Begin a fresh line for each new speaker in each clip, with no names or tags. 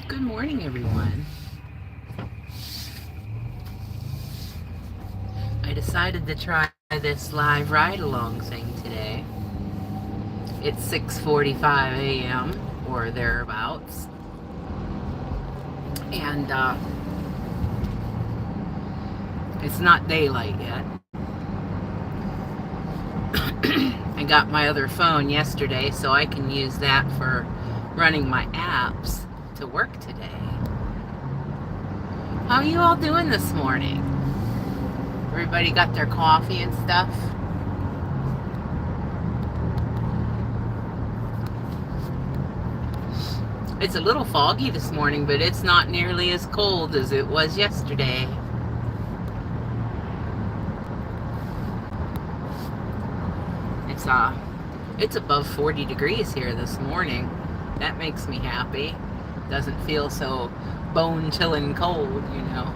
Good morning, everyone. I decided to try this live ride along thing today. It's 6:45 a.m. or thereabouts, and it's not daylight yet. I got my other phone yesterday, so I can use that for running my apps to work today. How are you all doing this morning? Everybody got their coffee and stuff? It's a little foggy this morning, but it's not nearly as cold as it was yesterday. It's above 40 degrees here this morning. That makes me happy. Doesn't feel so bone-chilling cold, you know.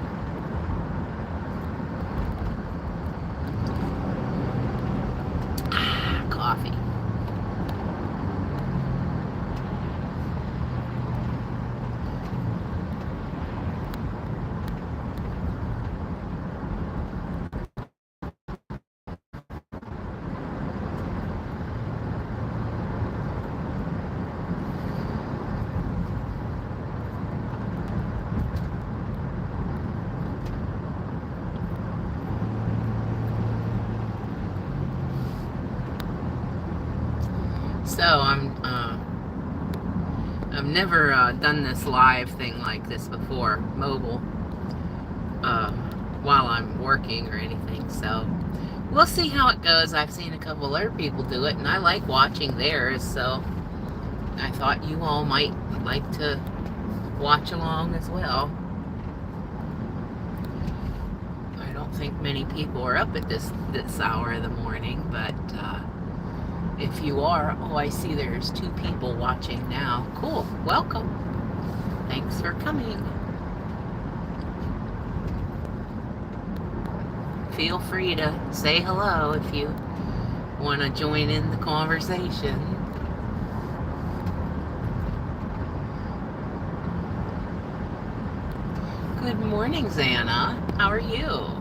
Coffee. So I've never done this live thing like this before, mobile, while I'm working or anything. So we'll see how it goes. I've seen a couple other people do it, and I like watching theirs. So I thought you all might like to watch along as well. I don't think many people are up at this hour of the morning, but if you are, oh, I see there's 2 people watching now. Cool. Welcome. Thanks for coming. Feel free to say hello if you want to join in the conversation. Good morning, Xana. How are you?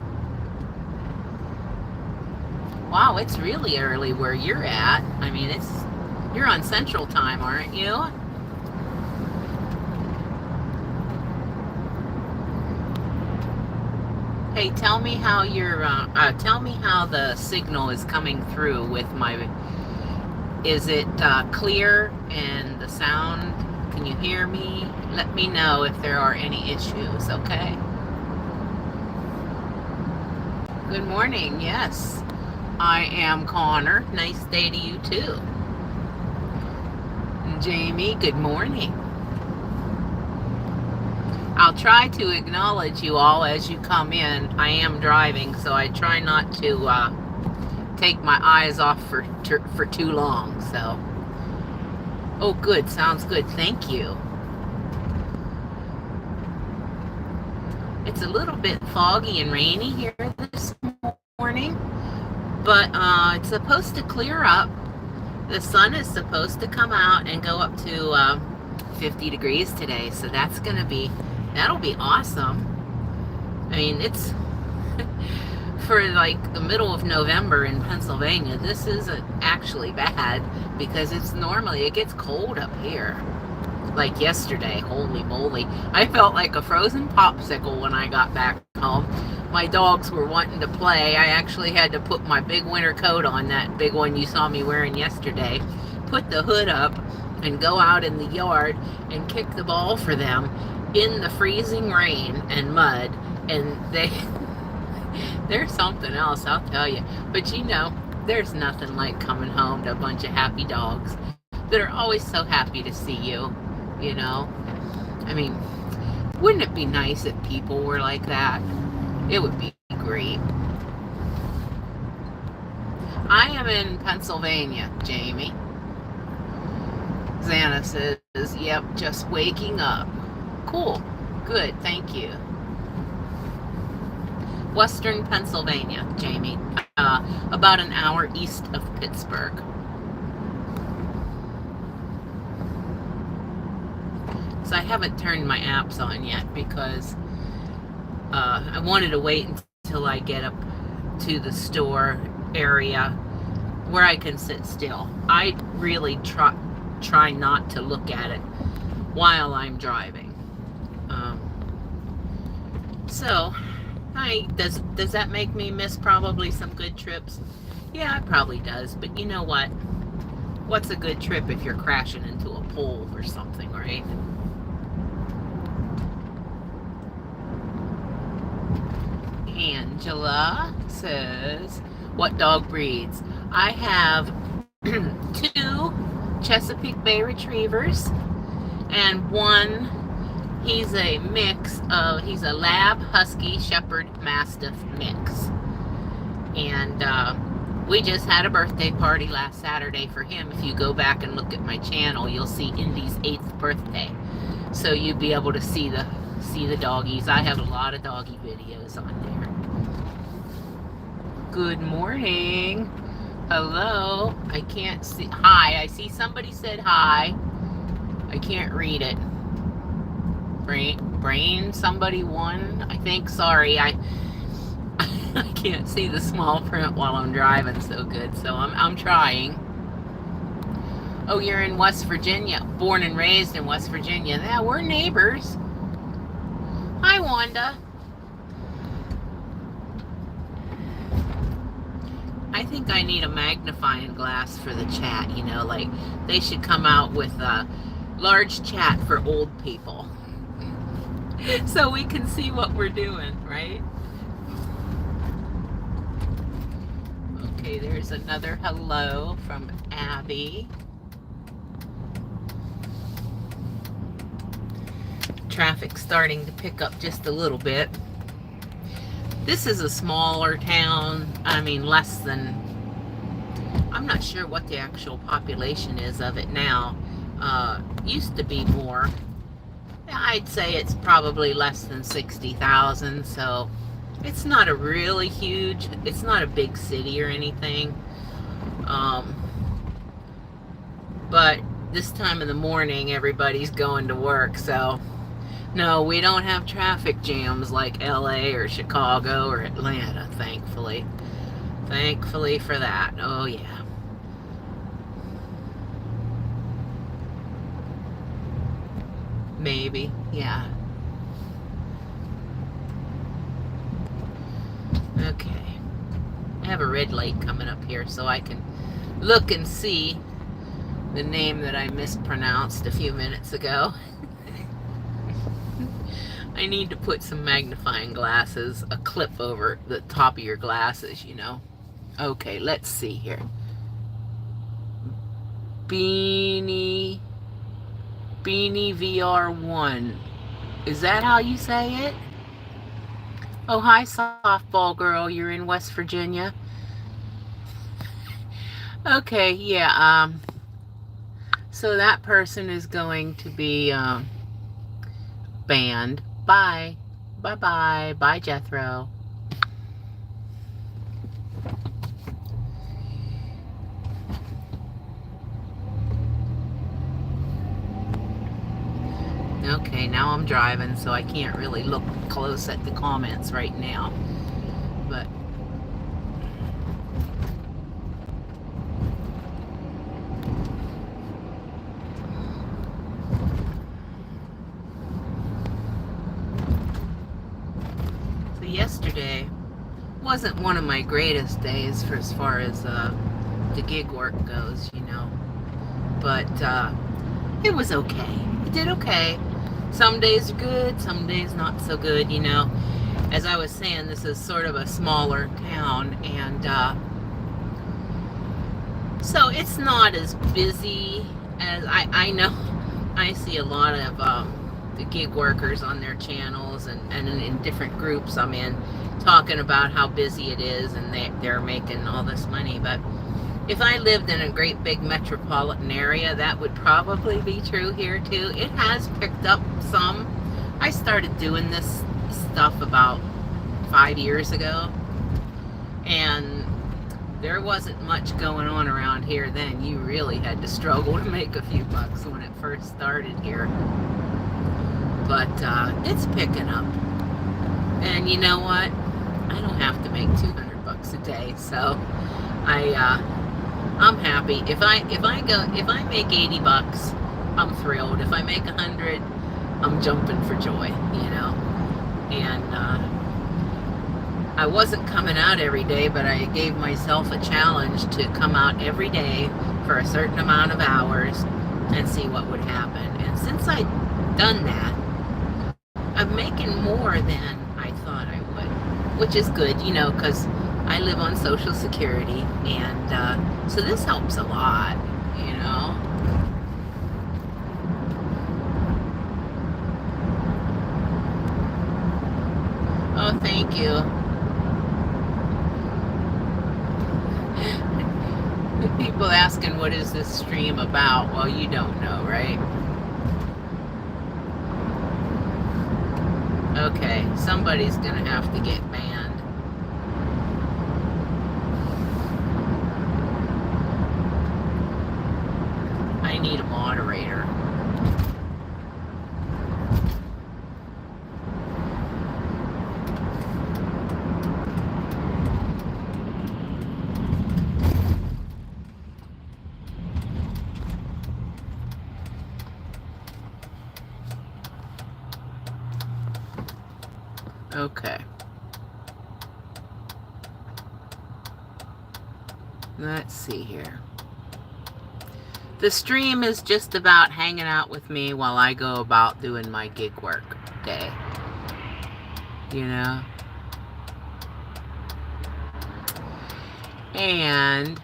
Wow, it's really early where you're at. I mean, you're on Central Time, aren't you? Hey, tell me how tell me how the signal is coming through with my. Is it clear and the sound? Can you hear me? Let me know if there are any issues, okay? Good morning. Yes. I am Connor. Nice day to you too. And Jamie, good morning. I'll try to acknowledge you all as you come in. I am driving, so I try not to take my eyes off for too long. So, oh, good. Sounds good. Thank you. It's a little bit foggy and rainy here this morning. But it's supposed to clear up. The sun is supposed to come out and go up to 50 degrees today. So that'll be awesome. I mean, it's for like the middle of November in Pennsylvania. This isn't actually bad because it gets cold up here. Like yesterday, holy moly. I felt like a frozen popsicle when I got back home. My dogs were wanting to play. I actually had to put my big winter coat on, that big one you saw me wearing yesterday, put the hood up, and go out in the yard and kick the ball for them in the freezing rain and mud. And they're something else, I'll tell you. But you know, there's nothing like coming home to a bunch of happy dogs that are always so happy to see you, you know? I mean, wouldn't it be nice if people were like that? It would be great. I am in Pennsylvania, Jamie. Xana says, yep, just waking up. Cool. Good, thank you. Western Pennsylvania, Jamie. About an hour east of Pittsburgh. So I haven't turned my apps on yet because I wanted to wait until I get up to the store area where I can sit still. I really try not to look at it while I'm driving. So, does that make me miss probably some good trips? Yeah, it probably does. But you know what? What's a good trip if you're crashing into a pole or something, right? Angela says, what dog breeds? I have 2 Chesapeake Bay Retrievers and one, he's a mix of, he's a Lab, Husky, Shepherd, Mastiff mix. And we just had a birthday party last Saturday for him. If you go back and look at my channel, you'll see Indy's 8th birthday. So you'll be able to see the doggies. I have a lot of doggy videos on there. Good morning. Hello. I can't see. Hi. I see somebody said hi. I can't read it. Brain somebody won, I think. Sorry. I can't see the small print while I'm driving so good. So I'm trying. Oh, you're in West Virginia. Born and raised in West Virginia. Yeah, we're neighbors. Hi, Wanda. I think I need a magnifying glass for the chat, you know, like they should come out with a large chat for old people so we can see what we're doing, right? Okay, there's another hello from Abby. Traffic's starting to pick up just a little bit. This is a smaller town. I mean, less than, I'm not sure what the actual population is of it now. Used to be more. I'd say it's probably less than 60,000, so it's not a really huge, it's not a big city or anything. But this time of the morning, everybody's going to work, so no, we don't have traffic jams like LA or Chicago or Atlanta, thankfully. Thankfully for that. Oh, yeah. Maybe, yeah. Okay. I have a red light coming up here so I can look and see the name that I mispronounced a few minutes ago. I need to put some magnifying glasses, a clip over the top of your glasses, you know. Okay, let's see here. Beanie VR1. Is that how you say it? Oh, hi, softball girl. You're in West Virginia. Okay, yeah. So that person is going to be banned. Bye. Bye-bye. Bye, Jethro. Okay, now I'm driving, so I can't really look close at the comments right now. But so yesterday wasn't one of my greatest days for as far as the gig work goes, you know. But it was okay. It did okay. Some days are good, some days not so good, you know. As I was saying, this is sort of a smaller town, and so it's not as busy as I know. I see a lot of the gig workers on their channels and in different groups I'm in talking about how busy it is and they're making all this money. But if I lived in a great big metropolitan area, that would probably be true here too. It has picked up some. I started doing this stuff about 5 years ago, and there wasn't much going on around here then. You really had to struggle to make a few bucks when it first started here. But it's picking up. And you know what? I don't have to make $200 a day, so I'm happy. If I make $80, I'm thrilled. If I make 100, I'm jumping for joy, you know. And I wasn't coming out every day, but I gave myself a challenge to come out every day for a certain amount of hours and see what would happen. And since I'd done that, I'm making more than I thought I would, which is good, you know, because I live on Social Security, and so this helps a lot, you know. Oh, thank you. People asking, what is this stream about? Well, you don't know, right? Okay, somebody's gonna have to get banned. I need a moderator. Okay. Let's see here. The stream is just about hanging out with me while I go about doing my gig work day. You know? And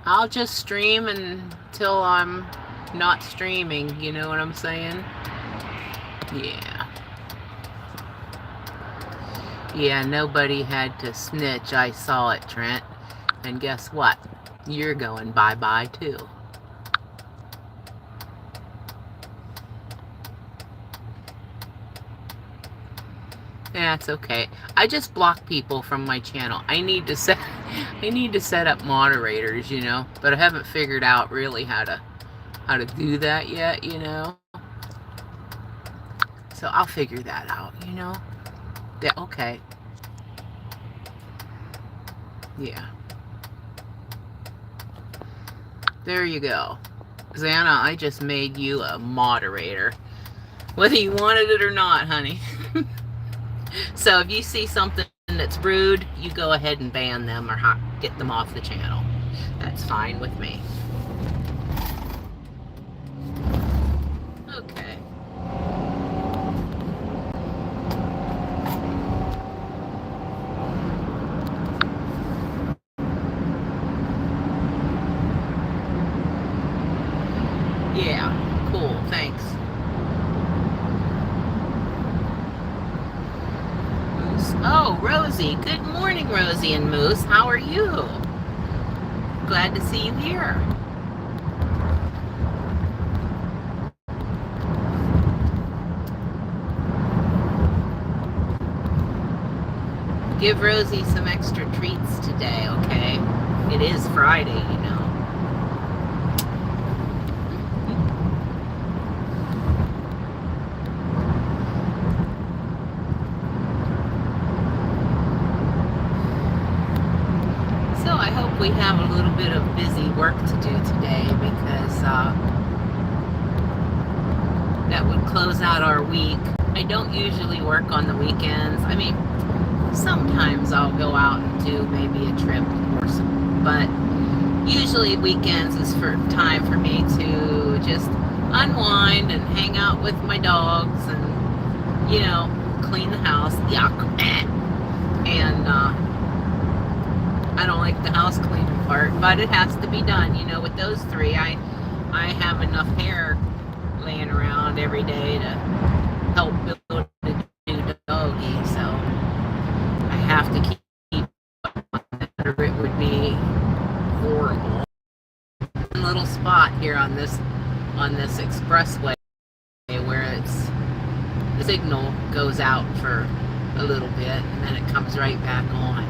I'll just stream until I'm not streaming, you know what I'm saying? Yeah. Yeah, nobody had to snitch. I saw it, Trent. And guess what? You're going bye-bye, too. That's okay. I just block people from my channel. I need to set up moderators, you know, but I haven't figured out really how to do that yet, you know. So I'll figure that out, you know. Yeah, okay. Yeah. There you go. Xana, I just made you a moderator. Whether you wanted it or not, honey. So if you see something that's rude, you go ahead and ban them or get them off the channel. That's fine with me. Okay. Yeah, cool, thanks. Moose. Oh, Rosie. Good morning, Rosie and Moose. How are you? Glad to see you here. Give Rosie some extra treats today, okay? It is Friday, you know. So I hope we have a little bit of busy work to do today, because that would close out our week. I don't usually work on the weekends. I mean, sometimes I'll go out and do maybe a trip or some, but usually weekends is for time for me to just unwind and hang out with my dogs and, you know, clean the house. Yuck. And I don't like the house cleaning part, but it has to be done. You know, with those three, I have enough hair laying around every day to help build a new doggy, so I have to keep or it would be horrible. One little spot here on this expressway where the signal goes out for a little bit and then it comes right back on.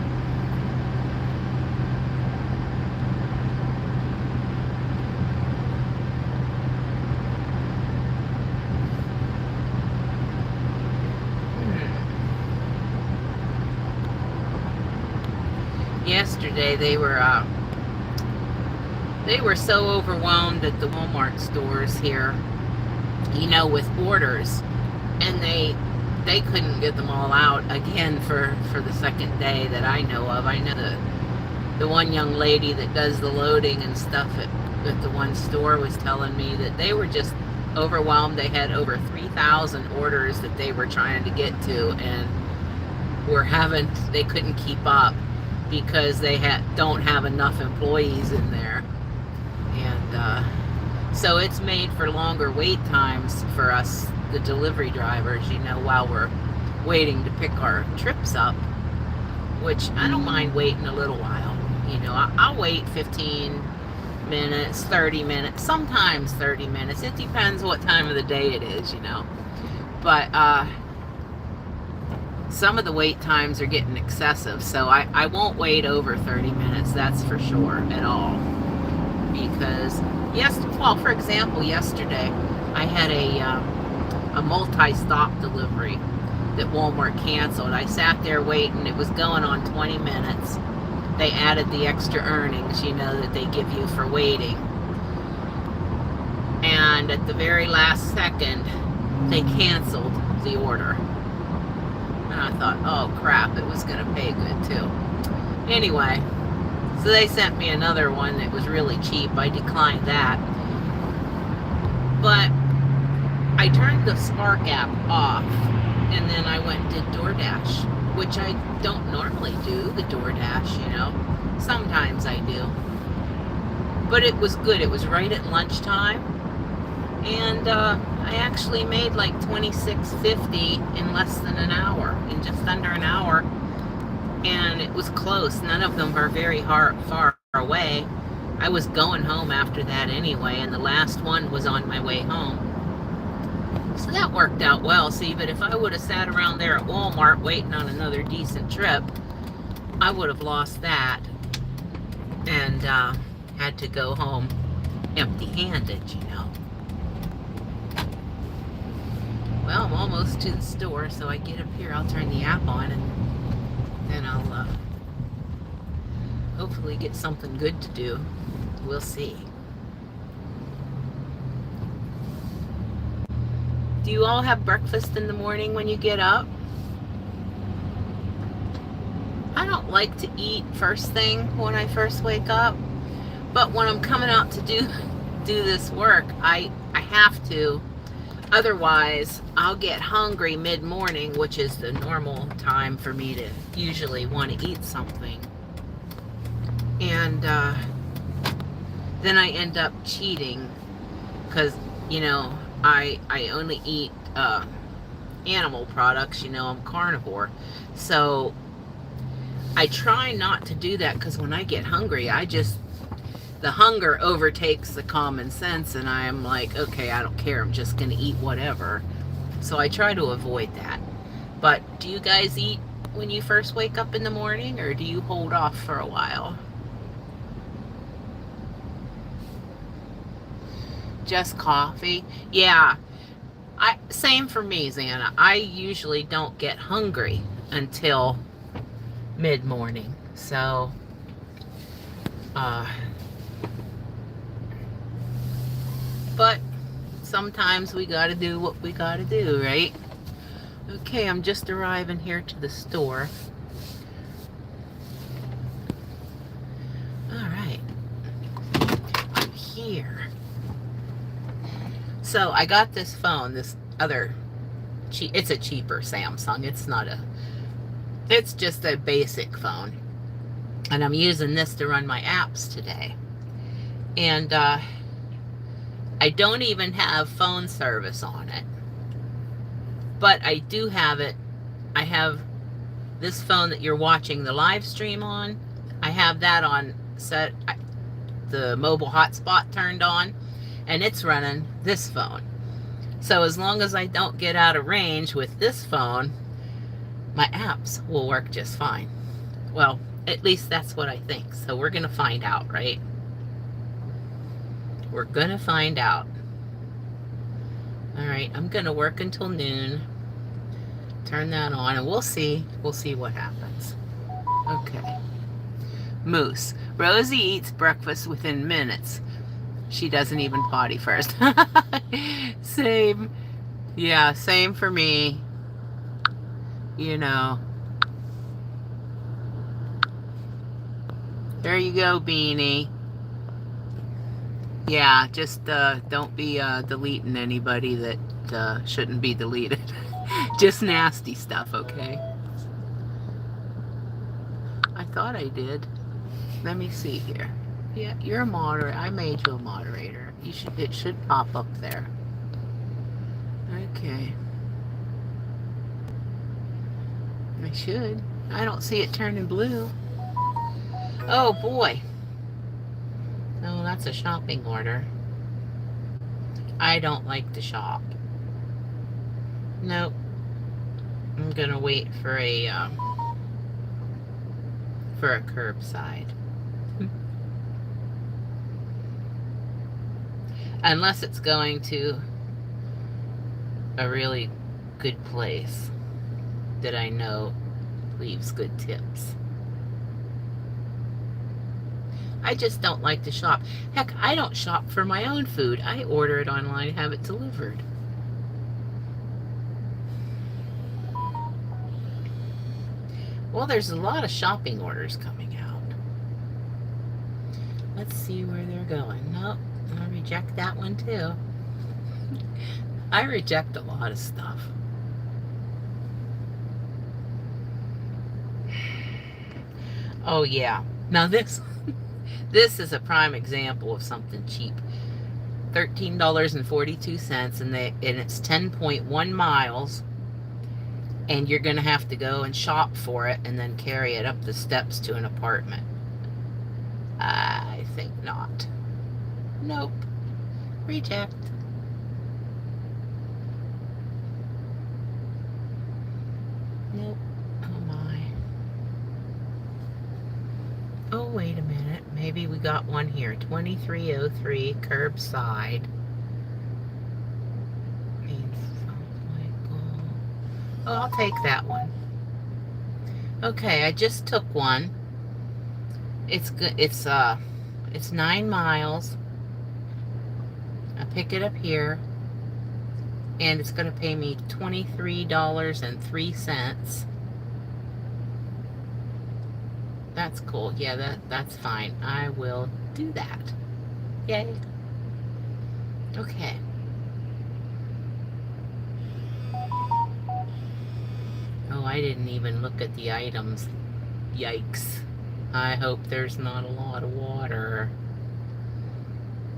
yesterday, they were so overwhelmed at the Walmart stores here, with orders, and they couldn't get them all out again for the second day that I know of. I know the one young lady that does the loading and stuff at the one store was telling me that they were just overwhelmed. They had over 3,000 orders that they were trying to get to, and they couldn't keep up because they don't have enough employees in there. And so it's made for longer wait times for us, the delivery drivers, while we're waiting to pick our trips up, which I don't mind waiting a little while. I'll wait 15 minutes, 30 minutes, sometimes 30 minutes. It depends what time of the day it is, But some of the wait times are getting excessive, so I won't wait over 30 minutes, that's for sure, at all. Because, for example, yesterday, I had a multi-stop delivery that Walmart canceled. I sat there waiting. It was going on 20 minutes. They added the extra earnings, that they give you for waiting. And at the very last second, they canceled the order. And I thought, oh crap, it was going to pay good too. Anyway, so they sent me another one that was really cheap. I declined that. But I turned the Spark app off, and then I went and did DoorDash, which I don't normally do, the DoorDash, Sometimes I do. But it was good. It was right at lunchtime. And I actually made like $26.50 in less than an hour, in just under an hour. And it was close. None of them are very far away. I was going home after that anyway, and the last one was on my way home. So that worked out well, see, but if I would have sat around there at Walmart waiting on another decent trip, I would have lost that and had to go home empty-handed, Well, I'm almost to the store, so I get up here, I'll turn the app on, and then I'll hopefully get something good to do. We'll see. Do you all have breakfast in the morning when you get up? I don't like to eat first thing when I first wake up, but when I'm coming out to do this work, I have to. Otherwise, I'll get hungry mid-morning, which is the normal time for me to usually want to eat something. And then I end up cheating because, I only eat animal products, I'm carnivore. So I try not to do that because when I get hungry, the hunger overtakes the common sense, and I'm like, okay, I don't care, I'm just going to eat whatever. So I try to avoid that. But do you guys eat when you first wake up in the morning, or do you hold off for a while? Just coffee? Yeah. Same for me, Xana. I usually don't get hungry until mid-morning. So, but sometimes we gotta do what we gotta do, right? Okay, I'm just arriving here to the store. All right. I'm here. So I got this phone, this other, it's a cheaper Samsung. It's just a basic phone. And I'm using this to run my apps today. And I don't even have phone service on it. But I do have it. I have this phone that you're watching the live stream on. I have that on set, the mobile hotspot turned on. And it's running this phone. So as long as I don't get out of range with this phone, my apps will work just fine. Well, at least that's what I think. So we're going to find out, right? We're going to find out. All right, I'm going to work until noon. Turn that on and we'll see. We'll see what happens. Okay. Moose. Rosie eats breakfast within minutes. She doesn't even potty first. Same. Yeah, same for me. You know. There you go, Beanie. Yeah, just don't be deleting anybody that shouldn't be deleted. Just nasty stuff, okay? I thought I did. Let me see here. Yeah, you're a moderator. I made you a moderator. It should pop up there. Okay. I should. I don't see it turning blue. Oh boy. No, that's a shopping order. I don't like to shop. Nope. I'm gonna wait for a curbside. Unless it's going to a really good place that I know leaves good tips. I just don't like to shop. Heck, I don't shop for my own food. I order it online and have it delivered. Well, there's a lot of shopping orders coming out. Let's see where they're going. Nope, I'll reject that one too. I reject a lot of stuff. Oh yeah. Now this is a prime example of something cheap. $13.42 and it's 10.1 miles. And you're going to have to go and shop for it and then carry it up the steps to an apartment. I think not. Nope. Reject. Nope. Oh my. Oh, wait a minute. Maybe we got one here. 2303 curbside. Oh, I'll take that one. Okay, I just took one. It's good. It's 9 miles. I pick it up here, and it's going to pay me $23.03. That's cool. Yeah, that's fine. I will do that. Yay. Okay. Oh, I didn't even look at the items. Yikes. I hope there's not a lot of water.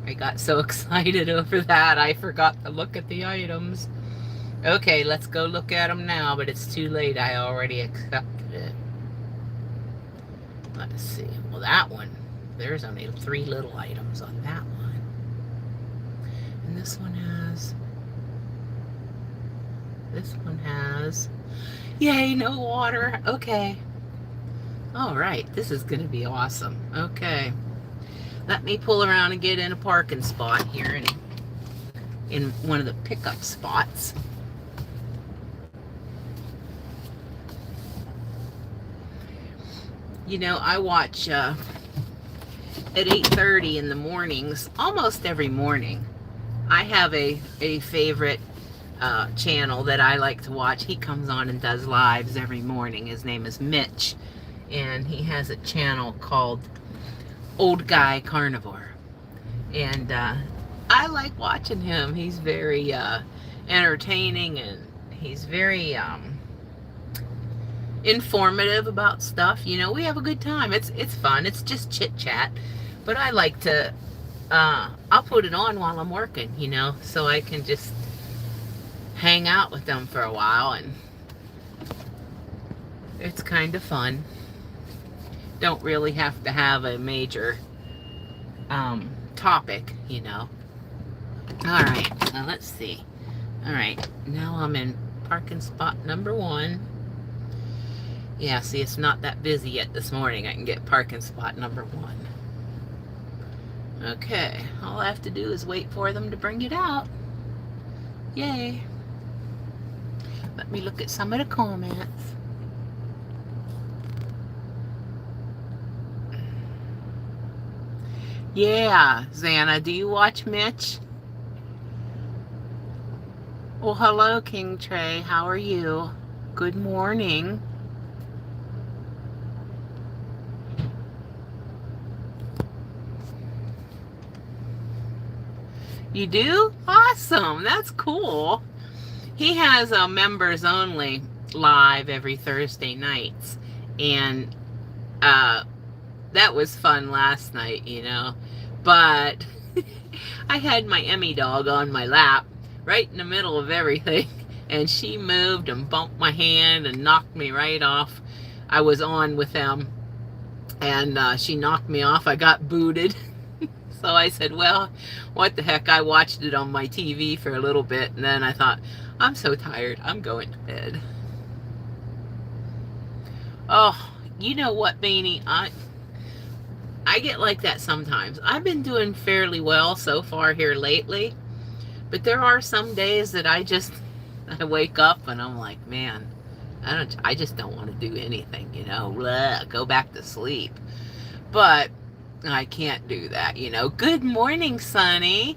I got so excited over that, I forgot to look at the items. Okay, let's go look at them now, but it's too late. I already accepted it. Let's see. Well, that one, there's only 3 little items on that one. And this one has... Yay, no water. Okay. All right, this is going to be awesome. Okay. Let me pull around and get in a parking spot here in one of the pickup spots. You know, I watch at 8:30 in the mornings, almost every morning. I have a favorite channel that I like to watch. He comes on and does lives every morning. His name is Mitch, and he has a channel called Old Guy Carnivore, and I like watching him. He's very entertaining, and he's very informative about stuff. You know, we have a good time. It's fun. It's just chit chat, but I like to I'll put it on while I'm working, you know, so I can just hang out with them for a while, and it's kind of fun. Don't really have to have a major topic, you know. Alright, now let's see. Alright, now I'm in parking spot number 1. Yeah, see, it's not that busy yet this morning. I can get parking spot number 1. Okay, all I have to do is wait for them to bring it out. Yay. Let me look at some of the comments. Yeah, Xana, do you watch Mitch? Well, hello, King Trey. How are you? Good morning. You do? Awesome. That's cool. He has a members only live every Thursday nights. And that was fun last night, you know. But I had my Emmy dog on my lap right in the middle of everything. And she moved and bumped my hand and knocked me right off. I was on with them. And she knocked me off. I got booted. So I said, well, what the heck? I watched it on my TV for a little bit, and then I thought, I'm so tired. I'm going to bed. Oh, you know what, Beanie? I get like that sometimes. I've been doing fairly well so far here lately, but there are some days that I wake up and I'm like, man, I just don't want to do anything, you know, blah, go back to sleep. But I can't do that, you know. Good morning, Sonny.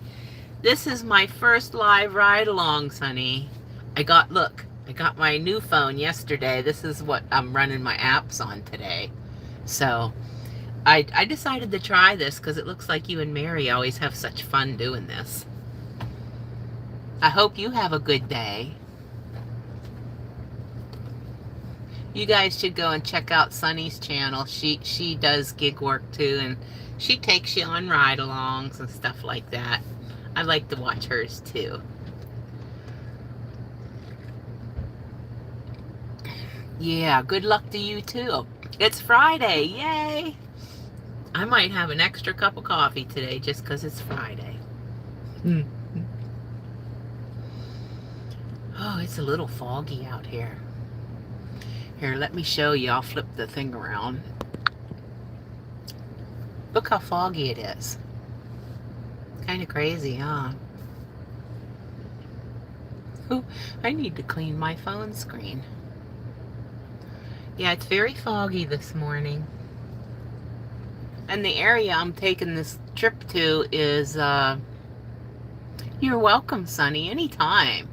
This is my first live ride along, Sonny. I got my new phone yesterday. This is what I'm running my apps on today. So I decided to try this because it looks like you and Mary always have such fun doing this. I hope you have a good day. You guys should go and check out Sunny's channel. She does gig work too, and she takes you on ride-alongs and stuff like that. I like to watch hers too. Yeah, good luck to you too. It's Friday, yay! I might have an extra cup of coffee today just because it's Friday. Oh, it's a little foggy out here. Here, let me show you. I'll flip the thing around. Look how foggy it is. Kind of crazy, huh? Ooh, I need to clean my phone screen. Yeah, it's very foggy this morning. And the area I'm taking this trip to is, you're welcome, Sonny, anytime.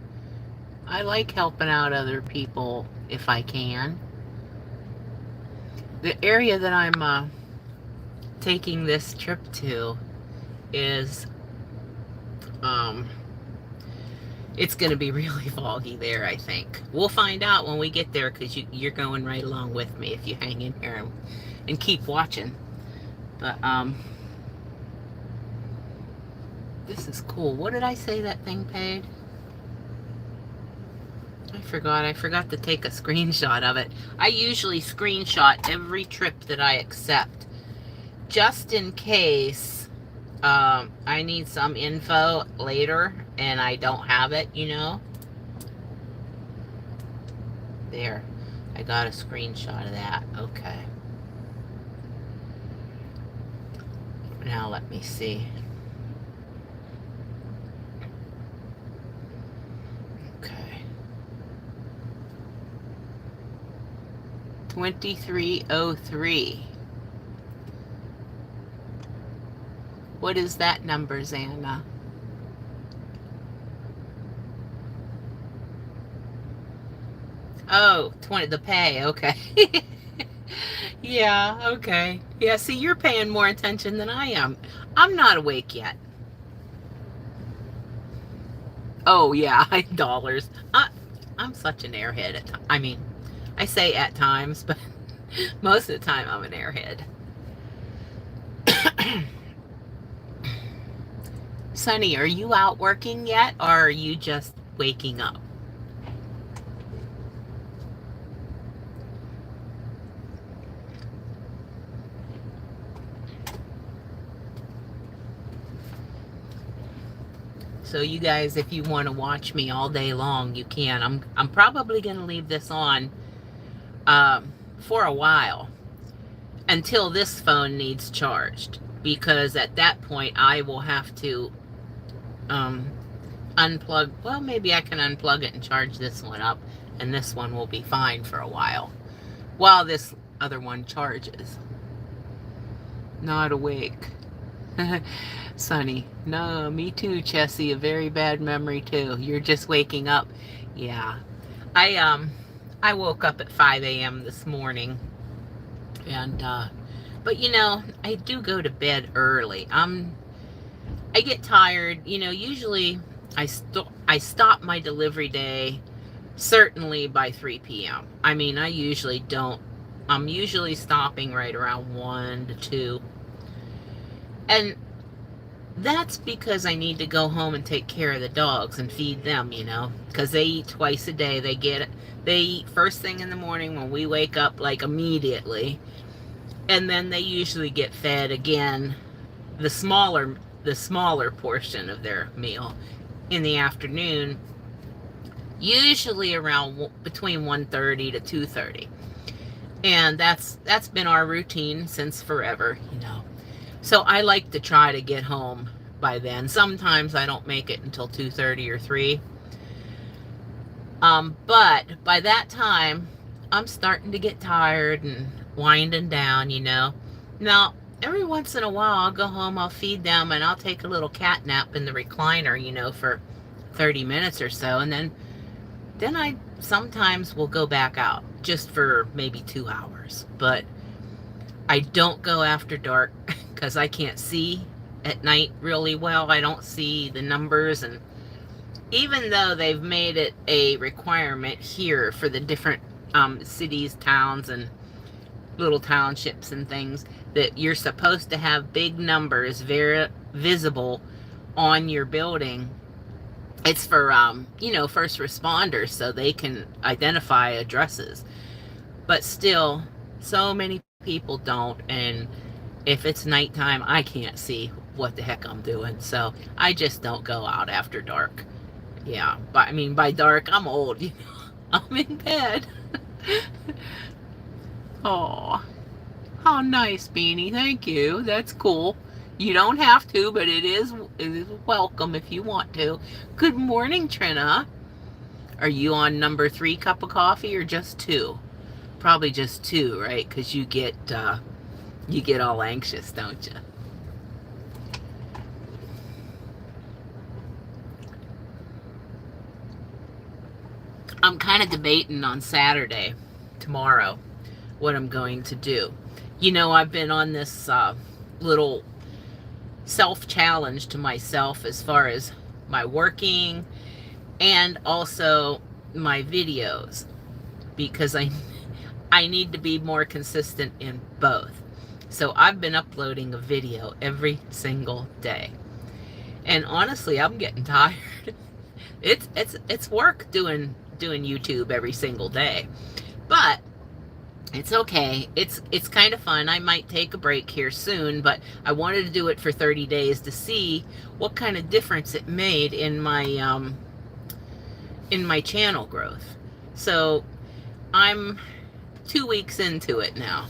I like helping out other people if I can. The area that I'm taking this trip to is it's going to be really foggy there, I think. We'll find out when we get there because you're going right along with me if you hang in here and keep watching. But this is cool. What did I say that thing paid? I forgot to take a screenshot of it. I usually screenshot every trip that I accept, just in case I need some info later and I don't have it, you know. There, I got a screenshot of that. Okay. Now let me see. 2303. What is that number, Xana? Oh, 20, the pay, okay. Yeah, okay. Yeah, see, you're paying more attention than I am. I'm not awake yet. Oh, yeah, dollars. I'm such an airhead at times. I mean, I say at times, but most of the time I'm an airhead. Sonny, are you out working yet, or are you just waking up? So you guys, if you want to watch me all day long, you can. I'm probably going to leave this on for a while until this phone needs charged, because at that point I will have to unplug. Well, maybe I can unplug it and charge this one up, and this one will be fine for a while this other one charges. Not awake. Sunny. No, me too, Chessie. A very bad memory too. You're just waking up. Yeah. I I woke up at 5 a.m. this morning, and but I do go to bed early. I get tired. Usually I stop my delivery day certainly by 3 p.m. I mean, I usually don't. I'm usually stopping right around 1 to 2. And that's because I need to go home and take care of the dogs and feed them, because they eat twice a day. They eat first thing in the morning when we wake up, like immediately. And then they usually get fed again, the smaller portion of their meal in the afternoon, usually around between 1:30 to 2:30. And that's been our routine since forever. So I like to try to get home by then. Sometimes I don't make it until 2:30 or 3. But by that time, I'm starting to get tired and winding down, Now, every once in a while, I'll go home, I'll feed them, and I'll take a little cat nap in the recliner, for 30 minutes or so. And then I sometimes will go back out just for maybe 2 hours. But I don't go after dark because I can't see at night really well. I don't see the numbers, and even though they've made it a requirement here for the different cities, towns, and little townships and things, that you're supposed to have big numbers very visible on your building. It's for first responders, so they can identify addresses. But still, so many people don't, and if it's nighttime, I can't see what the heck I'm doing, so I just don't go out after dark. Yeah, but I mean, by dark, I'm old, I'm in bed. Oh, how nice, Beanie. Thank you. That's cool. You don't have to, but it is welcome if you want to. Good morning, Trina. Are you on number 3 cup of coffee or just 2? Probably just 2, right? Because you get all anxious, don't you? I'm kind of debating on Saturday, tomorrow, what I'm going to do. I've been on this little self-challenge to myself as far as my working and also my videos, because I need to be more consistent in both. So I've been uploading a video every single day. And honestly, I'm getting tired. It's work doing YouTube every single day. But it's okay. It's kind of fun. I might take a break here soon, but I wanted to do it for 30 days to see what kind of difference it made in my channel growth. So I'm 2 weeks into it now.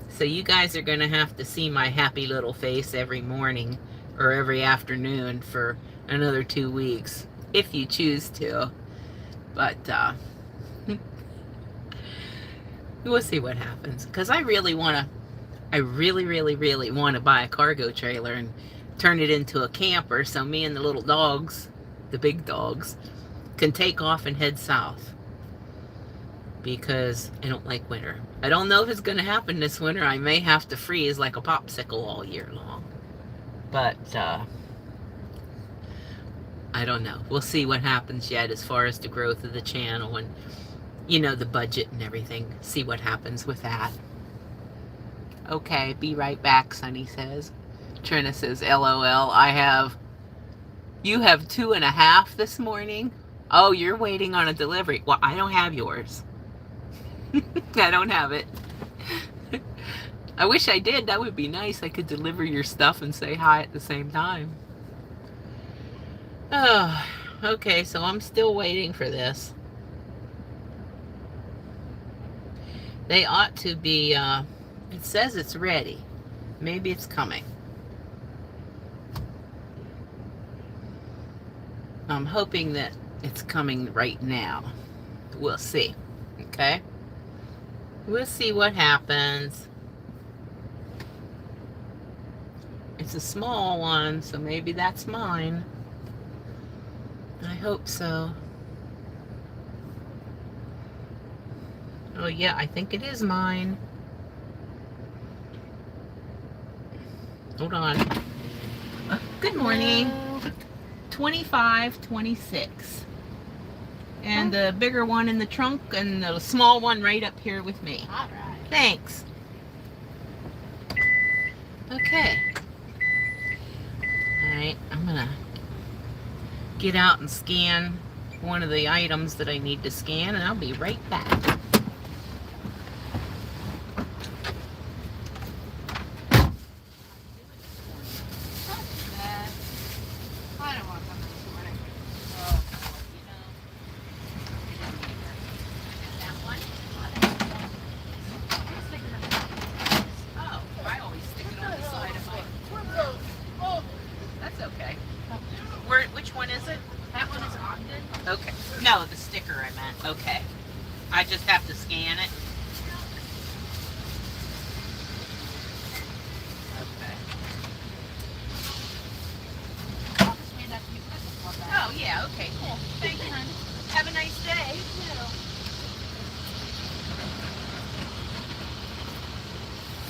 So you guys are going to have to see my happy little face every morning or every afternoon for another 2 weeks, if you choose to. But we'll see what happens. Because I really, really want to buy a cargo trailer and turn it into a camper so me and the little dogs, the big dogs, can take off and head south. Because I don't like winter. I don't know if it's going to happen this winter. I may have to freeze like a popsicle all year long. But I don't know. We'll see what happens yet as far as the growth of the channel and, the budget and everything. See what happens with that. Okay, be right back, Sunny says. Trina says, LOL, you have 2.5 this morning? Oh, you're waiting on a delivery. Well, I don't have yours. I don't have it. I wish I did. That would be nice. I could deliver your stuff and say hi at the same time. Oh, okay, so I'm still waiting for this. They ought to be, it says it's ready. Maybe it's coming. I'm hoping that it's coming right now. We'll see. Okay? We'll see what happens. It's a small one, so maybe that's mine. I hope so. Oh yeah, I think it is mine. Hold on. Good morning. 2526. And the bigger one in the trunk and the small one right up here with me.
All right.
Thanks. Okay. Alright, I'm gonna get out and scan one of the items that I need to scan, and I'll be right back.
I don't want them this morning.
Oh, you know. That one? Oh, I always stick it on the side of my... Oh, that's okay. Which one is it?
That one is Ogden.
Okay. No, the sticker I meant. Okay. I just have to scan it. Okay.
I'll just hand that to you.
Oh, yeah. Okay, cool. Thank you, honey. Have a nice day.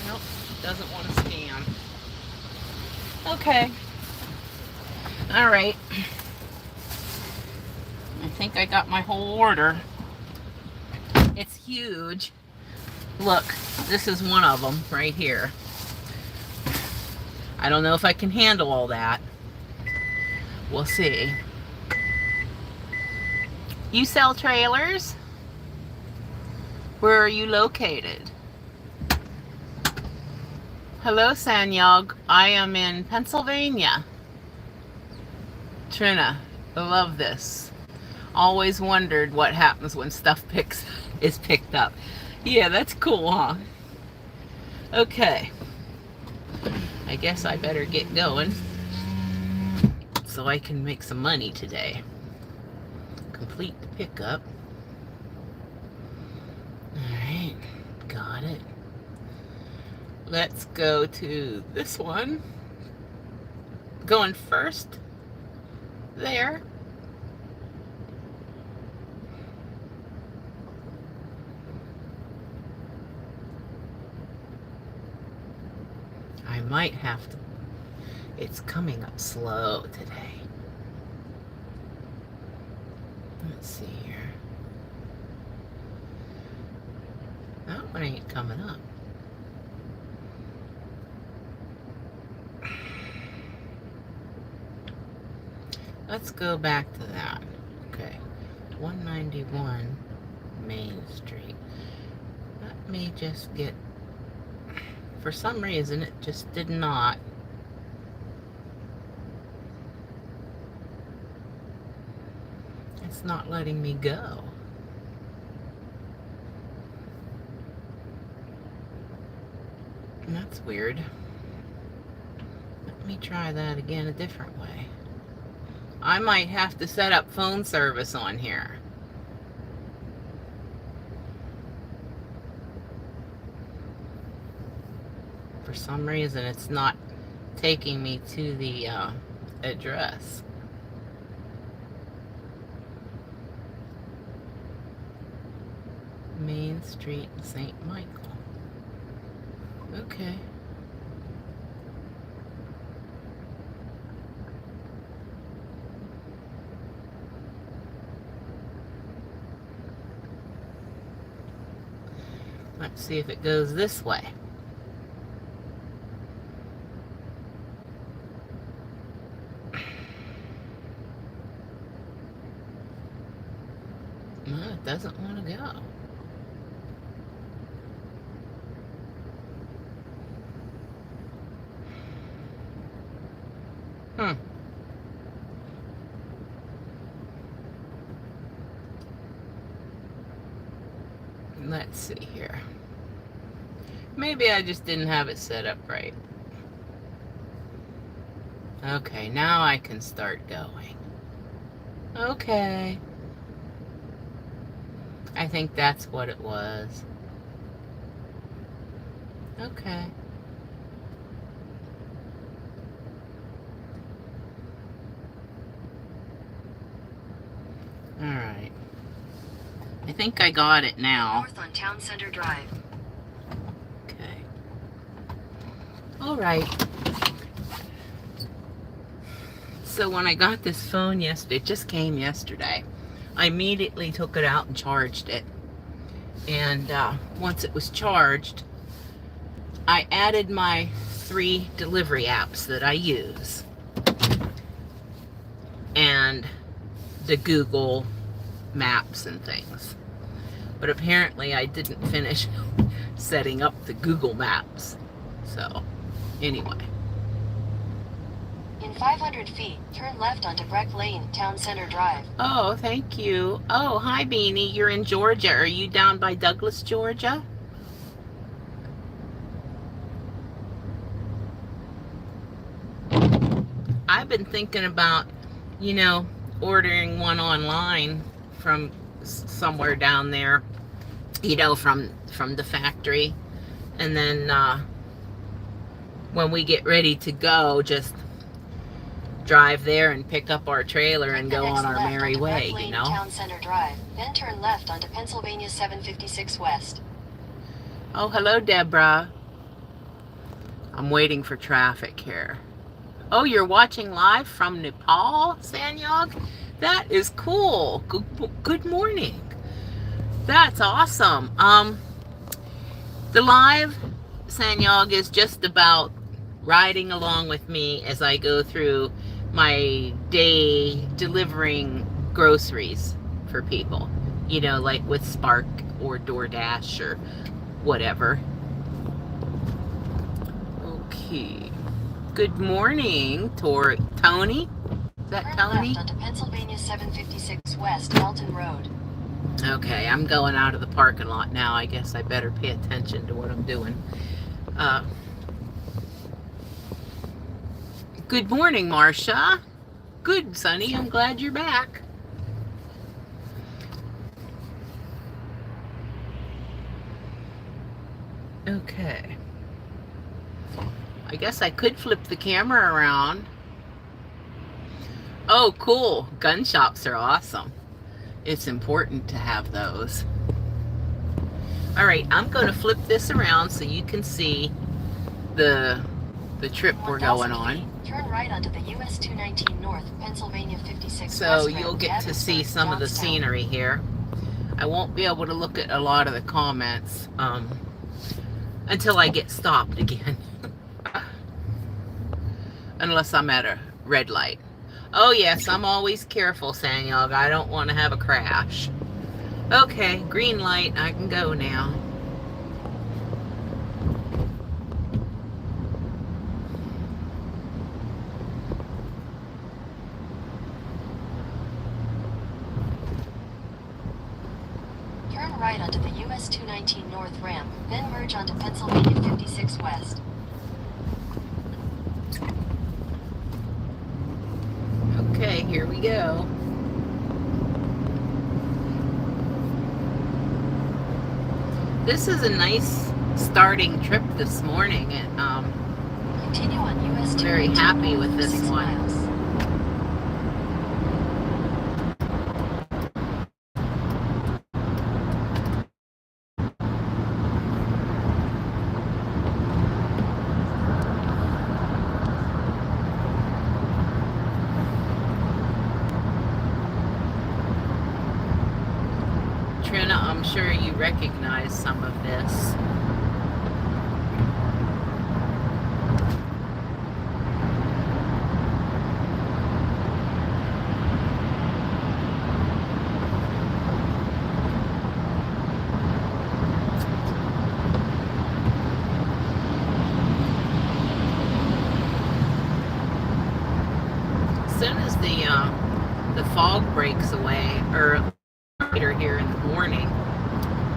Nope. Doesn't want to scan. Okay. All right. I think I got my whole order. It's huge. Look, this is one of them right here. I don't know if I can handle all that. We'll see. You sell trailers? Where are you located? Hello, Sanyog. I am in Pennsylvania. Trina, I love this. Always wondered what happens when stuff is picked up. Yeah, that's cool, huh? Okay. I guess I better get going so I can make some money today. Complete the pickup. Alright, got it. Let's go to this one. Going first. There. I might have to. It's coming up slow today. Let's see here. That one ain't coming up. Let's go back to that. Okay. 191 Main Street. Let me just get... For some reason, it just did not. It's not letting me go. And that's weird. Let me try that again a different way. I might have to set up phone service on here. For some reason, it's not taking me to the address. Main Street, St. Michael. Okay. Let's see if it goes this way. No, it doesn't want to go. Let's see here. Maybe I just didn't have it set up right. Okay, now I can start going. Okay. I think that's what it was. Okay. All right. I think I got it now.
North on Town Center Drive.
Okay. All right. So when I got this phone yesterday, it just came yesterday, I immediately took it out and charged it. And once it was charged, I added my 3 delivery apps that I use. And the Google Maps and things. But apparently I didn't finish setting up the Google Maps. So, anyway.
In 500 feet, turn left onto Breck Lane, Town Center Drive.
Oh, thank you. Oh, hi, Beanie. You're in Georgia. Are you down by Douglas, Georgia? I've been thinking about, ordering one online from somewhere down there, from the factory. And then when we get ready to go, just drive there and pick up our trailer and go on our merry way,
Town Center Drive. Then turn left onto Pennsylvania 756 West.
Oh, hello, Deborah. I'm waiting for traffic here. Oh, you're watching live from Nepal, Sanyog? That is cool. Good morning. That's awesome. The live, Sanyog, is just about riding along with me as I go through my day delivering groceries for people. Like with Spark or DoorDash or whatever. Okay. Good morning, Tony. Is that Tony?
Turn left onto Pennsylvania 756 West, Alton Road.
Okay, I'm going out of the parking lot now. I guess I better pay attention to what I'm doing. Good morning, Marcia. Good, Sonny. I'm glad you're back. Okay. I guess I could flip the camera around. Oh, cool. Gun shops are awesome. It's important to have those. All right, I'm going to flip this around so you can see the trip we're going on.
Turn right onto the US 219 North, Pennsylvania 56
So
West.
You'll get to see some of the scenery here. I won't be able to look at a lot of the comments until I get stopped again. Unless I'm at a red light. Oh yes, I'm always careful, Sanyog. I don't want to have a crash. Okay, green light. I can go now.
Turn right onto the US 219 North ramp, then merge onto Pennsylvania 56 West.
Okay, here we go. This is a nice starting trip this morning, and
Continue on US 219
very happy with this
6
one.
miles.
Trina, I'm sure you recognize some of this. As soon as the fog breaks away, or later here in the morning,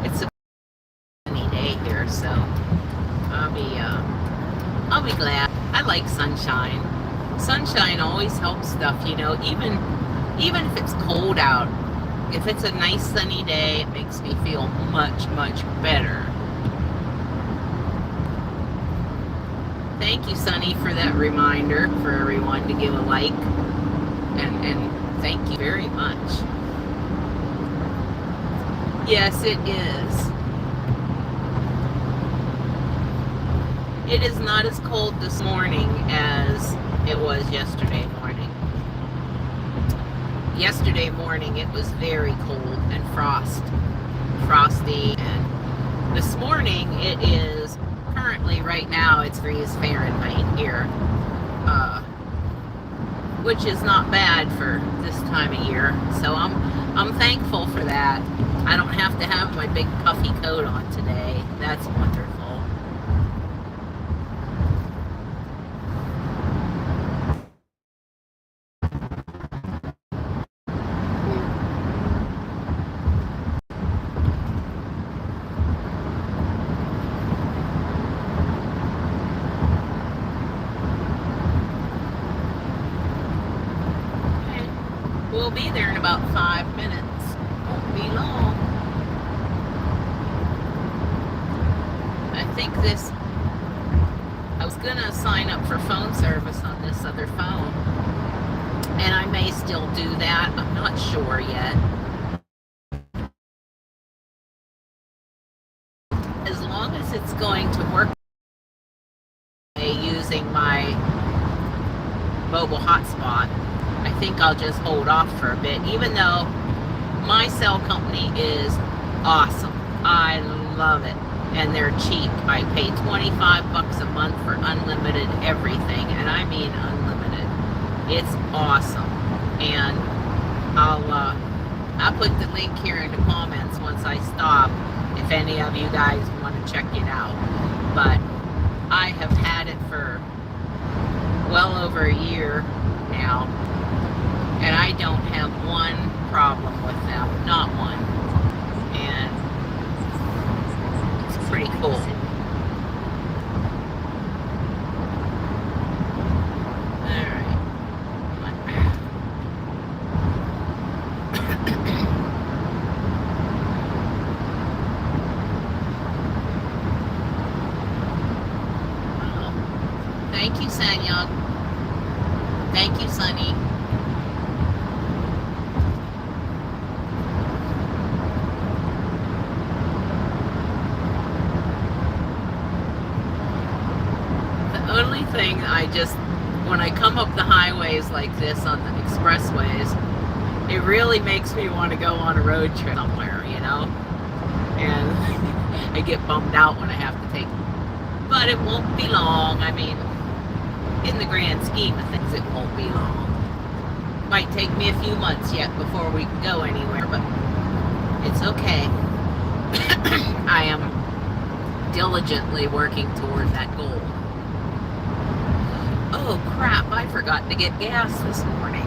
it's a sunny day here, so I'll be glad. I like sunshine. Sunshine always helps stuff, even if it's cold out. If it's a nice sunny day, it makes me feel much, much better. Thank you, Sunny, for that reminder for everyone to give a like. And thank you very much. Yes, it is. It is not as cold this morning as it was yesterday morning. Yesterday morning it was very cold and frosty, and this morning it is currently right now it's 3 degrees Fahrenheit here, which is not bad for this time of year. So I'm thankful for that. I don't have to have my big puffy coat on today. That's wonderful. We'll be there in about 5 minutes. Won't be long. I think I was gonna sign up for phone service on this other phone, and I may still do that. I'm not sure yet. As long as it's going to work using my mobile hotspot, I think I'll just hold off for a bit, even though my cell company is awesome. I love it. And they're cheap. I pay $25 a month for unlimited everything, and I mean unlimited. It's awesome. And I'll put the link here in the comments once I stop if any of you guys want to check it out. But I have had it for well over a year now, and I don't have one problem with them, not one. And it's pretty cool. Alright. Thank you, Sanyog. Thank you, Sunny. Only thing when I come up the highways like this on the expressways, it really makes me want to go on a road trip somewhere, you know? And I get bummed out when I have to take, but it won't be long. I mean, in the grand scheme of things, it won't be long. Might take me a few months yet before we can go anywhere, but it's okay. I am diligently working toward that goal. Oh crap, I forgot to get gas this morning.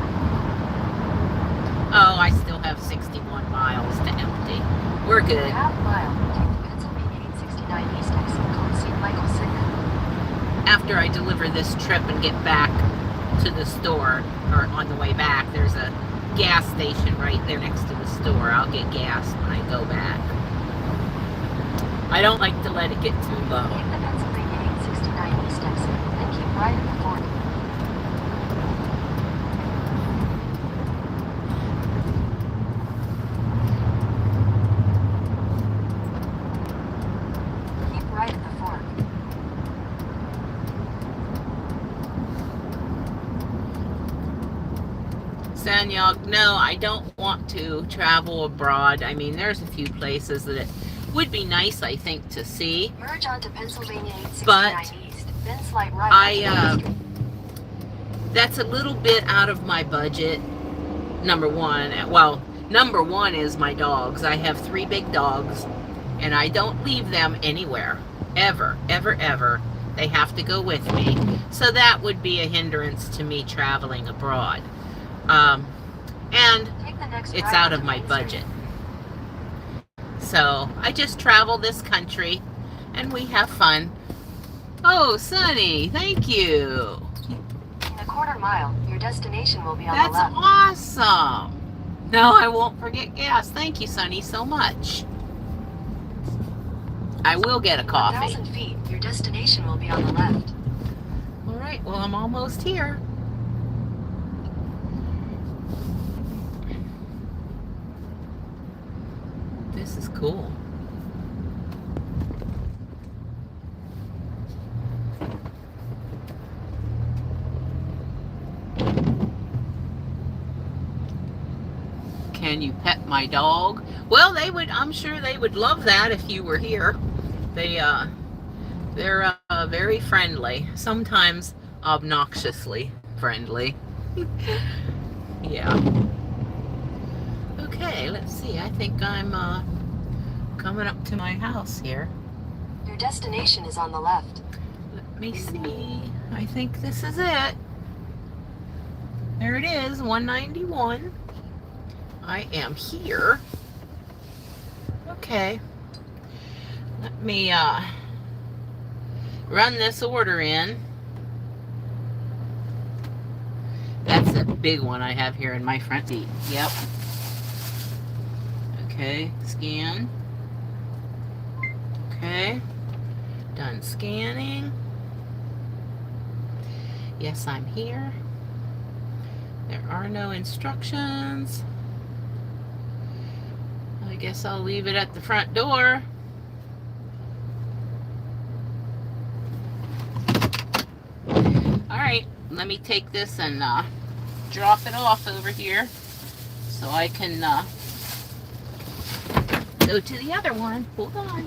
Oh, I still have 61 miles to empty. We're good.
Half mile, take the Pennsylvania 869 East exit called St. Michael's Signal.
After I deliver this trip and get back to the store, or on the way back, there's a gas station right there next to the store. I'll get gas when I go back. I don't like to let it get too low.
Take the Pennsylvania 869 East exit, then keep right at the fork. Keep right at the fork.
Sanyog, no, I don't want to travel abroad. I mean, there's a few places that it would be nice, I think, to see.
Merge onto Pennsylvania 869
But
East, then slide right onto Main Street.
That's a little bit out of my budget. Number one, well, number one is my dogs. I have 3 big dogs, and I don't leave them anywhere, ever, ever, ever. They have to go with me. So that would be a hindrance to me traveling abroad. And it's out of my budget. So I just travel this country and we have fun. Oh, Sunny, thank you.
In a quarter mile, your destination will be on
That's
the left.
awesome. No, I won't forget gas. Thank you, Sunny, so much. I will get a coffee.
1,000 feet, your destination will be on the left.
All right, well, I'm almost here. This is cool. Can you pet my dog? Well, they would. I'm sure they would love that if you were here. They're very friendly. Sometimes obnoxiously friendly. Yeah. Okay, let's see. I think I'm coming up to my house here.
Your destination is on the left.
Let me see. I think this is it. There it is, 191. I am here. Okay. Let me run this order in. That's a big one I have here in my front seat. Yep. Okay, scan. Okay. Done scanning. Yes, I'm here. There are no instructions. I guess I'll leave it at the front door. Alright, let me take this and drop it off over here so I can go to the other one. Hold on.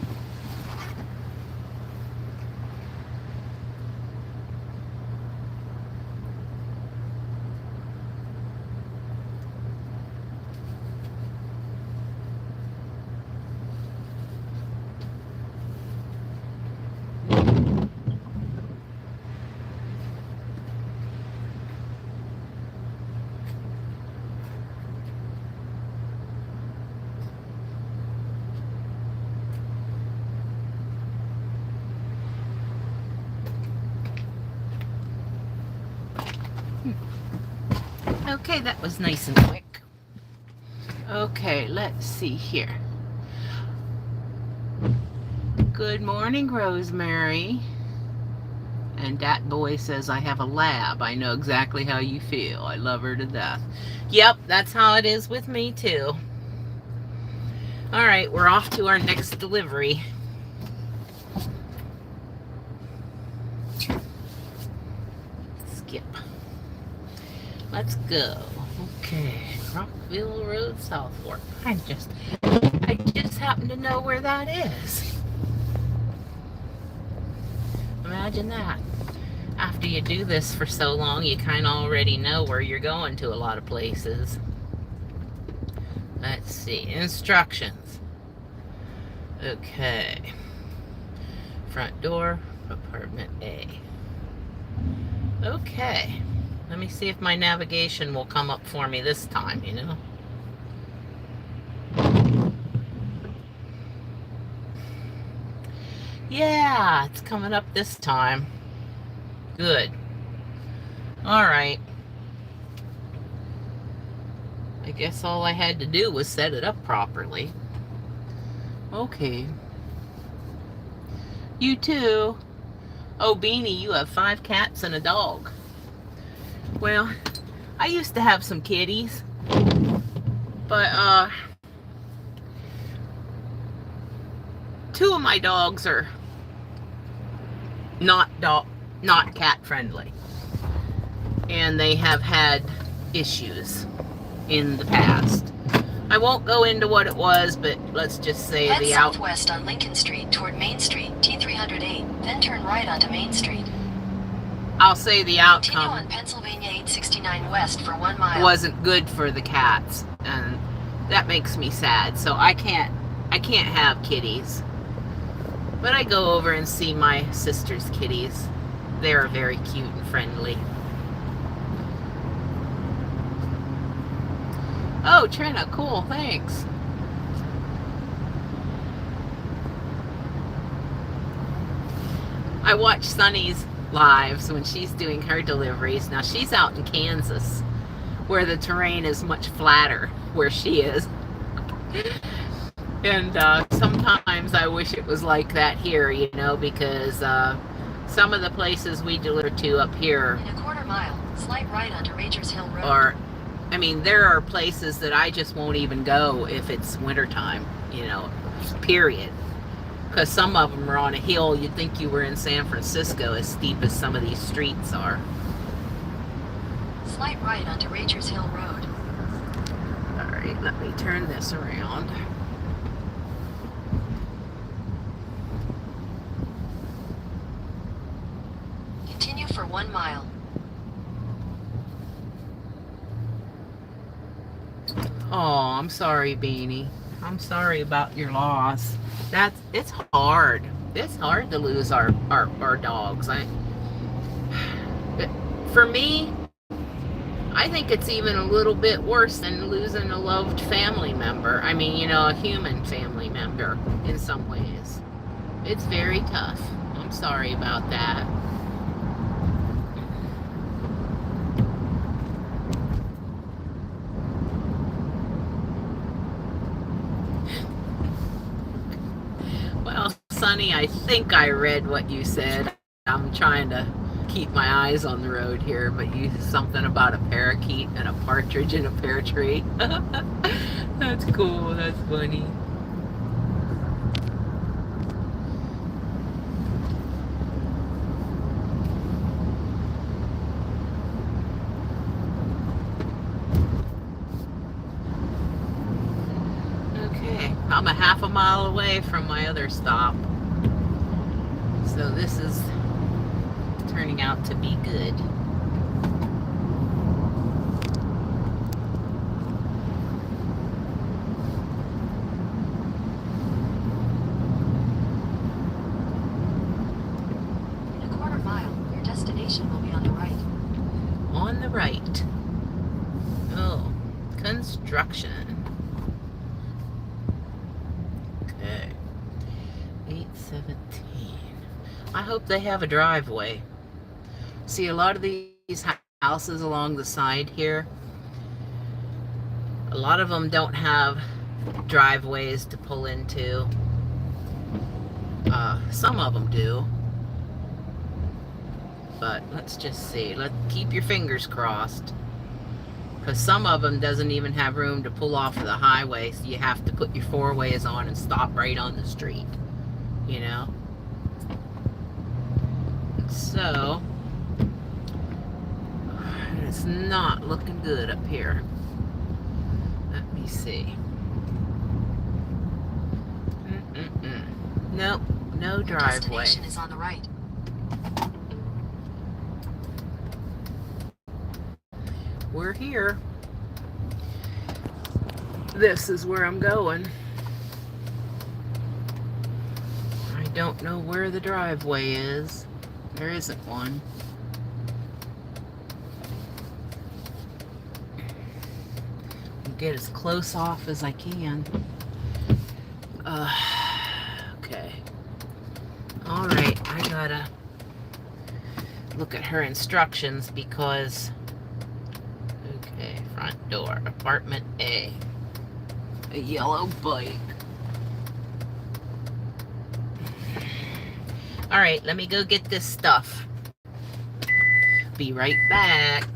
Okay, that was nice and quick. Okay, let's see here. Good morning, Rosemary. And that boy says, I have a lab. I know exactly how you feel. I love her to death. Yep, that's how it is with me, too. All right, we're off to our next delivery. Skip. Let's go. Okay, Rockville Road, South Fork. I just happen to know where that is. Imagine that. After you do this for so long, you kind of already know where you're going to a lot of places. Let's see. Instructions. Okay. Front door, apartment A. Okay. Let me see if my navigation will come up for me this time, you know. Yeah, it's coming up this time. Good. All right. I guess all I had to do was set it up properly. Okay. You too. Oh, Beanie, you have 5 cats and a dog. Well, I used to have some kitties, but 2 of my dogs are not cat friendly, and they have had issues in the past. I won't go into what it was, but let's just say
Head
the
southwest on Lincoln Street toward Main Street, T308, then turn right onto Main Street.
I'll say the
Continue
outcome
on Pennsylvania 869 west for 1 mile.
wasn't good for the cats, and that makes me sad. So I can't have kitties. But I go over and see my sister's kitties. They're very cute and friendly. Oh, Trina, cool, thanks. I watch Sunny's lives when she's doing her deliveries. Now she's out in Kansas, where the terrain is much flatter where she is. And sometimes I wish it was like that here, you know, because some of the places we deliver to up here
In a 1/4 mile, slight right onto Ragers Hill Road.
are I mean, there are places that I just won't even go if it's wintertime, period. Because some of them are on a hill. You'd think you were in San Francisco, as steep as some of these streets are.
Slight right onto Rangers Hill Road.
All right, let me turn this around.
Continue for 1 mile.
Oh, I'm sorry, Beanie. I'm sorry about your loss. It's hard. It's hard to lose our dogs. For me, I think it's even a little bit worse than losing a loved family member. I mean, a human family member in some ways. It's very tough. I'm sorry about that. Well, Sonny, I think I read what you said. I'm trying to keep my eyes on the road here, but you something about a parakeet and a partridge in a pear tree. That's cool. That's funny. Okay, I'm a half a mile away from my other stop. So this is turning out to be good.
In a quarter mile, your destination will be on the right.
On the right. Oh, construction. Okay. 817. I hope they have a driveway. See, a lot of these houses along the side here, a lot of them don't have driveways to pull into. Some of them do. But let's just see. Keep your fingers crossed. Because some of them doesn't even have room to pull off of the highway, so you have to put your four ways on and stop right on the street. So, it's not looking good up here. Let me see. Nope, no driveway.
Destination is on the right.
We're here. This is where I'm going. I don't know where the driveway is. There isn't one. I'll get as close off as I can. Okay. Alright, I gotta look at her instructions because... Okay, front door, apartment A. A yellow bike. Alright, let me go get this stuff. Be right back.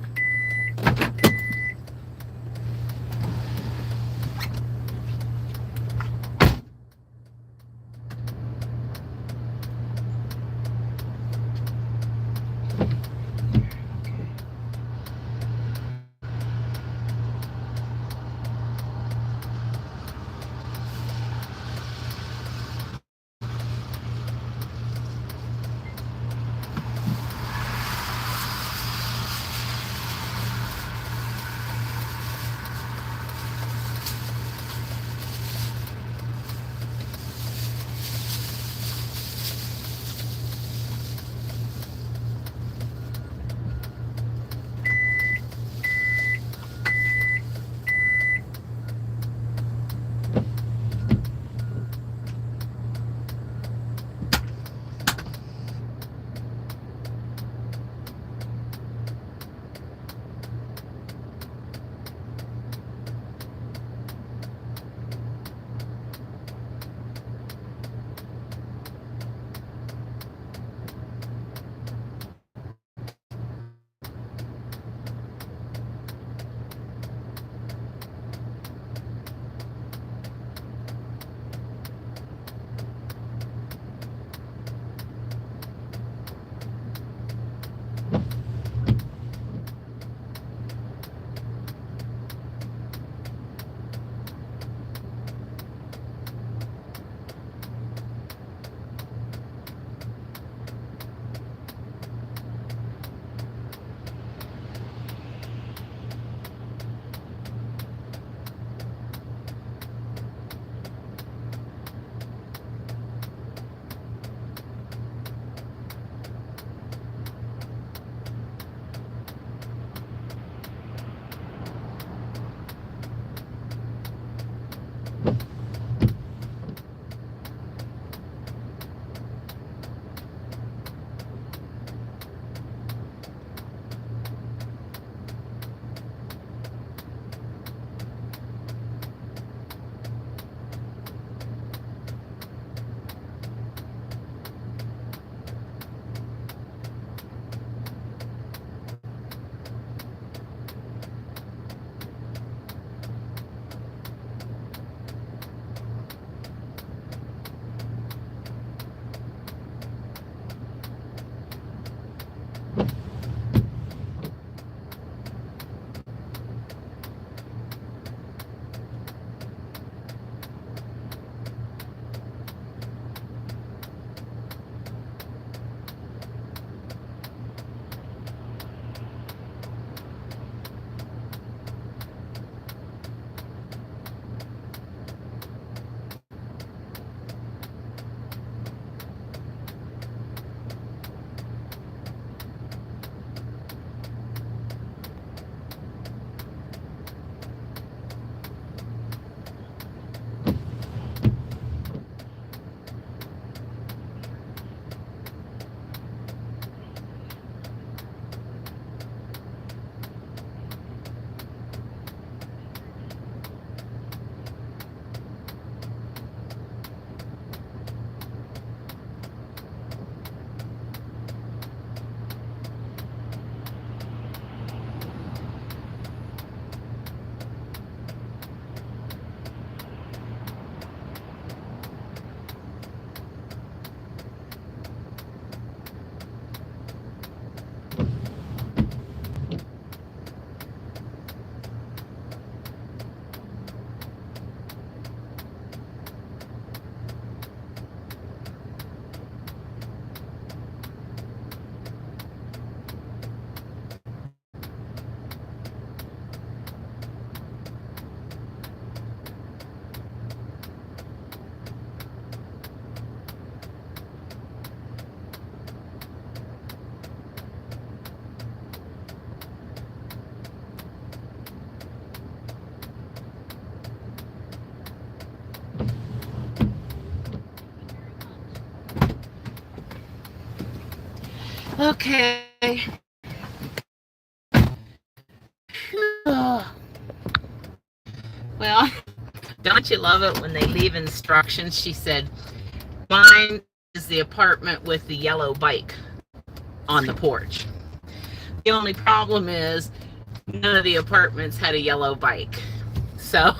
Okay. Well, don't you love it when they leave instructions? She said, mine is the apartment with the yellow bike on the porch. The only problem is none of the apartments had a yellow bike. So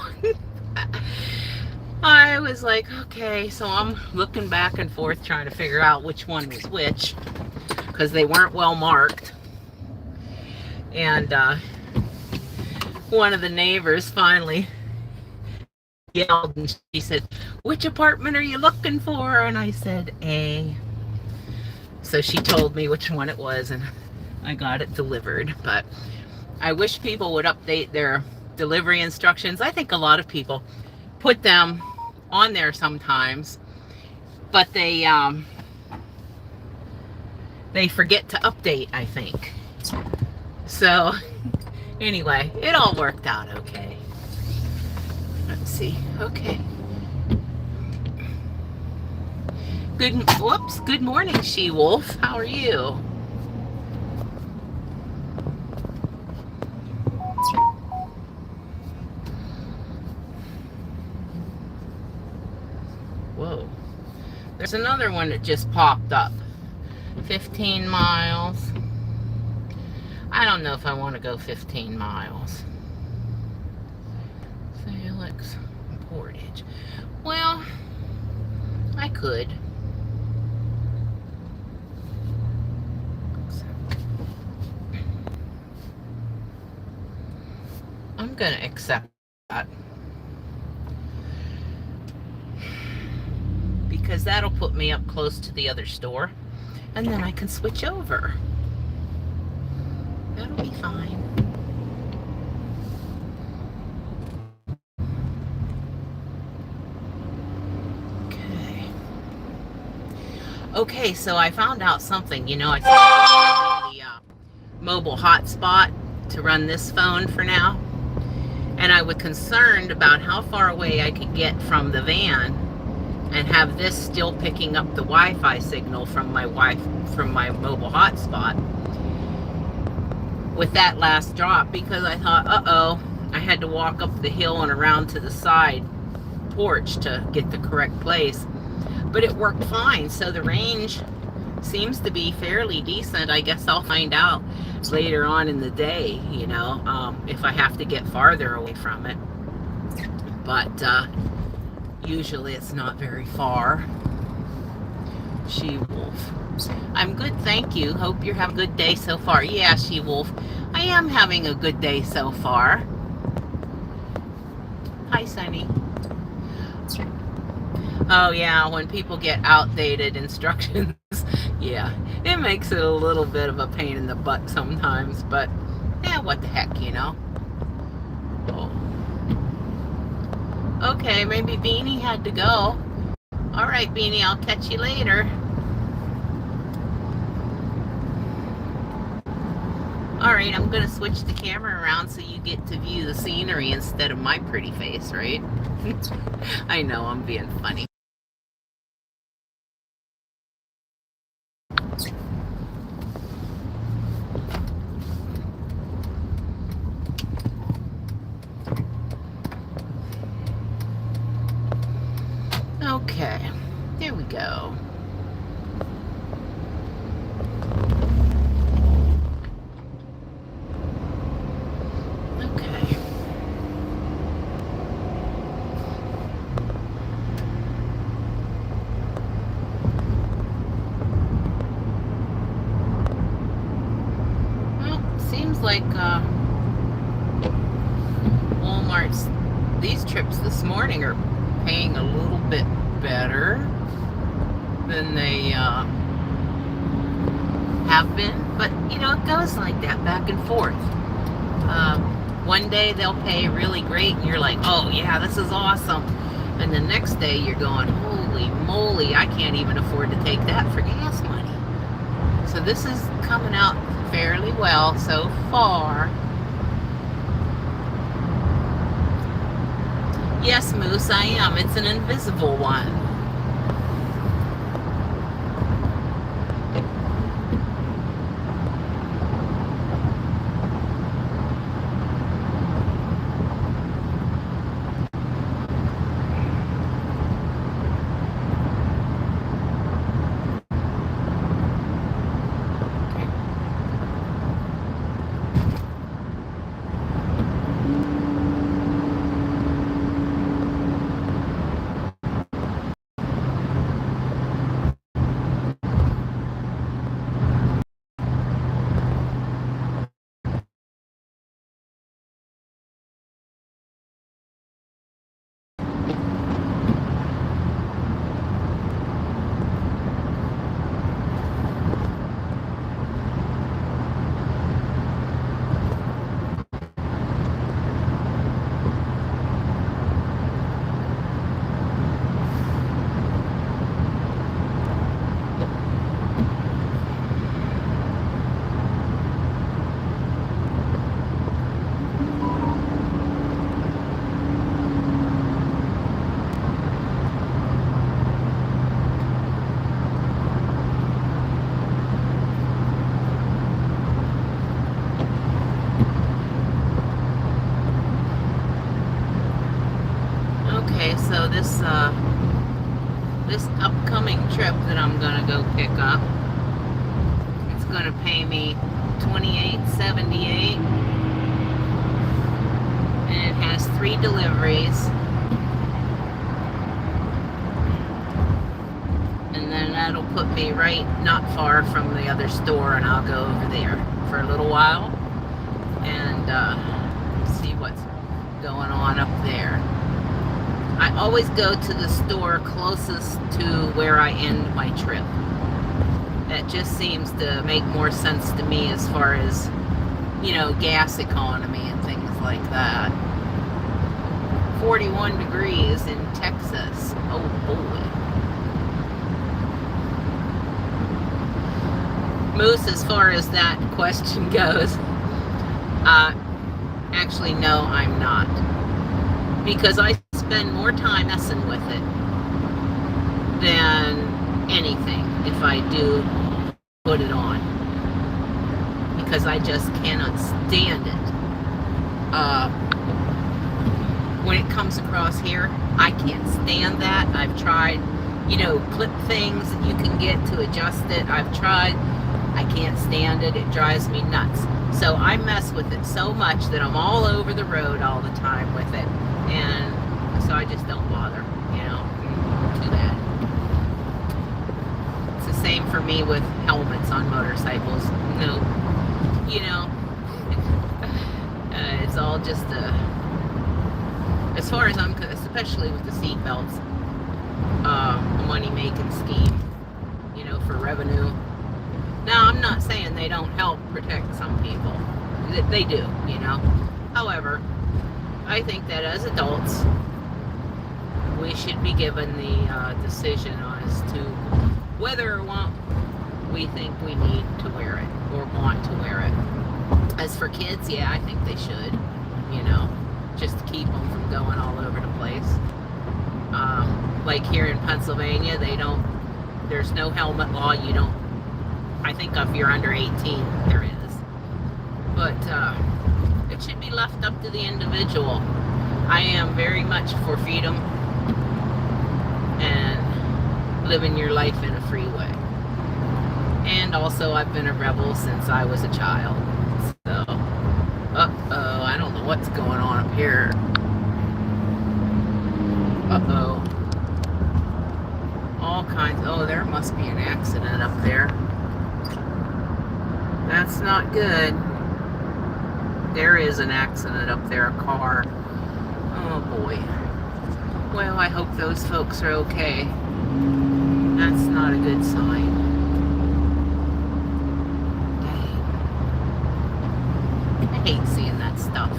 I was like, okay, so I'm looking back and forth trying to figure out which one was which because they weren't well marked. And one of the neighbors finally yelled and she said, which apartment are you looking for? And I said, A. So she told me which one it was and I got it delivered. But I wish people would update their delivery instructions. I think a lot of people put them on there sometimes, but they forget to update, I think. So anyway, it all worked out okay. Let's see. Okay. Good morning, She-Wolf. How are you? Whoa. There's another one that just popped up. 15 miles. I don't know if I want to go 15 miles. Felix Portage. Well, I could. I'm going to accept that. Because that'll put me up close to the other store. And then I can switch over. That'll be fine. Okay, so I found out something. You know, I started using the mobile hotspot to run this phone for now. And I was concerned about how far away I could get from the van and have this still picking up the Wi-Fi signal from my mobile hotspot with that last drop, because I thought, uh-oh, I had to walk up the hill and around to the side porch to get the correct place. But it worked fine, so the range seems to be fairly decent. I guess I'll find out later on in the day, you know, if I have to get farther away from it. But usually it's not very far. She-Wolf. I'm good, thank you. Hope you're having a good day so far. Yeah, She-Wolf, I am having a good day so far. Hi, Sunny. Oh yeah, when people get outdated instructions, yeah, it makes it a little bit of a pain in the butt sometimes, but yeah, what the heck, you know. Oh. Okay, maybe Beanie had to go. All right, Beanie, I'll catch you later. All right, I'm gonna switch the camera around so you get to view the scenery instead of my pretty face, right? I know, I'm being funny. Okay, there we go. Okay. Well, seems like Walmart's, these trips this morning are paying a little bit better than they have been, but you know, it goes like that back and forth. One day they'll pay really great and you're like, oh yeah, this is awesome, and the next day you're going, holy moly, I can't even afford to take that for gas money. So this is coming out fairly well so far. Yes, Moose, I am. It's an invisible one. this upcoming trip that I'm gonna go pick up, it's gonna pay me $28.78, and it has 3 deliveries, and then that'll put me right not far from the other store, and I'll go over there for a little while and see what's going on up there. I always go to the store closest to where I end my trip. That just seems to make more sense to me as far as, you know, gas economy and things like that. 41 degrees in Texas. Oh boy. Moose, as far as that question goes, actually, no, I'm not. Because I spend more time messing with it than anything if I do put it on. Because I just cannot stand it. When it comes across here, I can't stand that. I've tried, you know, clip things that you can get to adjust it. I've tried. I can't stand it. It drives me nuts. So I mess with it so much that I'm all over the road all the time with it. And so I just don't bother, you know. Too bad. It's the same for me with helmets on motorcycles. No, you know, it's all just as far as I'm concerned, especially with the seat belts, a money-making scheme, you know, for revenue. Now, I'm not saying they don't help protect some people. They do, you know. However, I think that as adults, we should be given the decision as to whether or not we think we need to wear it or want to wear it. As for kids, yeah, I think they should, you know, just to keep them from going all over the place. Like here in Pennsylvania, there's no helmet law. You don't, I think if you're under 18, there is. But it should be left up to the individual. I am very much for freedom and living your life in a free way. And also, I've been a rebel since I was a child. So, I don't know what's going on up here. All kinds. Oh, there must be an accident up there. That's not good. There is an accident up there, a car. Oh boy. Well, I hope those folks are okay. That's not a good sign. Dang. I hate seeing that stuff.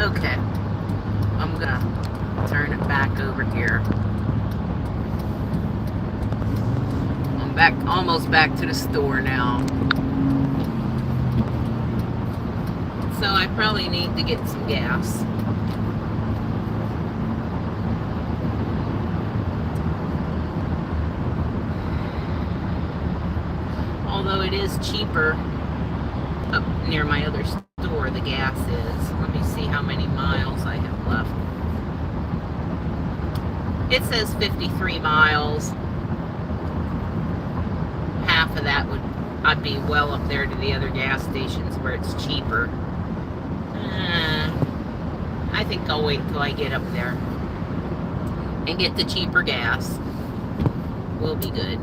Okay. I'm gonna turn it back over here. Almost back to the store now. So I probably need to get some gas. Although it is cheaper up near my other store, the gas is. Let me see how many miles I have left. It says 53 miles. Half of that I'd be well up there to the other gas stations where it's cheaper. I think I'll wait till I get up there and get the cheaper gas. We'll be good.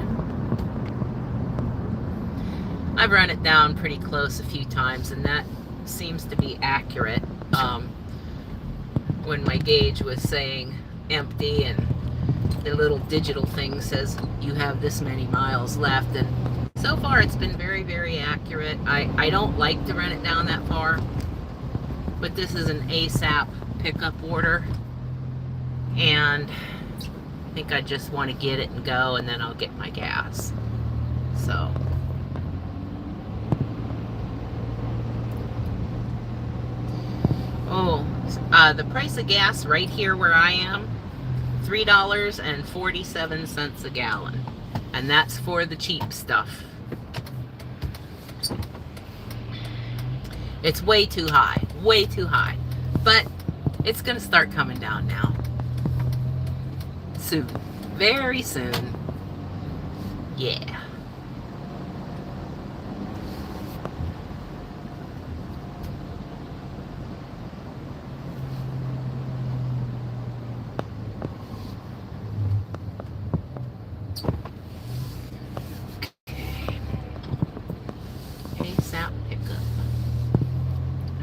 I've run it down pretty close a few times, and that seems to be accurate. When my gauge was saying empty and the little digital thing says you have this many miles left, and so far it's been very, very accurate. I don't like to run it down that far, but this is an ASAP pickup order, and I think I just want to get it and go, and then I'll get my gas. So the price of gas right here where I am, $3.47 a gallon, and that's for the cheap stuff. It's way too high, way too high. But it's going to start coming down now. Soon. Very soon. Yeah. ASAP pickup.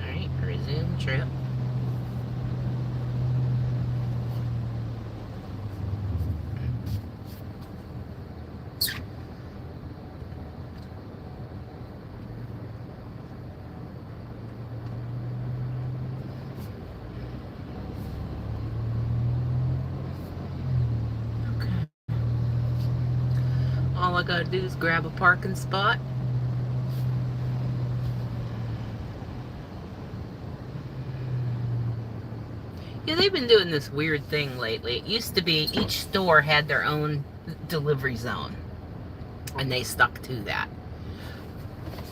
Alright, resume trip. All I gotta do is grab a parking spot. Yeah, they've been doing this weird thing lately. It used to be each store had their own delivery zone, and they stuck to that.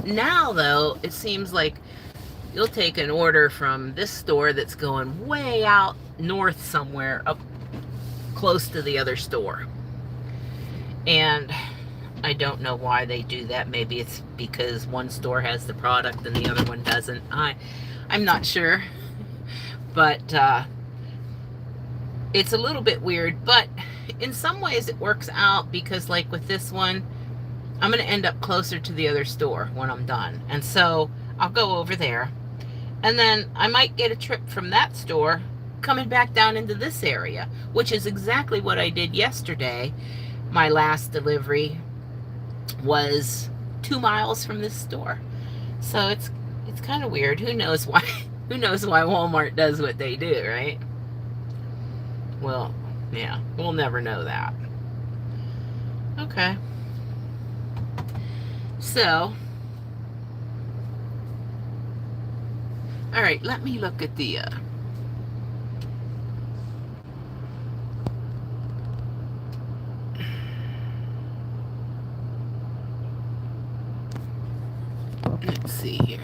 Now, though, it seems like you'll take an order from this store that's going way out north somewhere, up close to the other store. And I don't know why they do that. Maybe it's because one store has the product and the other one doesn't. I'm not sure. But it's a little bit weird. But in some ways it works out, because like with this one, I'm going to end up closer to the other store when I'm done. And so I'll go over there. And then I might get a trip from that store coming back down into this area, which is exactly what I did yesterday. My last delivery was 2 miles from this store. So it's kind of weird. Who knows why Walmart does what they do, right? Well, yeah, we'll never know that. Okay. So, all right, let me look at the let's see here.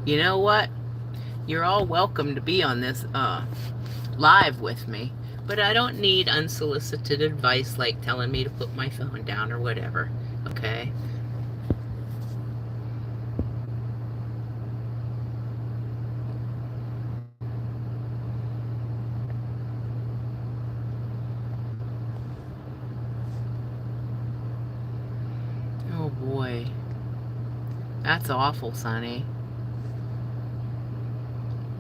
You know what? You're all welcome to be on this live with me, but I don't need unsolicited advice like telling me to put my phone down or whatever, okay? Oh boy. That's awful, Sonny.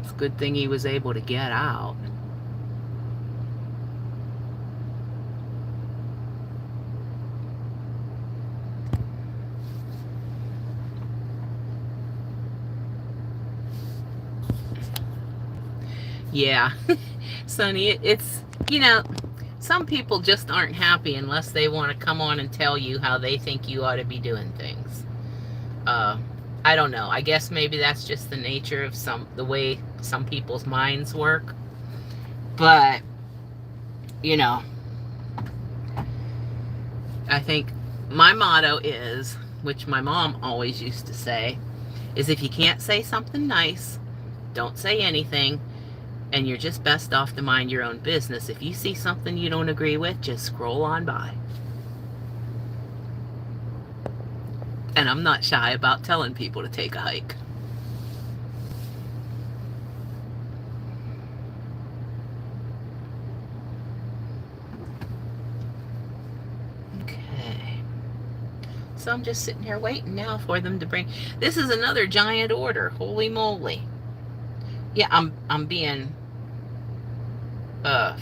It's a good thing he was able to get out. Yeah, Sonny, it's, some people just aren't happy unless they want to come on and tell you how they think you ought to be doing things. I don't know. I guess maybe that's just the nature of the way some people's minds work. But, I think my motto is, which my mom always used to say, is if you can't say something nice, don't say anything. And you're just best off to mind your own business. If you see something you don't agree with, just scroll on by. And I'm not shy about telling people to take a hike. Okay. So I'm just sitting here waiting now for them to bring. This is another giant order. Holy moly. Yeah, I'm being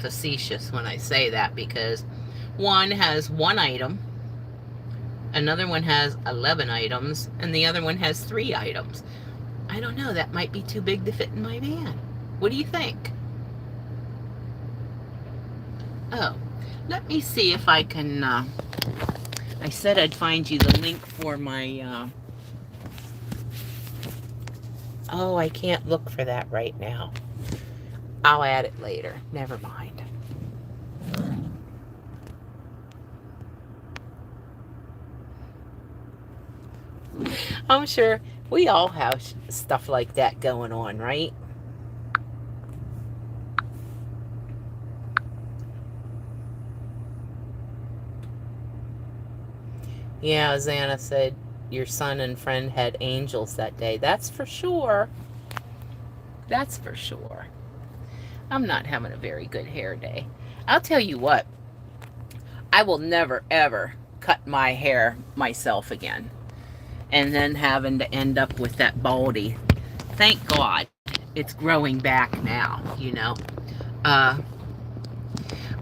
facetious when I say that, because one has 1 item, another one has 11 items, and the other one has 3 items. I don't know, that might be too big to fit in my van. What do you think? Oh, let me see if I can, I said I'd find you the link for my, oh, I can't look for that right now. I'll add it later. Never mind. I'm sure we all have stuff like that going on, right? Yeah, Xana said your son and friend had angels that day. That's for sure. That's for sure. I'm not having a very good hair day. I'll tell you what, I will never ever cut my hair myself again and then having to end up with that baldy. Thank God it's growing back now, you know. Uh,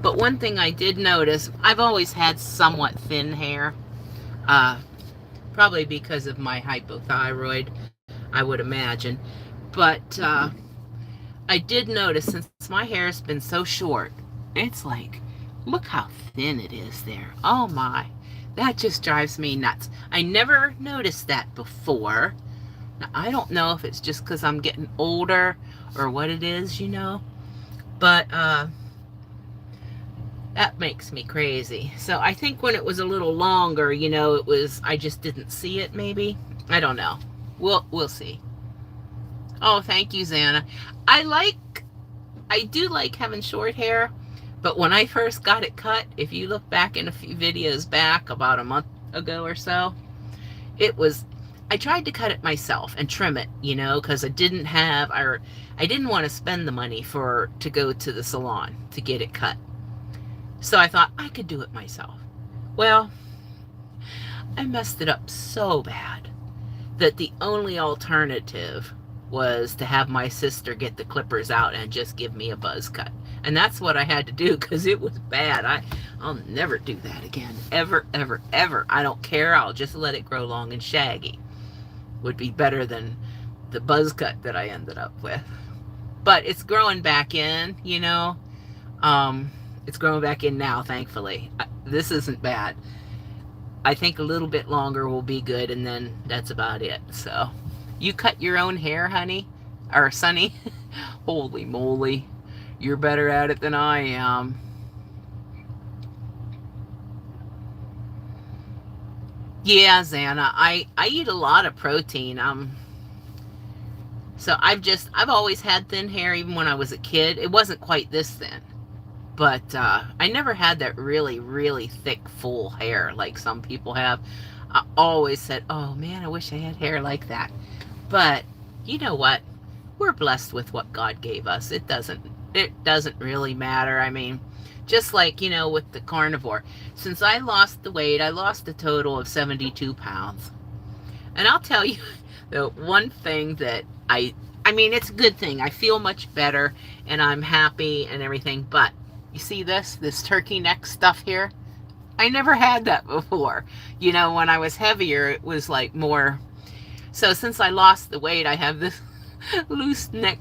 but one thing I did notice, I've always had somewhat thin hair, uh, probably because of my hypothyroid, I would imagine. But I did notice since my hair has been so short, it's like, look how thin it is there. Oh my, that just drives me nuts. I never noticed that before. Now, I don't know if it's just because I'm getting older or what it is, you know, but that makes me crazy. So I think when it was a little longer, you know, it was, I just didn't see it maybe. I don't know. We'll see. Oh, thank you, Xana. I do like having short hair, but when I first got it cut, if you look back in a few videos back about a month ago or so, it was, I tried to cut it myself and trim it, you know, because I didn't want to spend the money to go to the salon to get it cut. So I thought I could do it myself. Well, I messed it up so bad that the only alternative was to have my sister get the clippers out and just give me a buzz cut. And that's what I had to do because it was bad. I'll never do that again. Ever, ever, ever. I don't care. I'll just let it grow long and shaggy. Would be better than the buzz cut that I ended up with. But it's growing back in, you know. It's growing back in now, thankfully. This isn't bad. I think a little bit longer will be good, and then that's about it. So, you cut your own hair, honey? Or Sonny? Holy moly. You're better at it than I am. Yeah, Xana, I eat a lot of protein. So I've always had thin hair even when I was a kid. It wasn't quite this thin. But I never had that really, really thick, full hair like some people have. I always said, oh man, I wish I had hair like that. But you know what? We're blessed with what God gave us. It doesn't really matter. I mean, just like, you know, with the carnivore. Since I lost the weight, I lost a total of 72 pounds. And I'll tell you, the one thing that I mean, it's a good thing. I feel much better and I'm happy and everything. But you see this turkey neck stuff here? I never had that before. You know, when I was heavier, it was like more. So since I lost the weight, I have this loose neck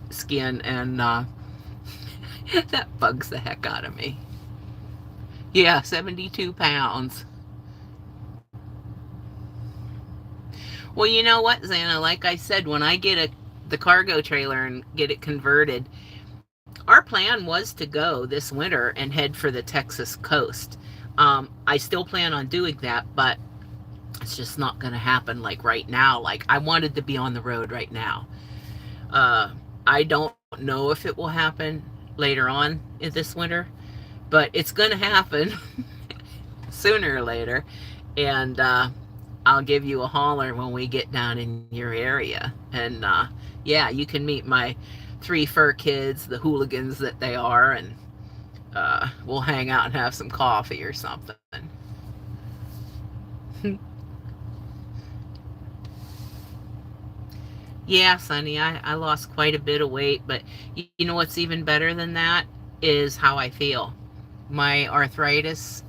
skin, and that bugs the heck out of me. Yeah, 72 pounds. Well, you know what, Xana? Like I said, when I get the cargo trailer and get it converted, our plan was to go this winter and head for the Texas coast. I still plan on doing that, but it's just not going to happen like right now. Like, I wanted to be on the road right now. I don't know if it will happen later on in this winter, but it's going to happen sooner or later. And I'll give you a holler when we get down in your area. And yeah, you can meet my 3 fur kids, the hooligans that they are, and we'll hang out and have some coffee or something. Yeah, Sonny, I lost quite a bit of weight, but you know what's even better than that is how I feel. My arthritis,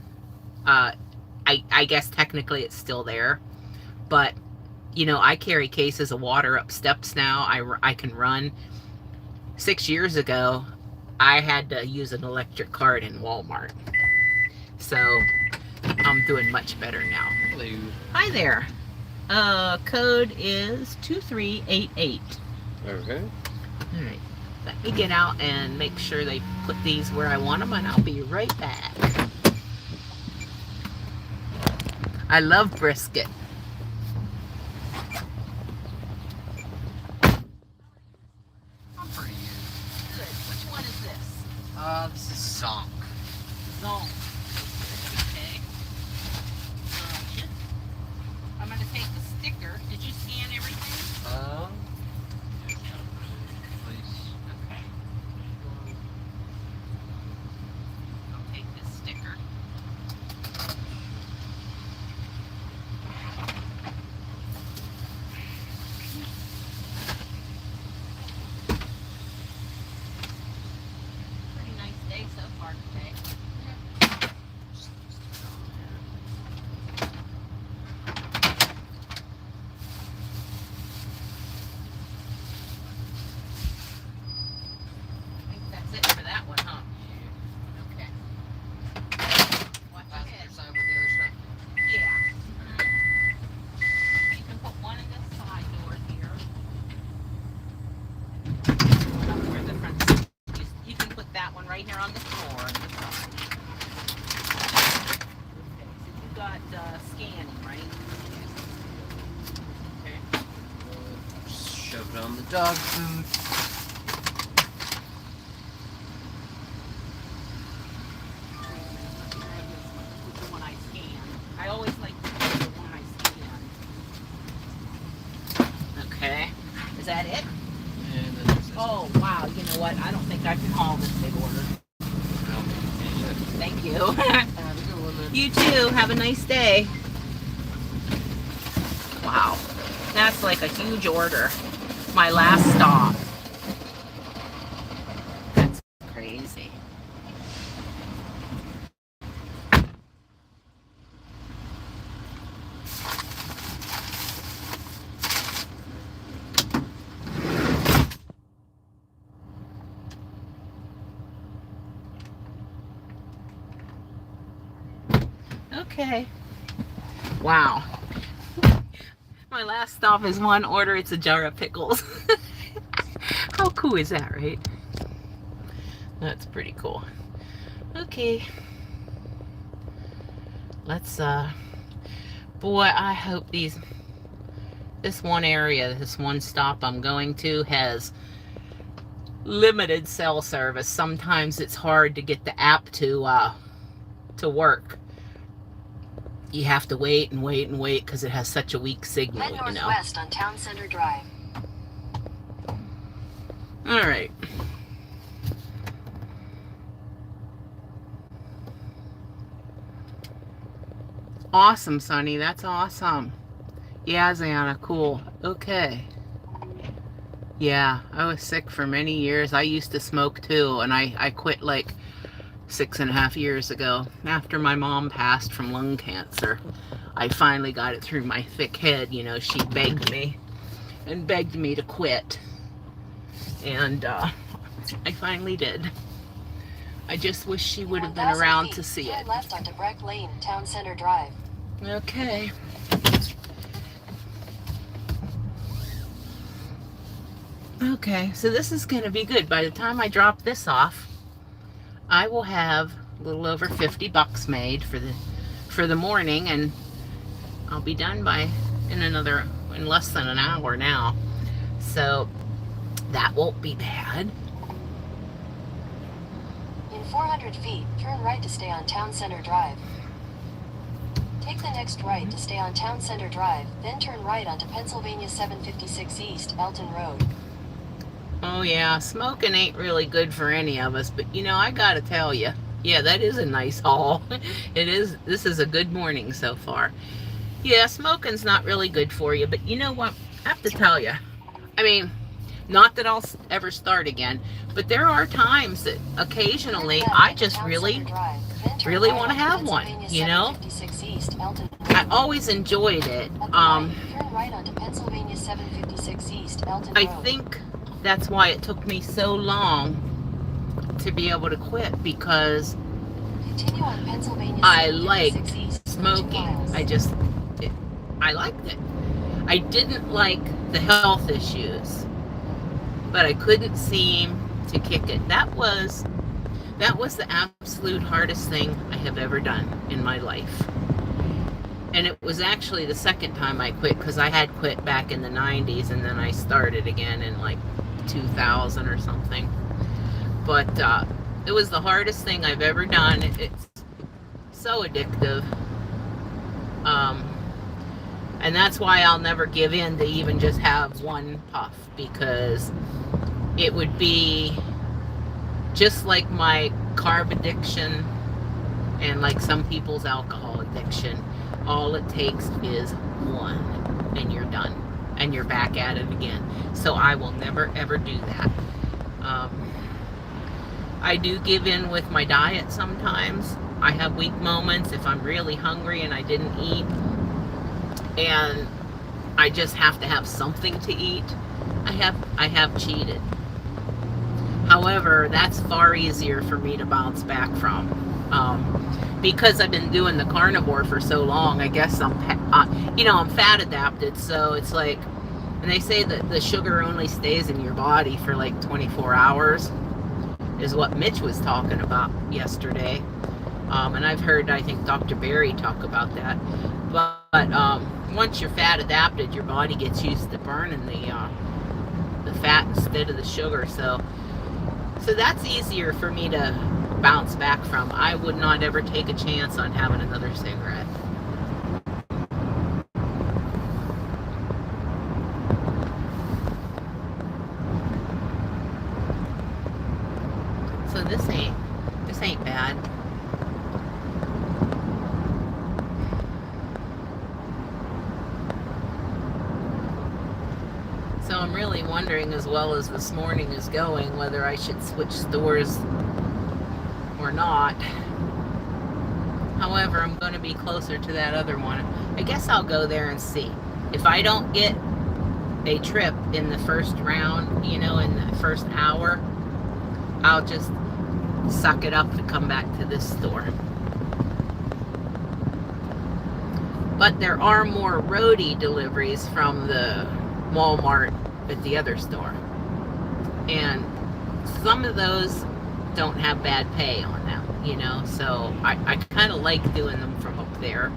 I guess technically it's still there, but you know, I carry cases of water up steps now. I can run. 6 years ago, I had to use an electric cart in Walmart. So I'm doing much better now.
Hello.
Hi there. Code is 2388.
Okay.
All right. Let me get out and make sure they put these where I want them, and I'll be right back. I love brisket. got scanning, right? Okay.
Just shove it on the dog food.
The one I scan. I always like to use the one I scan. Okay. Is that it?
And then there's this.
Oh, wow. You know what? I don't think I can haul this big order. Thank you.
Have a good one, then.
You too. Have a nice day. Wow. That's like a huge order. My last stop. That's crazy. Okay. Wow. My last stop is one order. It's a jar of pickles. How cool is that, right? That's pretty cool. Okay. Let's, boy, I hope this one area, this one stop I'm going to has limited cell service. Sometimes it's hard to get the app to work. You have to wait and wait and wait because it has such a weak signal,
Head
you know.
northwest on Town Center Drive.
All right. Awesome, Sonny. That's awesome. Yeah, Zana, cool. Okay. Yeah, I was sick for many years. I used to smoke too, and I quit like 6.5 years ago after my mom passed from lung cancer. I finally got it through my thick head. You know, she begged me to quit, and I finally did. I just wish she would have been
1,000
around
feet,
to see
turn
it.
left onto Breck Lane, Town Center Drive.
Okay. Okay, so this is going to be good. By the time I drop this off, I will have a little over $50 made for the morning, and I'll be done in less than an hour now. So that won't be bad.
In 400 feet, turn right to stay on Town Center Drive. Take the next right to stay on Town Center Drive, then turn right onto Pennsylvania 756 East, Elton Road.
Oh yeah, smoking ain't really good for any of us, but you know, I gotta tell you, yeah, that is a nice haul. It is. This is a good morning so far. Yeah, smoking's not really good for you, but you know what? I have to tell you, I mean, not that I'll ever start again, but there are times that occasionally I just really want to have one, you know? I always enjoyed it. I think that's why it took me so long to be able to quit, because I liked smoking. I liked it. I didn't like the health issues, but I couldn't seem to kick it. That was the absolute hardest thing I have ever done in my life. And it was actually the second time I quit, because I had quit back in the 90s, and then I started again in like 2000 or something. But it was the hardest thing I've ever done. It's so addictive. And that's why I'll never give in to even just have one puff, because it would be just like my carb addiction and like some people's alcohol addiction. All it takes is one, and you're done, and you're back at it again. So I will never ever do that. I do give in with my diet sometimes. I have weak moments if I'm really hungry and I didn't eat, and I just have to have something to eat. I have cheated. However, that's far easier for me to bounce back from. Because I've been doing the carnivore for so long, I guess I'm fat adapted, so it's like, and they say that the sugar only stays in your body for like 24 hours, is what Mitch was talking about yesterday. And I've heard, I think, Dr. Barry talk about that. But once you're fat adapted, your body gets used to burning the fat instead of the sugar. So that's easier for me to bounce back from. I would not ever take a chance on having another cigarette. So this ain't bad. So I'm really wondering, as well as this morning is going, whether I should switch stores or not. However, I'm going to be closer to that other one. I guess I'll go there and see. If I don't get a trip in the first round, in the first hour, I'll just suck it up to come back to this store. But there are more roadie deliveries from the Walmart at the other store. And some of those don't have bad pay on them, so I kind of like doing them from up there.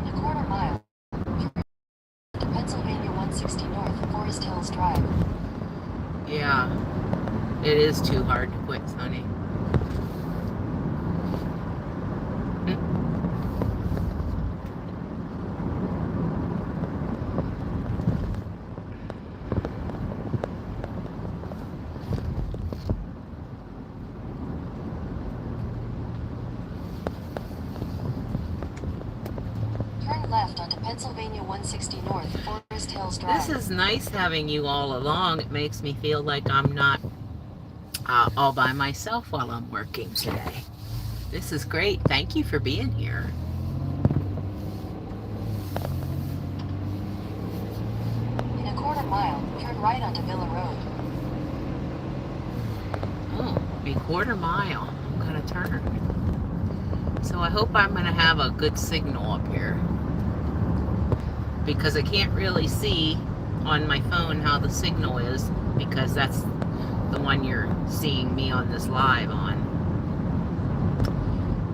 In a quarter mile, to Pennsylvania 160 North, Forest Hills Drive.
Yeah, it is too hard to quit, Sonny.
Turn left onto Pennsylvania 160 North, Forest Hills Drive.
This is nice having you all along. It makes me feel like I'm not all by myself while I'm working today. This is great. Thank you for being here.
In a quarter mile, turn right onto Villa Road.
Oh, a quarter mile. I'm going to turn. So I hope I'm going to have a good signal up here, because I can't really see on my phone how the signal is, because that's the one you're seeing me on this live on.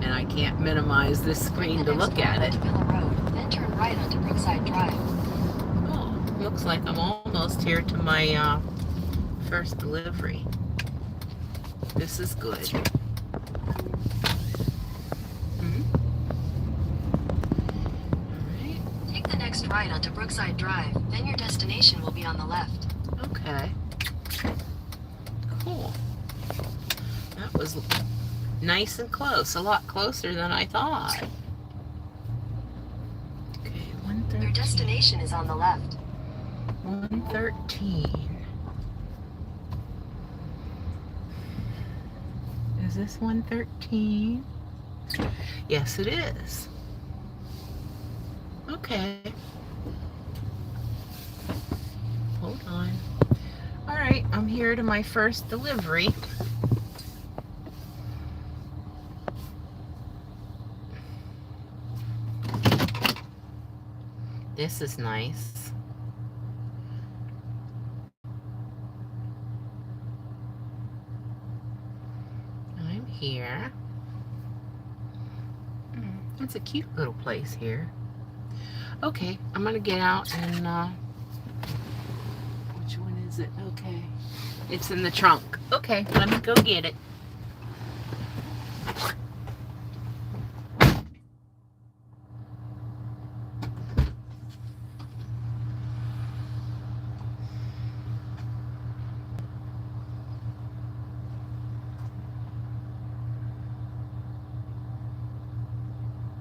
And I can't minimize this screen to look at it.
Villa Road, then turn right onto Brookside Drive.
Oh, looks like I'm almost here to my first delivery. This is good. Alright.
Take the next right onto Brookside Drive, then your destination will be on the left.
Okay. Cool. That was nice and close. A lot closer than I thought. Okay, 113.
Your destination is on the left.
113. Is this 113? Yes, it is. Okay. Hold on. All right, I'm here to my first delivery. This is nice. I'm here. It's a cute little place here. Okay, I'm gonna get out and which one is it? Okay. It's in the trunk. Okay, let me go get it.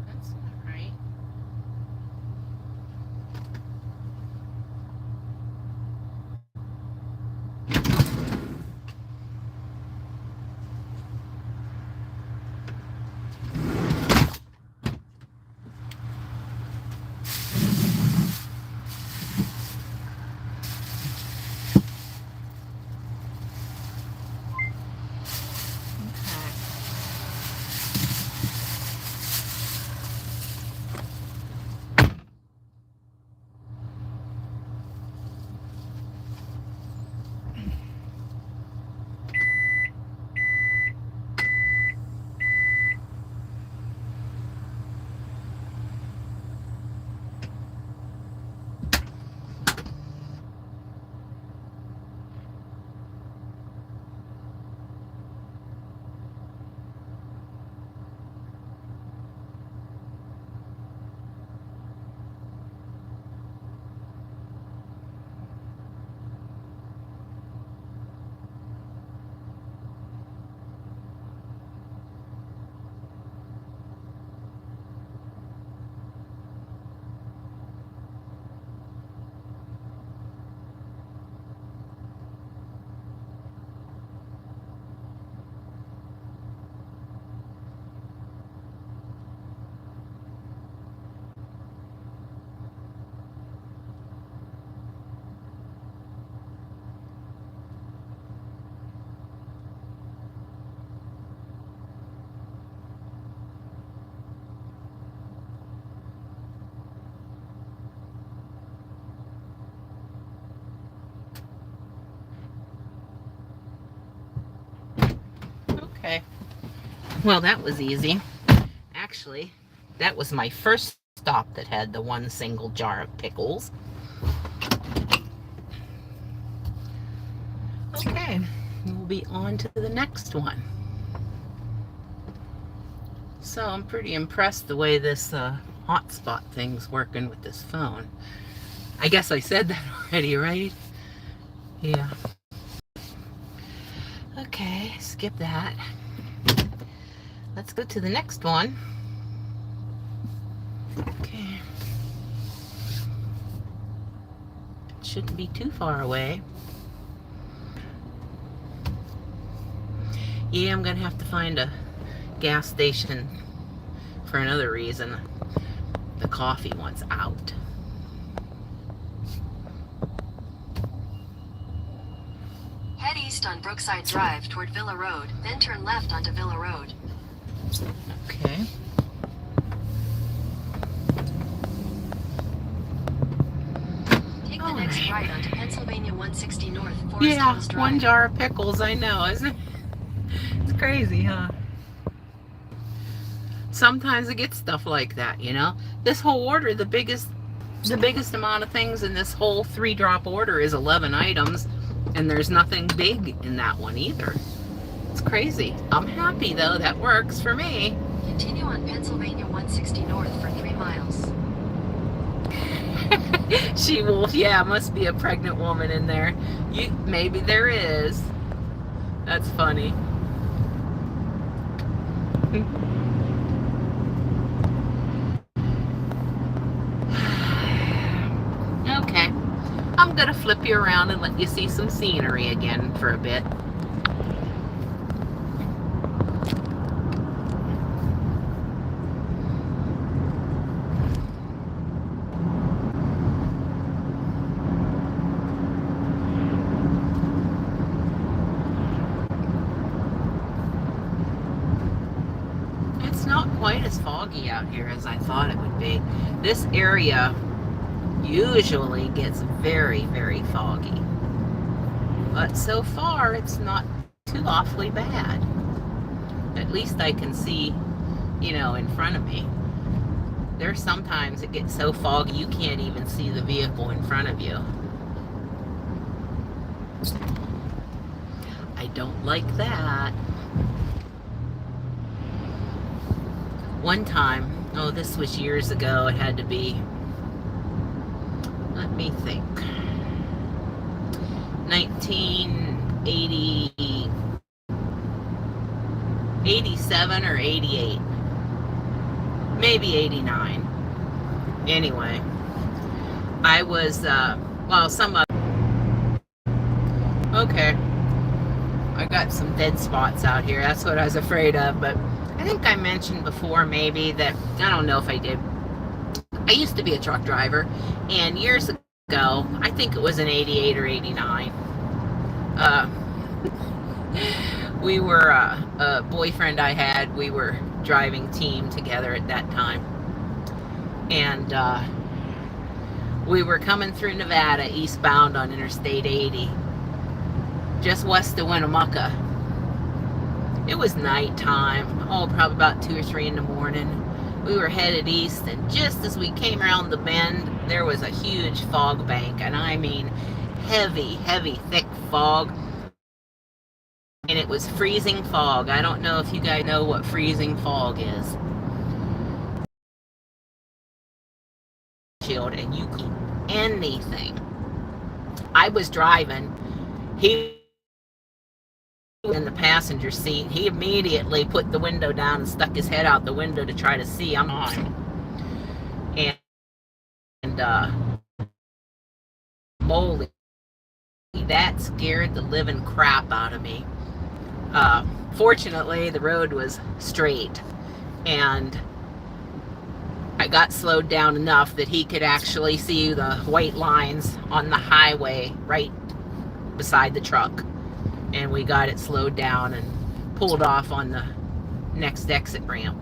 That's not right. Okay. Well, that was easy. Actually, that was my first stop that had the one single jar of pickles. Okay, we'll be on to the next one. So I'm pretty impressed the way this hotspot thing's working with this phone. I guess I said that already, right? Yeah. Okay, skip that. Let's go to the next one. Okay. Shouldn't be too far away. Yeah, I'm gonna have to find a gas station for another reason. The coffee one's out.
Head east on Brookside Drive toward Villa Road, then turn left onto Villa Road.
Okay.
Take the next right onto Pennsylvania 160 North, Forest
Yeah,
Hills Drive.
one jar of pickles, I know, isn't it? It's crazy, huh? Sometimes it gets stuff like that, you know? This whole order, the biggest amount of things in this whole 3-drop order is 11 items, and there's nothing big in that one either. It's crazy. I'm happy though, that works for me.
Continue on Pennsylvania 160 North for 3 miles.
She wolf, yeah, must be a pregnant woman in there. Maybe there is. That's funny. Okay, I'm gonna flip you around and let you see some scenery again for a bit. It's not quite as foggy out here as I thought it would be. This area usually gets very, very foggy. But so far, it's not too awfully bad. At least I can see, you know, in front of me. There's sometimes it gets so foggy you can't even see the vehicle in front of you. I don't like that. One time, oh, this was years ago, it had to be, let me think, 1980, 87 or 88, maybe 89. Anyway, I was, well, okay, I got some dead spots out here. That's what I was afraid of, but I think I mentioned before maybe that, I don't know if I did, I used to be a truck driver, and years ago, I think it was in 88 or 89, we were, a boyfriend I had, we were driving team together at that time, and we were coming through Nevada eastbound on Interstate 80, just west of Winnemucca. It was nighttime, oh, probably about 2 or 3 in the morning. We were headed east, and just as we came around the bend, there was a huge fog bank, and I mean heavy, heavy, thick fog. And it was freezing fog. I don't know if you guys know what freezing fog is. And you could anything. I was driving. He in the passenger seat. He immediately put the window down and stuck his head out the window to try to see I'm on. And moly, that scared the living crap out of me. Fortunately, the road was straight, and I got slowed down enough that he could actually see the white lines on the highway right beside the truck. And we got it slowed down and pulled off on the next exit ramp.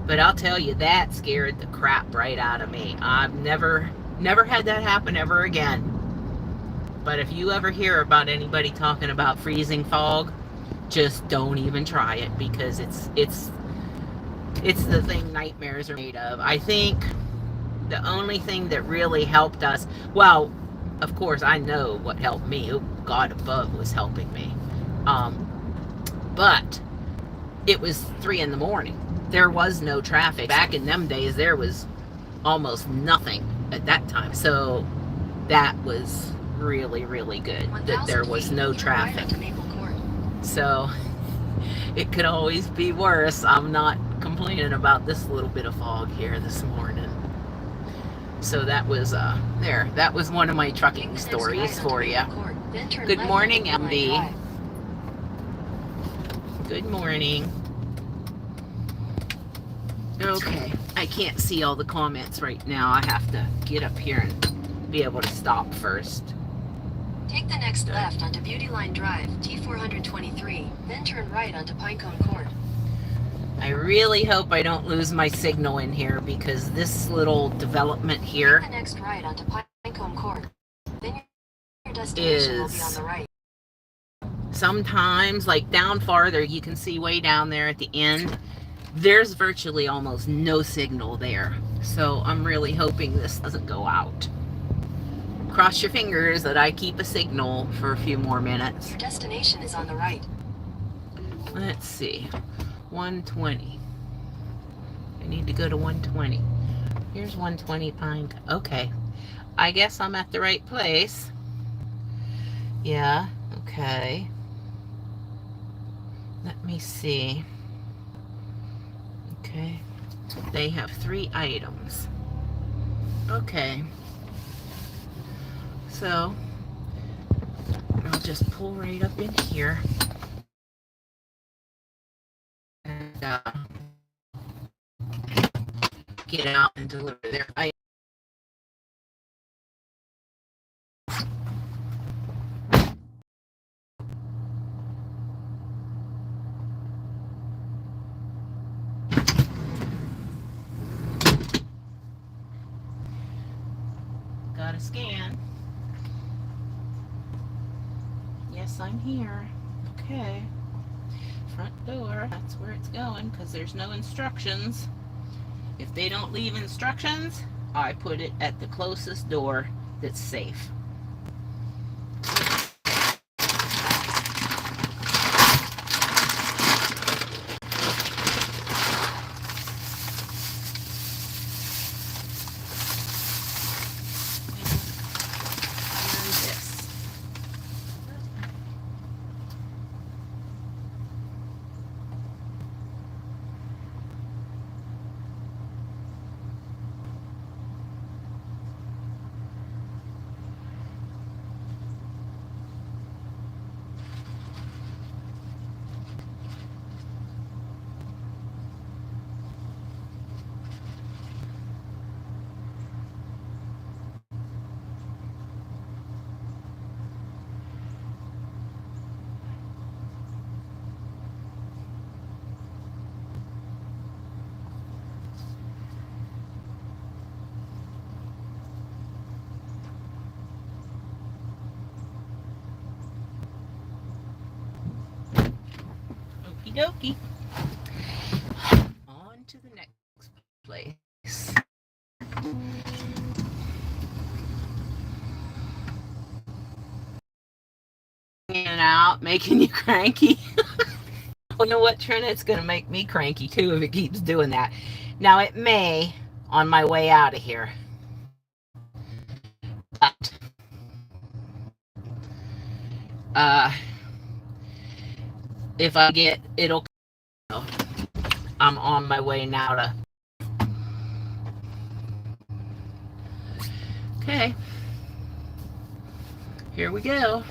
But I'll tell you, that scared the crap right out of me. I've never had that happen ever again. But if you ever hear about anybody talking about freezing fog, just don't even try it, because it's the thing nightmares are made of. I think the only thing that really helped us, well, of course, I know what helped me. God above was helping me. But it was 3 in the morning. There was no traffic. Back in them days, there was almost nothing at that time. So that was really, really good that there was no traffic. So it could always be worse. I'm not complaining about this little bit of fog here this morning. So that was that was one of my trucking stories for you. Good morning, MD. Good morning. Okay, I can't see all the comments right now. I have to get up here and be able to stop first.
Take the next left onto Beauty Line Drive, T423, then turn right onto Pinecone Court.
I really hope I don't lose my signal in here, because this little development here
Take the next right onto Pinecone Court. Then your destination will be on the right.
Sometimes, like down farther, you can see way down there at the end, there's virtually almost no signal there. So I'm really hoping this doesn't go out. Cross your fingers that I keep a signal for a few more minutes.
Your destination is on the right.
Let's see. 120. I need to go to 120. Here's 120 Pine. Okay. I guess I'm at the right place. Yeah. Okay. Let me see. Okay. They have 3 items. Okay. So I'll just pull right up in here. And get out and deliver their items. Got a scan. Yes, I'm here. Okay. Front door. That's where it's going, because there's no instructions. If they don't leave instructions, I put it at the closest door that's safe. Okie dokie. On to the next place. In and out, making you cranky. You know what, Trina? It's going to make me cranky too if it keeps doing that. Now, it may on my way out of here. But if I get, it'll, I'm on my way now to. Okay. Here we go.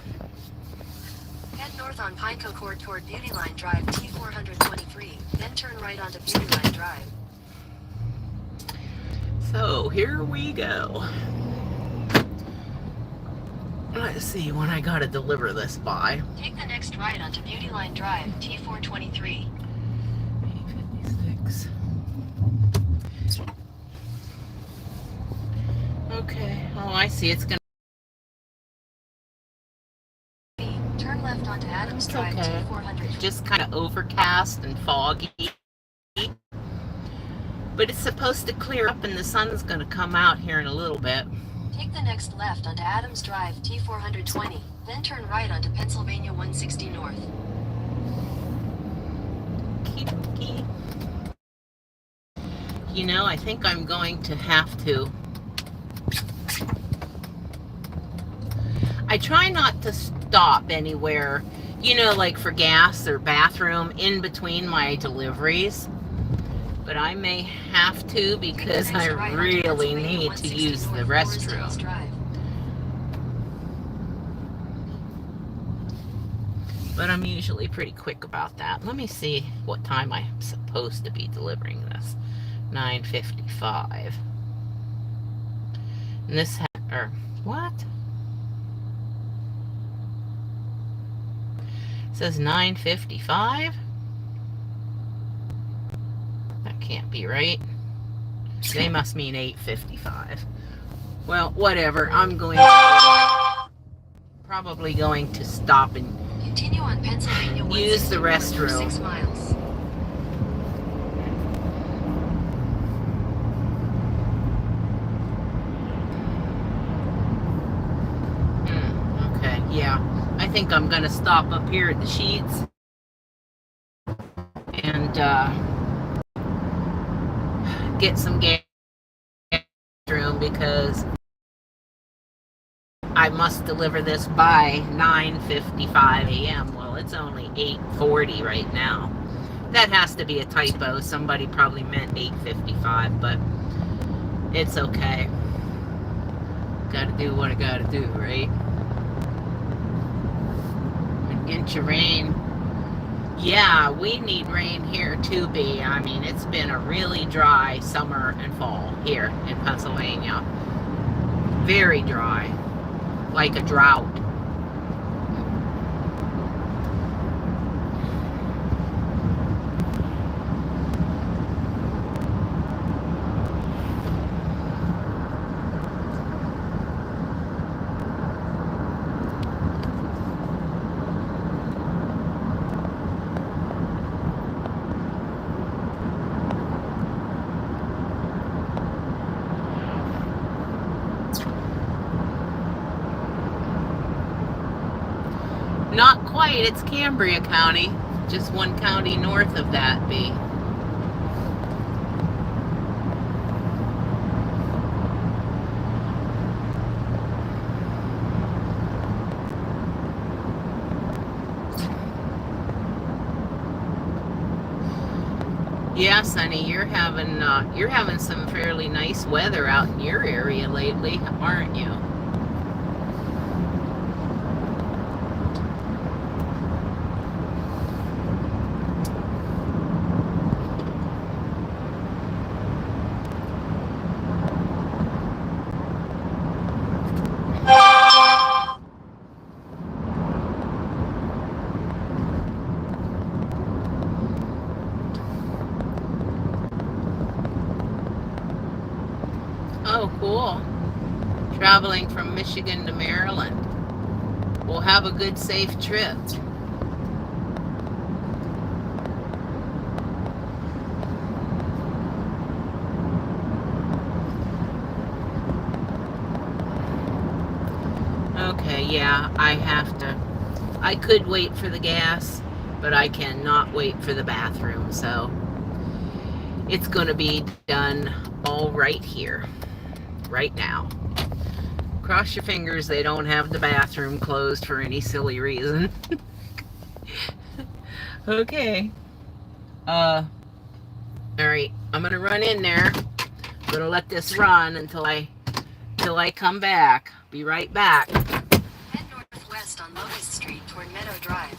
Head north on Pinecone Court toward Beauty Line Drive, T423, then turn right onto Beauty Line Drive.
So here we go. Let's see when I gotta deliver this by.
Take the next right onto Beauty Line Drive, T423.
856. Okay. Oh, I see. It's gonna.
Turn Turn left onto Adams
It's
Drive
okay.
T400.
Just kind of overcast and foggy. But it's supposed to clear up and the sun's going to come out here in a little bit.
Take the next left onto Adams Drive T420, then turn right onto Pennsylvania 160 North.
Okie-dokie. You know, I think I'm going to have to. I try not to stop anywhere, you know, like for gas or bathroom in between my deliveries. But I may have to because I really need to use the restroom. But I'm usually pretty quick about that. Let me see what time I'm supposed to be delivering this. 9:55. And this or what? It says 9:55. That can't be right. They must mean 8:55. Well, whatever. I'm probably going to stop and
continue on Pennsylvania
use the restroom.
6 miles.
Okay, yeah. I think I'm going to stop up here at the Sheets and get some gas room because I must deliver this by 9:55 a.m. Well, it's only 8:40 right now. That has to be a typo. Somebody probably meant 8:55, but it's okay. Gotta do what I gotta do, right? Inch of rain. Yeah, we need rain here too, B. I mean, it's been a really dry summer and fall here in Pennsylvania. Very dry. Like a drought. Not quite, it's Cambria County. Just one county north of that, B. Yeah, Sonny, you're having some fairly nice weather out in your area lately, aren't you? Oh, cool. Traveling from Michigan to Maryland. We'll have a good, safe trip. Okay, yeah, I could wait for the gas, but I cannot wait for the bathroom, so it's gonna be done all right here, right now. Cross your fingers they don't have the bathroom closed for any silly reason. Okay. All right, I'm gonna run in there. I'm gonna let this run until I come back. Be right back.
Head northwest on Locust Street toward Meadow Drive.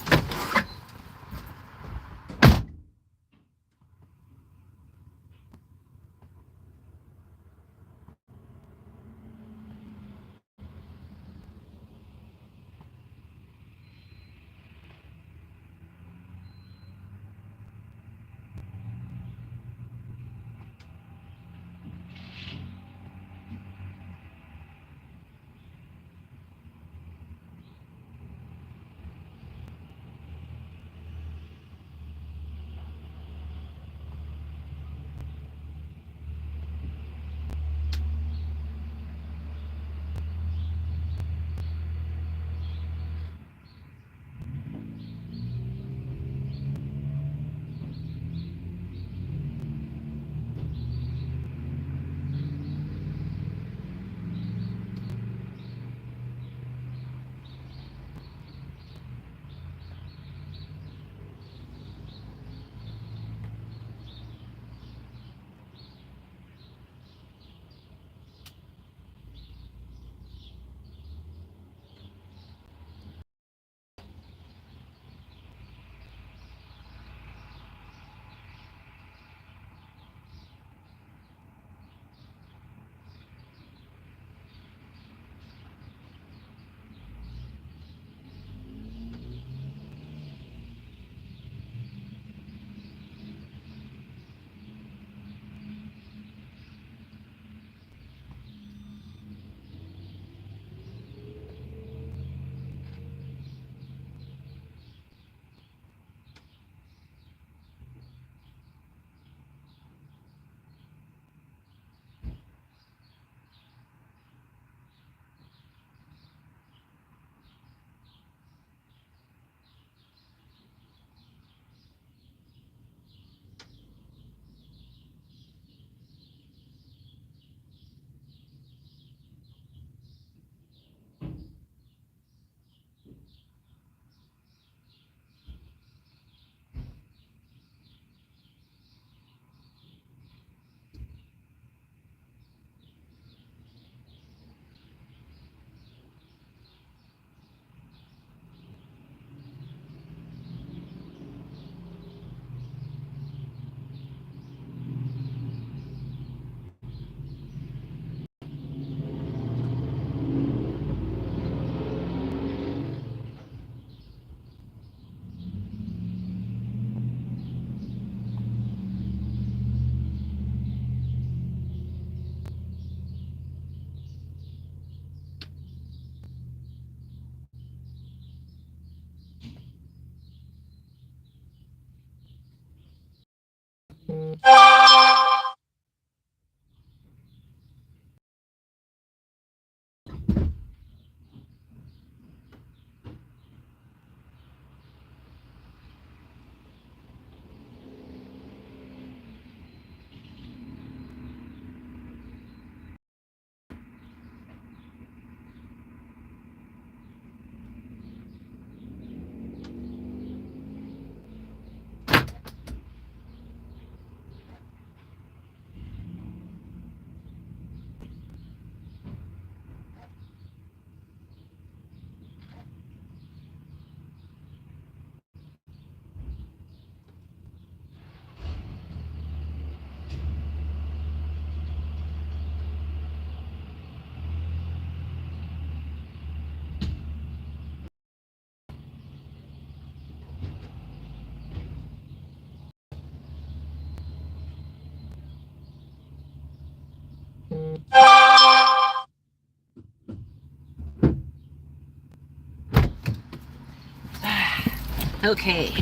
Okay.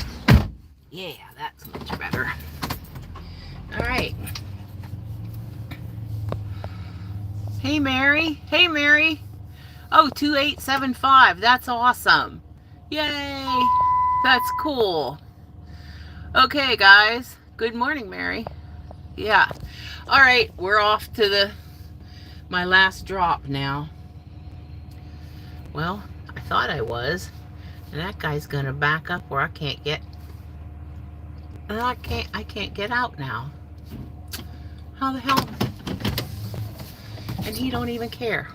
Yeah, that's much better. All right. Hey, Mary. Hey, Mary. Oh, 2875. That's awesome. Yay. That's cool. Okay, guys. Good morning, Mary. Yeah. All right, we're off to my last drop now. Well, I thought I was. And that guy's gonna back up where I can't get. And I can't get out now. How the hell? And he don't even care.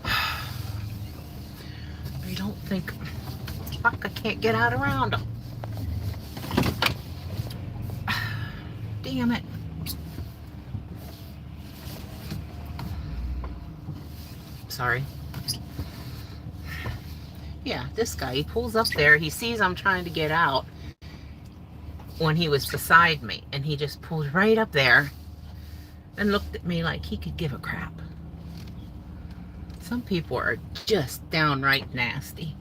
I don't think. Fuck, I can't get out around him. Damn it. Sorry. Yeah, this guy, he pulls up there. He sees I'm trying to get out when he was beside me. And he just pulled right up there and looked at me like he could give a crap. Some people are just downright nasty.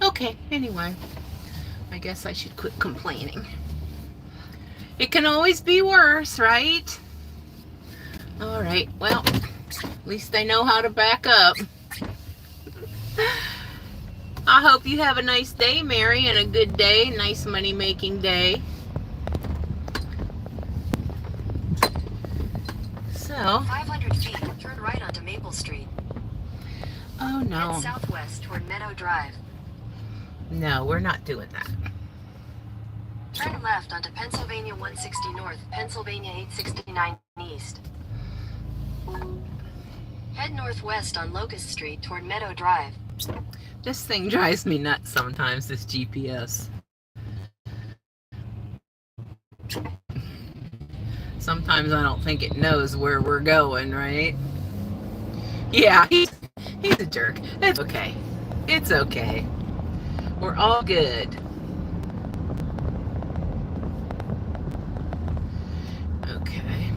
Okay, anyway. I guess I should quit complaining. It can always be worse, right? All right, well, at least I know how to back up. I hope you have a nice day, Mary, and a good day, nice money-making day. So,
500 feet, turn right onto Maple Street.
oh no.
Head southwest toward Meadow Drive.
No, we're not doing that.
Turn left onto Pennsylvania 160 North, Pennsylvania 869 East. Head northwest on Locust Street toward Meadow Drive.
This thing drives me nuts sometimes, this GPS. Sometimes I don't think it knows where we're going, right? Yeah, he's a jerk. It's okay. It's okay. We're all good. Okay.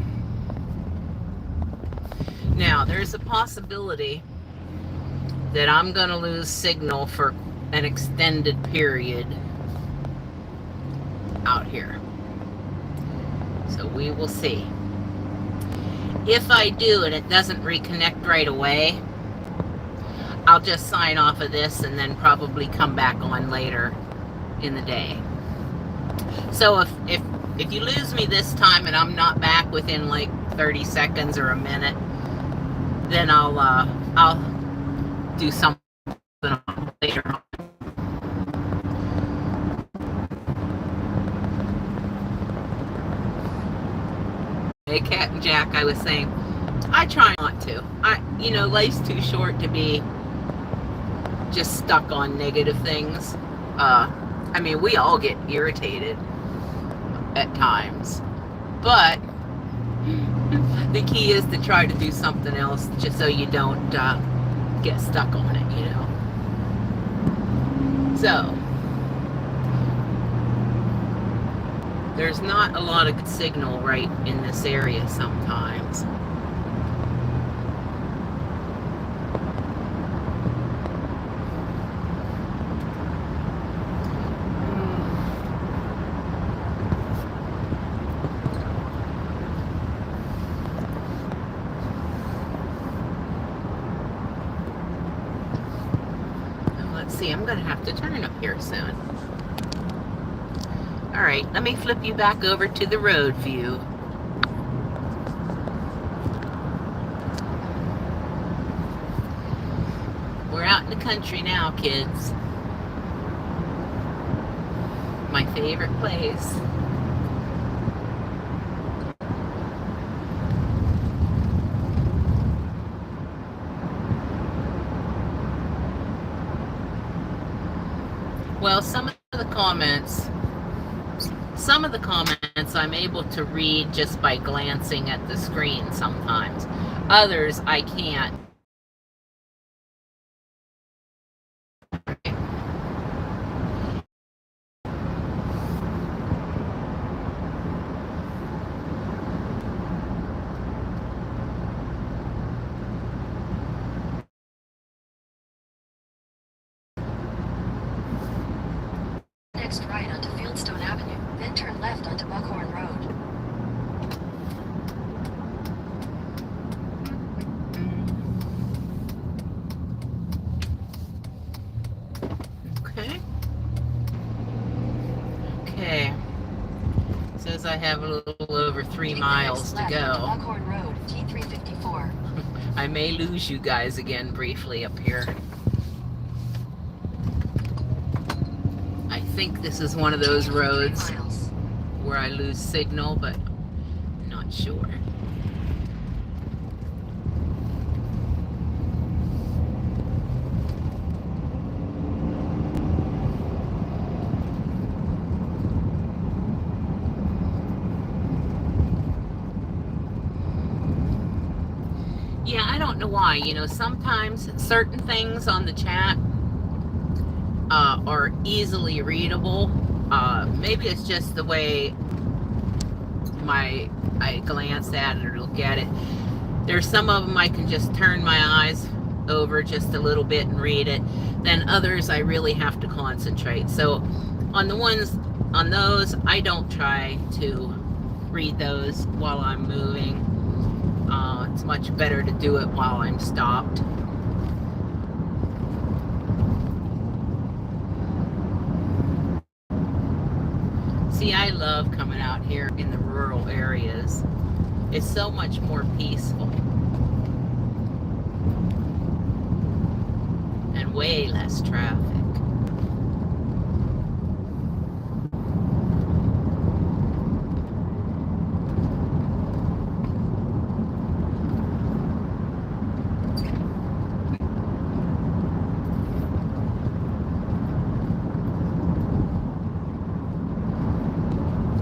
Now, there's a possibility that I'm going to lose signal for an extended period out here. So we will see. If I do and it doesn't reconnect right away, I'll just sign off of this and then probably come back on later in the day. So if you lose me this time and I'm not back within like 30 seconds or a minute, then I'll do something later on. Hey, Cat and Jack, I was saying, I try not to. Life's too short to be just stuck on negative things. We all get irritated at times, but the key is to try to do something else just so you don't get stuck on it, So, there's not a lot of good signal right in this area sometimes. See, I'm gonna have to turn up here soon. All right, let me flip you back over to the road view. We're out in the country now, kids. My favorite place. Well, some of the comments I'm able to read just by glancing at the screen sometimes. Others I can't. have a little over 3
Take the
miles
next
to
left onto
go.
Buckhorn Road, T354.
I may lose you guys again briefly up here. I think this is one of those
Continue for 3
roads
miles.
where I lose signal, but I'm not sure. Yeah, I don't know why. You know, sometimes certain things on the chat are easily readable. Maybe it's just the way I glance at it or look at it. There's some of them I can just turn my eyes over just a little bit and read it. Then others I really have to concentrate. So on those, I don't try to read those while I'm moving. It's much better to do it while I'm stopped. See, I love coming out here in the rural areas. It's so much more peaceful. And way less traffic.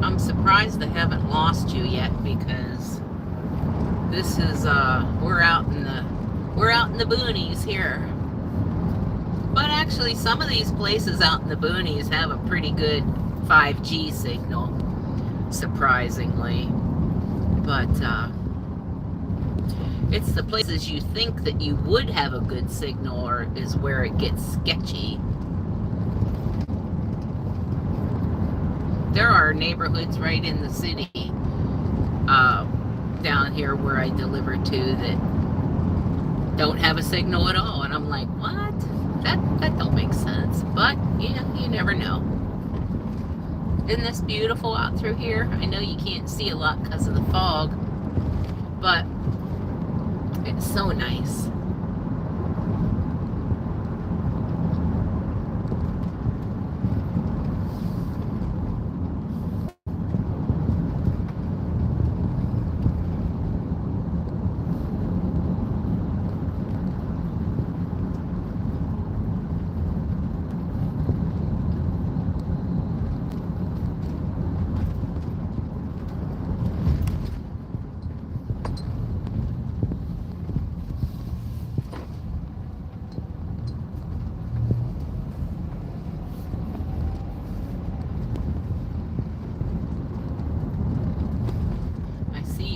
I'm surprised I haven't lost you yet, because this is we're out in the boonies here. But actually some of these places out in the boonies have a pretty good 5G signal, surprisingly. But it's the places you think that you would have a good signal or is where it gets sketchy. There are neighborhoods right in the city down here where I deliver to that don't have a signal at all, and I'm like, what? That don't make sense. But yeah, you never know. Isn't this beautiful out through here? I know you can't see a lot because of the fog, but it's so nice.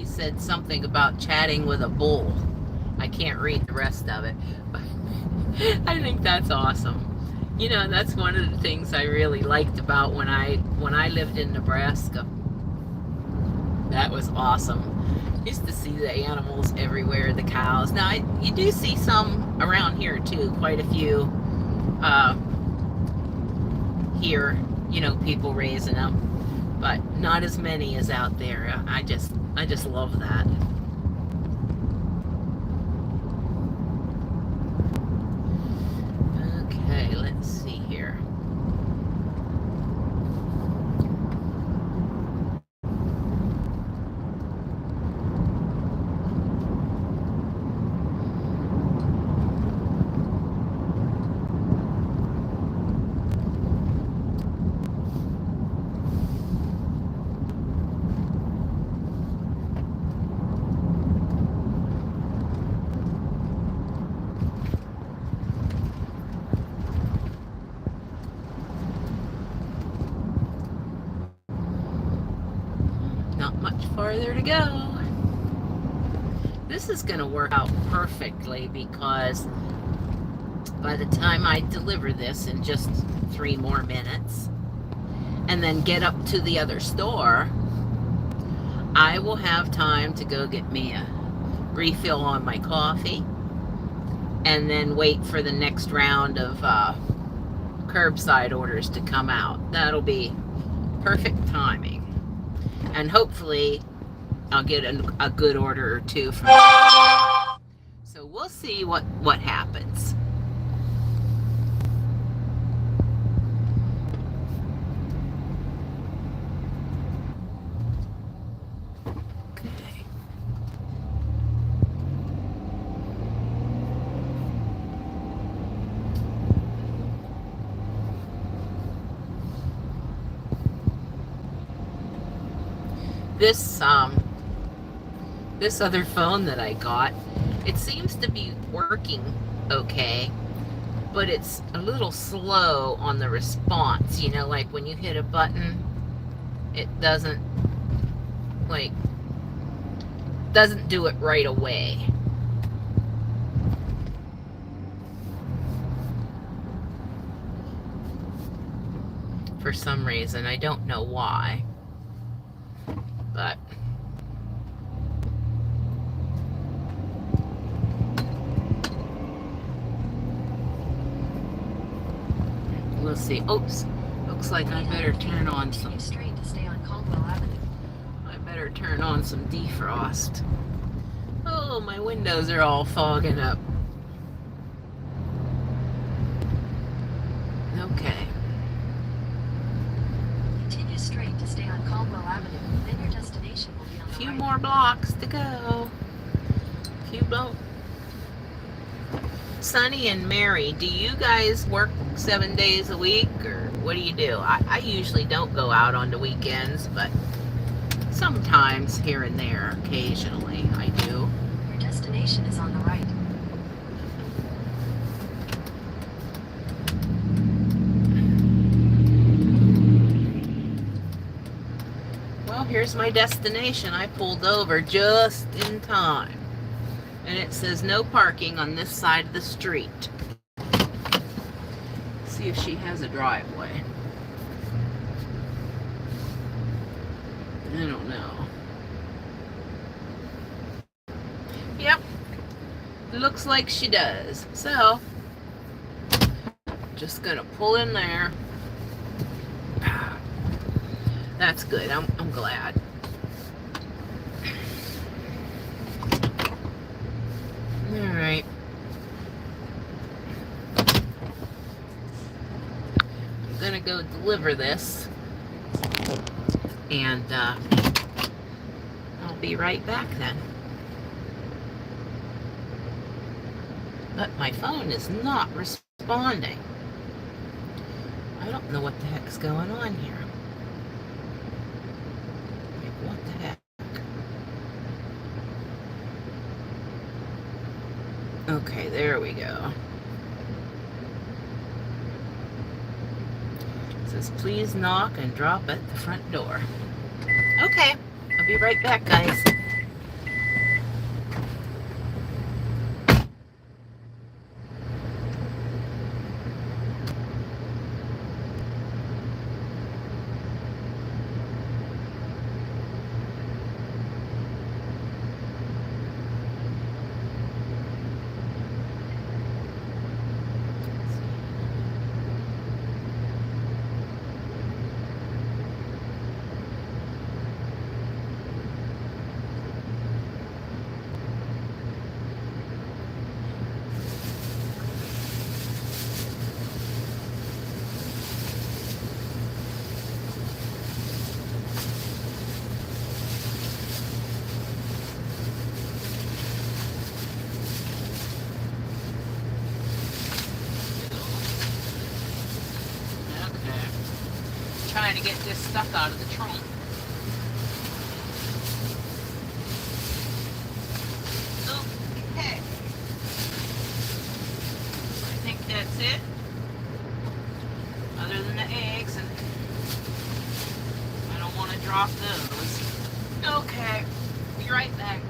Said something about chatting with a bull. I can't read the rest of it, but I think that's awesome. You know, that's one of the things I really liked about when I lived in Nebraska. That was awesome. Used to see the animals everywhere, the cows. Now you do see some around here too, quite a few here, you know, people raising them, but not as many as out there. I just love that. Okay, let's see here. Not much farther to go. This is going to work out perfectly, because by the time I deliver this in just 3 more minutes and then get up to the other store, I will have time to go get me a refill on my coffee and then wait for the next round of curbside orders to come out. That'll be perfect timing. And hopefully I'll get a good order or two from. So we'll see what happens. Okay. This other phone that I got, it seems to be working okay, but it's a little slow on the response. You know, like when you hit a button, it doesn't do it right away. For some reason, I don't know why, but we'll see. Oops, looks like I better turn on some.
Continue straight to stay on Caldwell Avenue.
I better turn on some defrost. Oh, my windows are all fogging up. Okay.
Continue straight to stay on Caldwell Avenue. Then your destination will be on
A
the
few
right.
more blocks to go. A few blocks. Sunny and Mary, do you guys work 7 days a week, or what do you do? I usually don't go out on the weekends, but sometimes here and there, occasionally, I do.
Your destination is on the right.
Well, here's my destination. I pulled over just in time. And it says no parking on this side of the street. See if she has a driveway. I don't know. Yep. Looks like she does. So, just gonna pull in there. That's good. I'm glad. All right. I'm gonna go deliver this, and I'll be right back then. But my phone is not responding. I don't know what the heck's going on here. Like, what the heck? Okay, there we go. It says, please knock and drop at the front door. Okay, I'll be right back, guys. Trying to get this stuff out of the trunk. Okay. I think that's it. Other than the eggs, and I don't want to drop those. Okay. Be right back.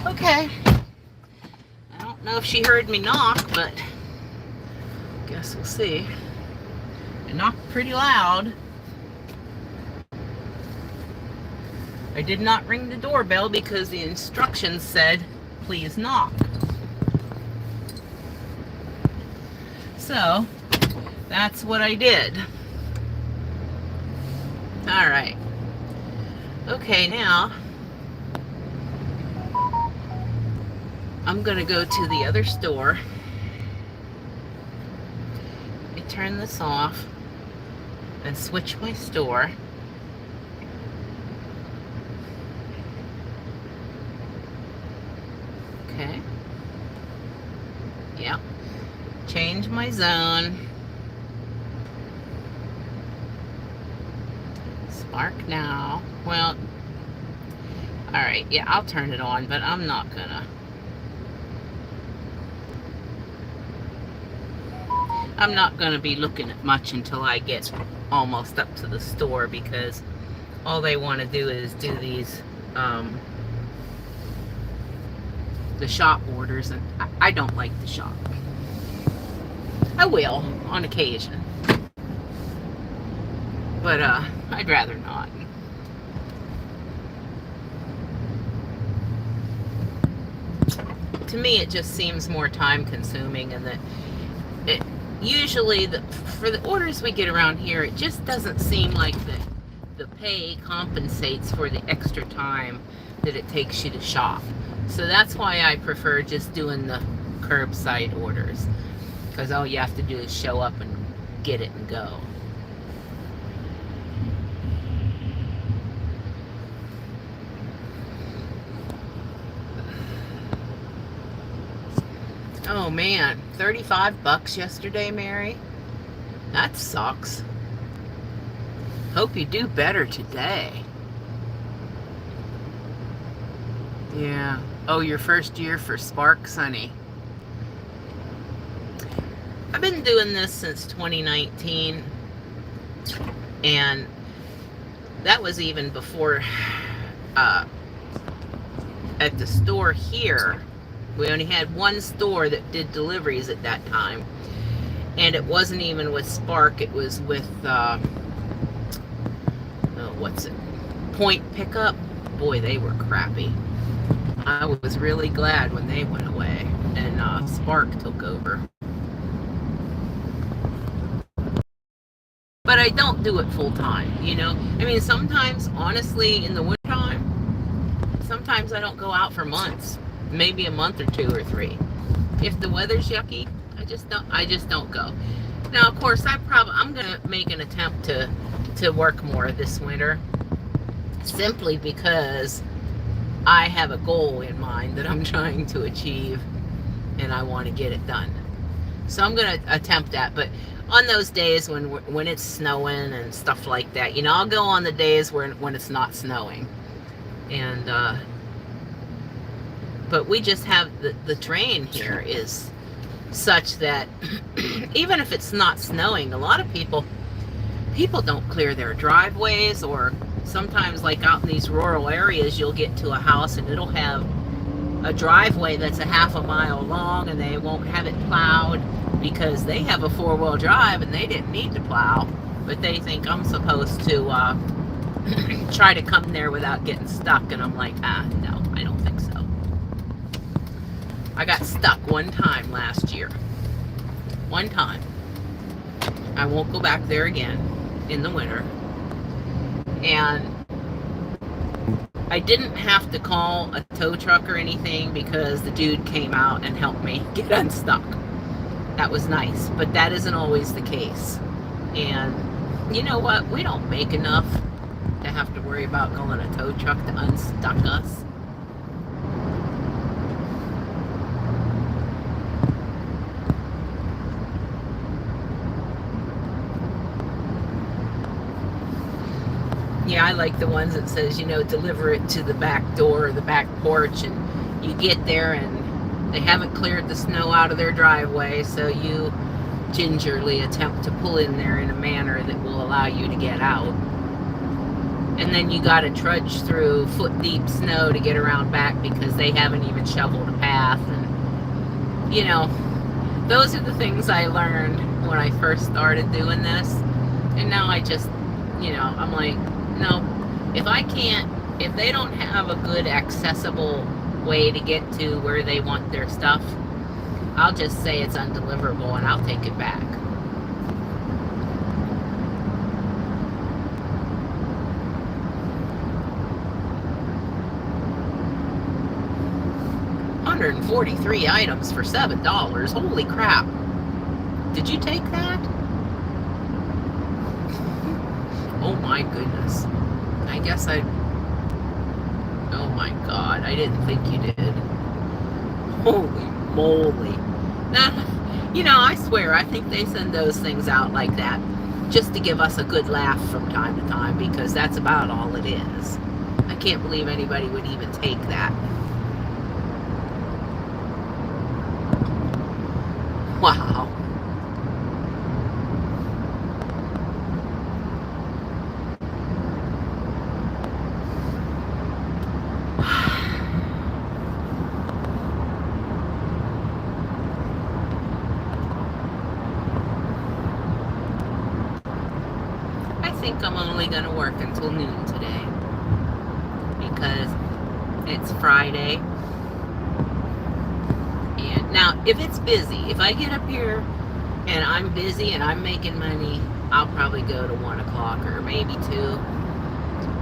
Okay. I don't know if she heard me knock, but guess we'll see. I knocked pretty loud. I did not ring the doorbell because the instructions said, please knock. So, that's what I did. Alright. Okay, now I'm gonna go to the other store. I turn this off and switch my store. Okay. Yeah. Change my zone. Spark now. Well, alright, yeah, I'll turn it on, but I'm not gonna. I'm not gonna be looking at much until I get almost up to the store, because all they want to do is do these the shop orders, and I don't like to shop. I will on occasion, but I'd rather not. To me, it just seems more time consuming, and that it usually for the orders we get around here, it just doesn't seem like the pay compensates for the extra time that it takes you to shop. So that's why I prefer just doing the curbside orders, because all you have to do is show up and get it and go. Oh man, 35 bucks yesterday, Mary. That sucks. Hope you do better today. Yeah. Oh, your first year for Sparks, honey. I've been doing this since 2019, and that was even before at the store here. We only had one store that did deliveries at that time, and it wasn't even with Spark. It was with what's it? Point Pickup. Boy, they were crappy. I was really glad when they went away and Spark took over. But I don't do it full time, you know. I mean, sometimes, honestly, in the wintertime, sometimes I don't go out for months. Maybe a month or 2 or 3. If the weather's yucky, I just don't go. Now, of course, I'm gonna make an attempt to work more this winter, simply because I have a goal in mind that I'm trying to achieve, and I want to get it done. So I'm gonna attempt that. But on those days when it's snowing and stuff like that, you know, I'll go on the days when it's not snowing, and but we just have the terrain here is such that even if it's not snowing, a lot of people don't clear their driveways, or sometimes, like out in these rural areas, you'll get to a house and it'll have a driveway that's a half a mile long, and they won't have it plowed because they have a 4-wheel drive and they didn't need to plow, but they think I'm supposed to try to come there without getting stuck. And I'm like, no, I don't think so. I got stuck one time last year. One time. I won't go back there again in the winter. And I didn't have to call a tow truck or anything, because the dude came out and helped me get unstuck. That was nice, but that isn't always the case. And you know what? We don't make enough to have to worry about calling a tow truck to unstuck us. Yeah, I like the ones that says, you know, deliver it to the back door or the back porch, and you get there and they haven't cleared the snow out of their driveway, so you gingerly attempt to pull in there in a manner that will allow you to get out. and then you got to trudge through foot-deep snow to get around back because they haven't even shoveled a path. And, you know, those are the things I learned when I first started doing this. And now I just, you know, I'm like, no, if they don't have a good accessible way to get to where they want their stuff, I'll just say it's undeliverable and I'll take it back. $143 items for $7. Holy crap. Did you take that? Oh my goodness. I guess oh my god, I didn't think you did. Holy moly. Now, you know, I swear, I think they send those things out like that just to give us a good laugh from time to time, because that's about all it is. I can't believe anybody would even take that. Wow. I think I'm only going to work until noon today because it's Friday. And now, if it's busy, if I get up here and I'm busy and I'm making money, I'll probably go to 1 o'clock or maybe 2.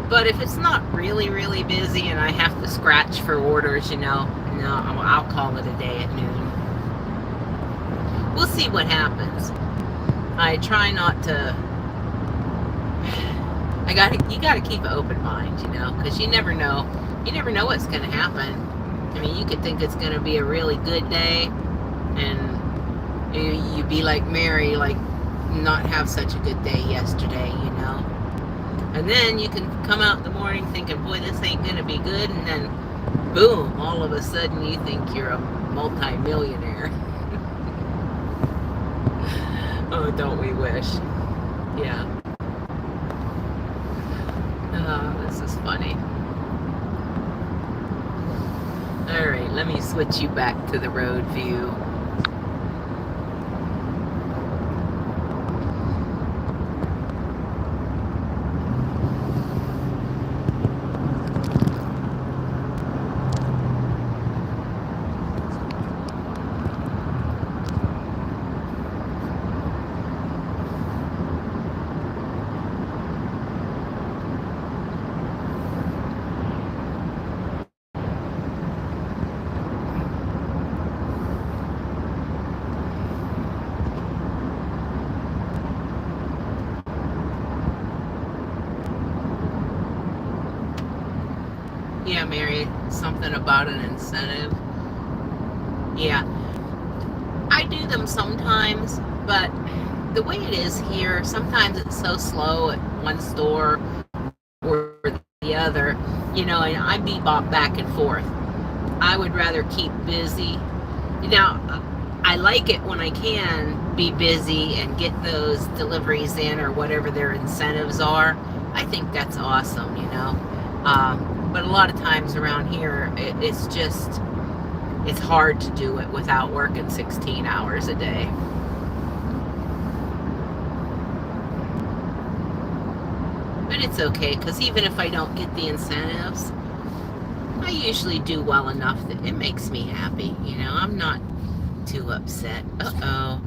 But if it's not really, really busy and I have to scratch for orders, you know, no, I'll call it a day at noon. We'll see what happens. I try not to... you gotta keep an open mind, you know, because you never know what's going to happen. I mean, you could think it's going to be a really good day, and you'd be like Mary, like not have such a good day yesterday, you know. And then you can come out in the morning thinking, boy, this ain't going to be good, and then boom, all of a sudden you think you're a multi-millionaire. Oh, don't we wish? Yeah. Oh, this is funny. Alright, let me switch you back to the road view. Yeah, Mary, something about an incentive. Yeah, I do them sometimes, but the way it is here, sometimes it's so slow at one store or the other, you know, and I bebop back and forth. I would rather keep busy. Now, I like it when I can be busy and get those deliveries in or whatever their incentives are. I think that's awesome, you know. But a lot of times around here, it's hard to do it without working 16 hours a day. But it's okay, because even if I don't get the incentives, I usually do well enough that it makes me happy. You know, I'm not too upset. Uh-oh.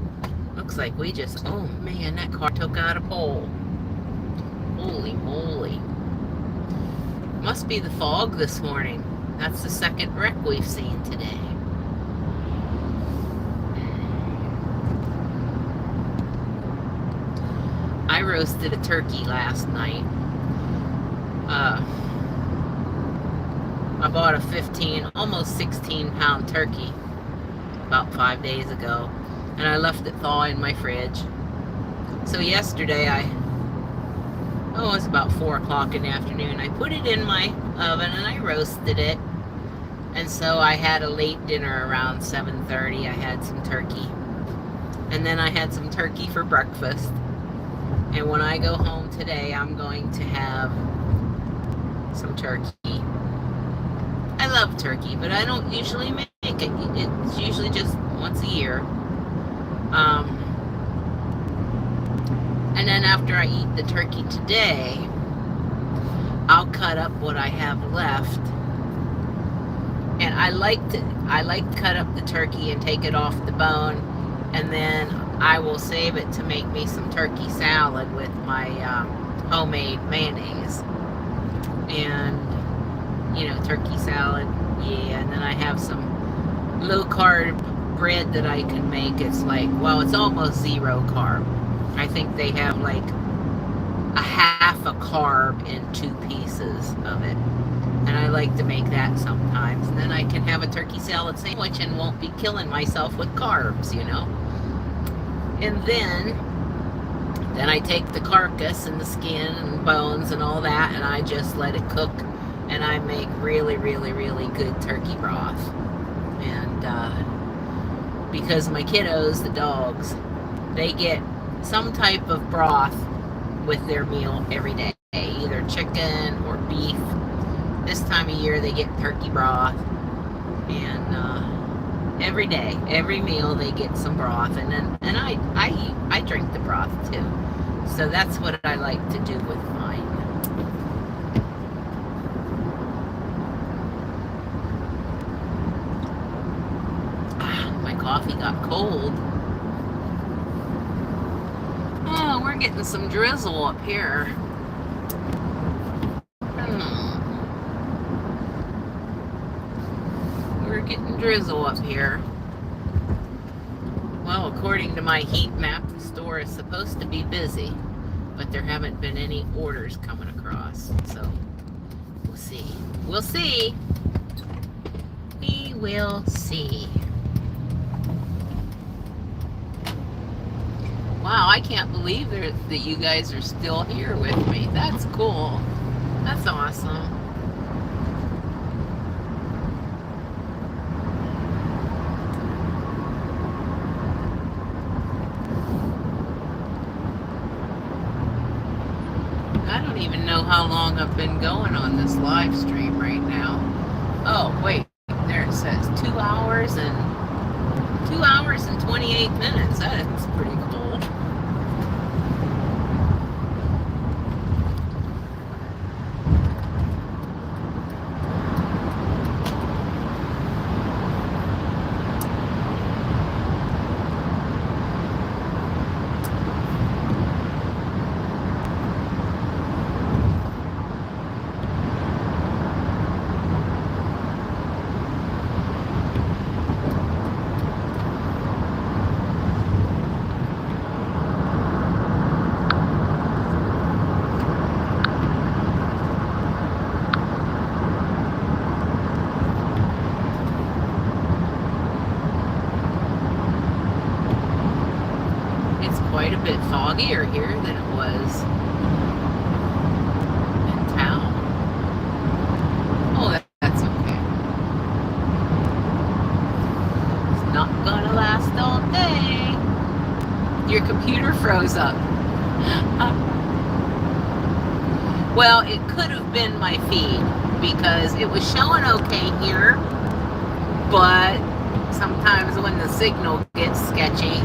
Looks like we just, oh man, that car took out a pole. Holy moly. Must be the fog this morning. That's the second wreck we've seen today. I roasted a turkey last night. I bought a almost 16-pound turkey about 5 days ago, and I left it thaw in my fridge. So yesterday it was about 4 o'clock in the afternoon. I put it in my oven and I roasted it. And so I had a late dinner around 7:30. I had some turkey. And then I had some turkey for breakfast. And when I go home today, I'm going to have some turkey. I love turkey, but I don't usually make it. It's usually just once a year. And then after I eat the turkey today, I'll cut up what I have left. And I like to cut up the turkey and take it off the bone, and then I will save it to make me some turkey salad with my homemade mayonnaise. And turkey salad, yeah. And then I have some low carb bread that I can make. It's like, well, it's almost 0 carb. I think they have like a half a carb in 2 pieces of it. And I like to make that sometimes. And then I can have a turkey salad sandwich and won't be killing myself with carbs, And then I take the carcass and the skin and bones and all that, and I just let it cook. And I make really, really, really good turkey broth. And because my kiddos, the dogs, they get some type of broth with their meal every day, either chicken or beef. This time of year they get turkey broth, and every day, every meal they get some broth, and I drink the broth too. So that's what I like to do with mine. My coffee got cold. Oh, we're getting some drizzle up here. We're getting drizzle up here. Well, according to my heat map, the store is supposed to be busy, but there haven't been any orders coming across. So we'll see. We'll see. We will see. Wow, I can't believe that you guys are still here with me. That's cool. That's awesome. I don't even know how long I've been going on this live stream right now. Oh, wait. There it says 2 hours and 28 minutes. That's pretty cool. Quite a bit foggier here than it was in town. Oh, that's okay. It's not gonna last all day. Your computer froze up. Well, it could have been my feed because it was showing okay here, but sometimes when the signal gets sketchy,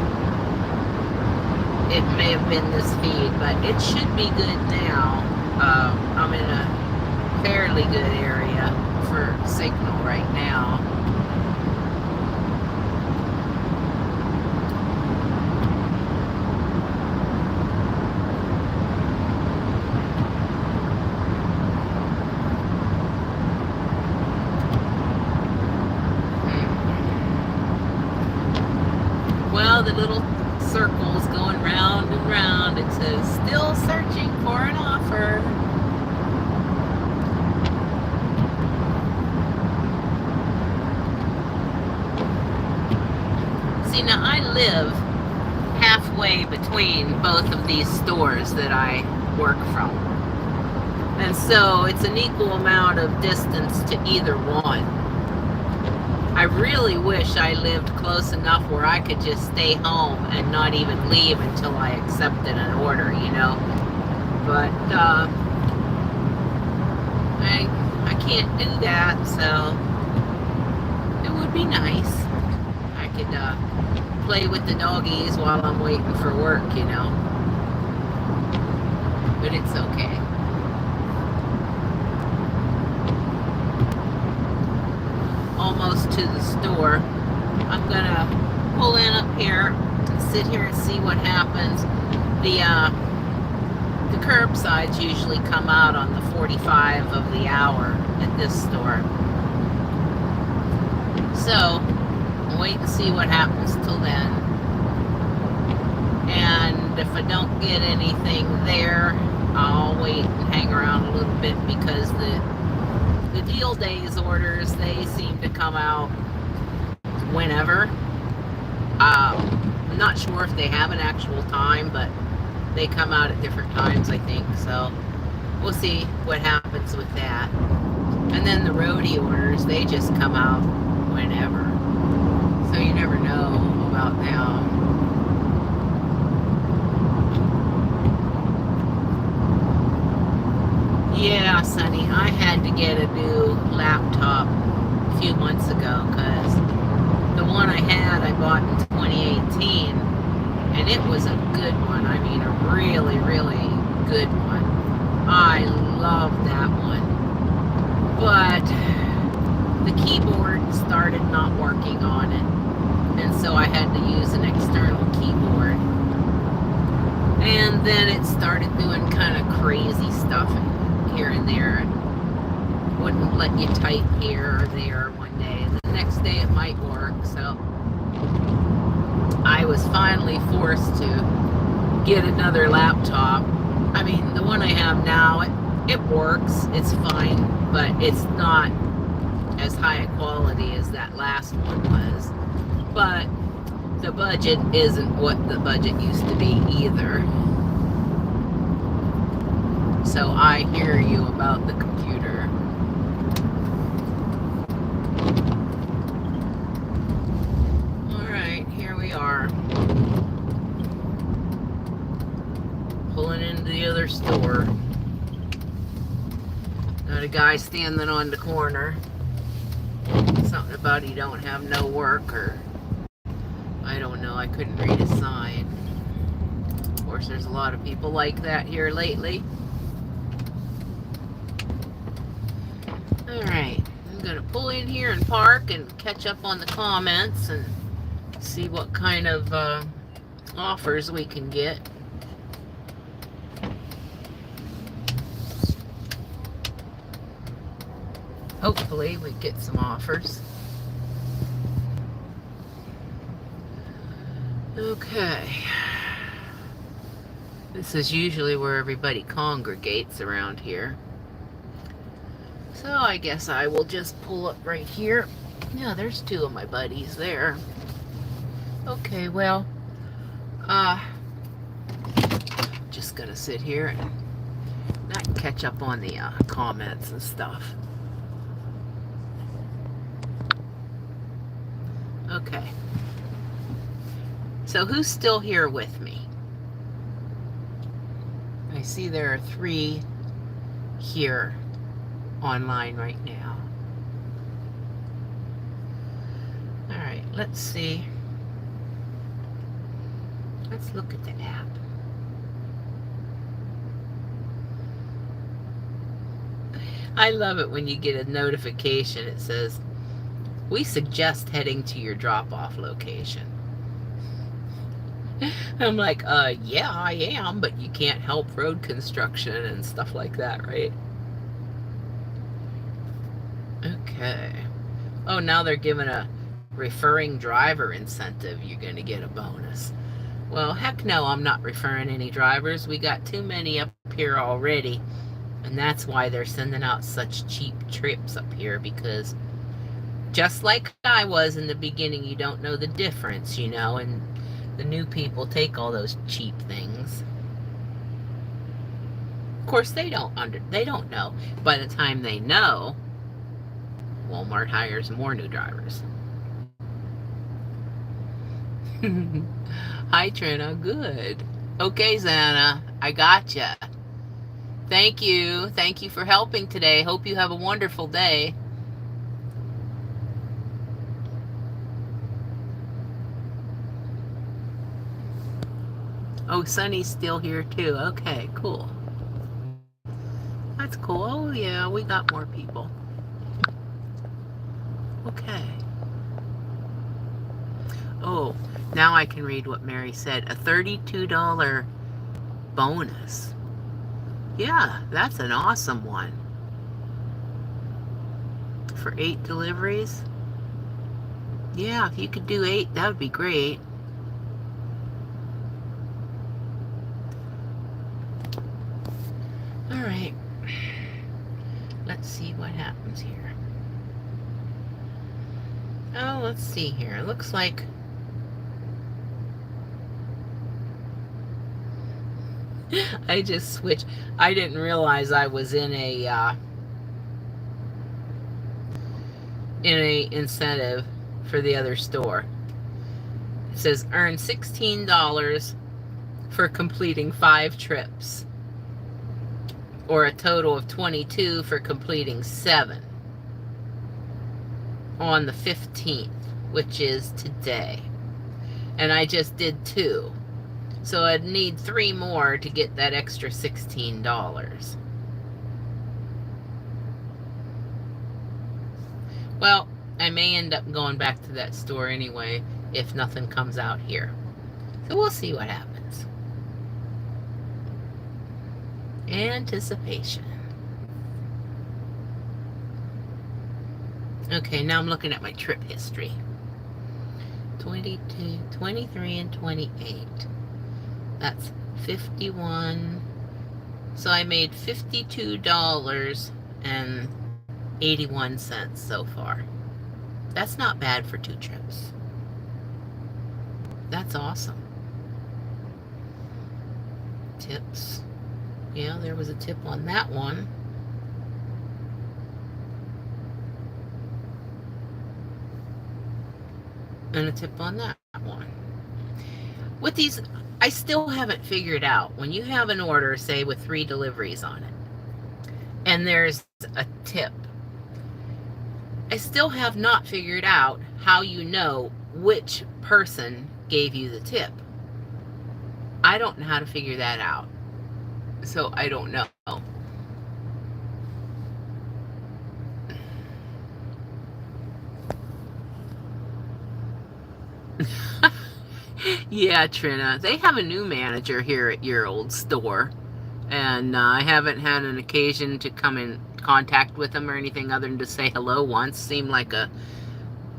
it may have been this feed, but it should be good now. I'm in a fairly good area for signal right now. Well, the little circles going round and round. It says still searching for an offer. See, now I live halfway between both of these stores that I work from, and so it's an equal amount of distance to either one. I really wish I lived close enough where I could just stay home and not even leave until I accepted an order, But I can't do that, so it would be nice. I could play with the doggies while I'm waiting for work, you know. But it's okay. Almost to the store. I'm gonna pull in up here and sit here and see what happens. The curbsides usually come out on the 45 of the hour at this store. So wait and see what happens till then. And if I don't get anything there, I'll wait and hang around a little bit, because the deal days orders, they seem to come out whenever. I'm not sure if they have an actual time, but they come out at different times, I think. So we'll see what happens with that. And then the roadie orders, they just come out whenever. So you never know about them. Yeah, Sonny, I had to get a new laptop a few months ago, because the one I had I bought in 2018, and it was a good one. I mean, a really, really good one. I love that one. But the keyboard started not working on it, and so I had to use an external keyboard. And then it started doing kind of crazy stuff here and there, and wouldn't let you type here or there one day. The next day it might work, so I was finally forced to get another laptop. I mean, the one I have now, it works, it's fine, but it's not as high a quality as that last one was. But the budget isn't what the budget used to be either. So I hear you about the computer. Alright, here we are. Pulling into the other store. Got a guy standing on the corner. Something about he don't have no work, or I don't know, I couldn't read his sign. Of course, there's a lot of people like that here lately. Alright, I'm going to pull in here and park and catch up on the comments and see what kind of offers we can get. Hopefully we get some offers. Okay. This is usually where everybody congregates around here. So I guess I will just pull up right here. Yeah, there's two of my buddies there. Okay, well, just gonna sit here and not catch up on the comments and stuff. Okay. So who's still here with me? I see there are 3 here online right now. All right, let's see. Let's look at the app. I love it when you get a notification. It says, "We suggest heading to your drop-off location." I'm like, yeah, I am, but you can't help road construction and stuff like that, right? Okay. Oh, now they're giving a referring driver incentive. You're going to get a bonus. Well, heck no, I'm not referring any drivers. We got too many up here already. And that's why they're sending out such cheap trips up here, because just like I was in the beginning, you don't know the difference, you know, and the new people take all those cheap things. Of course, they don't know. By the time they know, Walmart hires more new drivers. Hi, Trina. Good. Okay, Xana. I gotcha. Thank you. Thank you for helping today. Hope you have a wonderful day. Oh, Sunny's still here too. Okay, cool. That's cool. Oh, yeah, we got more people. Okay. Oh, now I can read what Mary said. A $32 bonus. Yeah, that's an awesome one. For 8 deliveries. Yeah, if you could do 8, that would be great. All right. Let's see what happens here. Oh, let's see here. It looks like I just switched. I didn't realize I was in a incentive for the other store. It says earn $16 for completing 5 trips, or a total of 22 for completing 7 on the 15th, which is today. And I just did 2. So I'd need 3 more to get that extra $16. Well, I may end up going back to that store anyway if nothing comes out here. So we'll see what happens. Anticipation. Okay, now I'm looking at my trip history. 22, 23, and 28. That's 51. So I made $52.81 so far. That's not bad for 2 trips. That's awesome. Tips. Yeah, there was a tip on that one. And a tip on that one. With these, I still haven't figured out, when you have an order, say with 3 deliveries on it, and there's a tip, I still have not figured out how you know which person gave you the tip. I don't know how to figure that out. So I don't know. Yeah, Trina. They have a new manager here at your old store. And I haven't had an occasion to come in contact with him or anything other than to say hello once. Seemed like a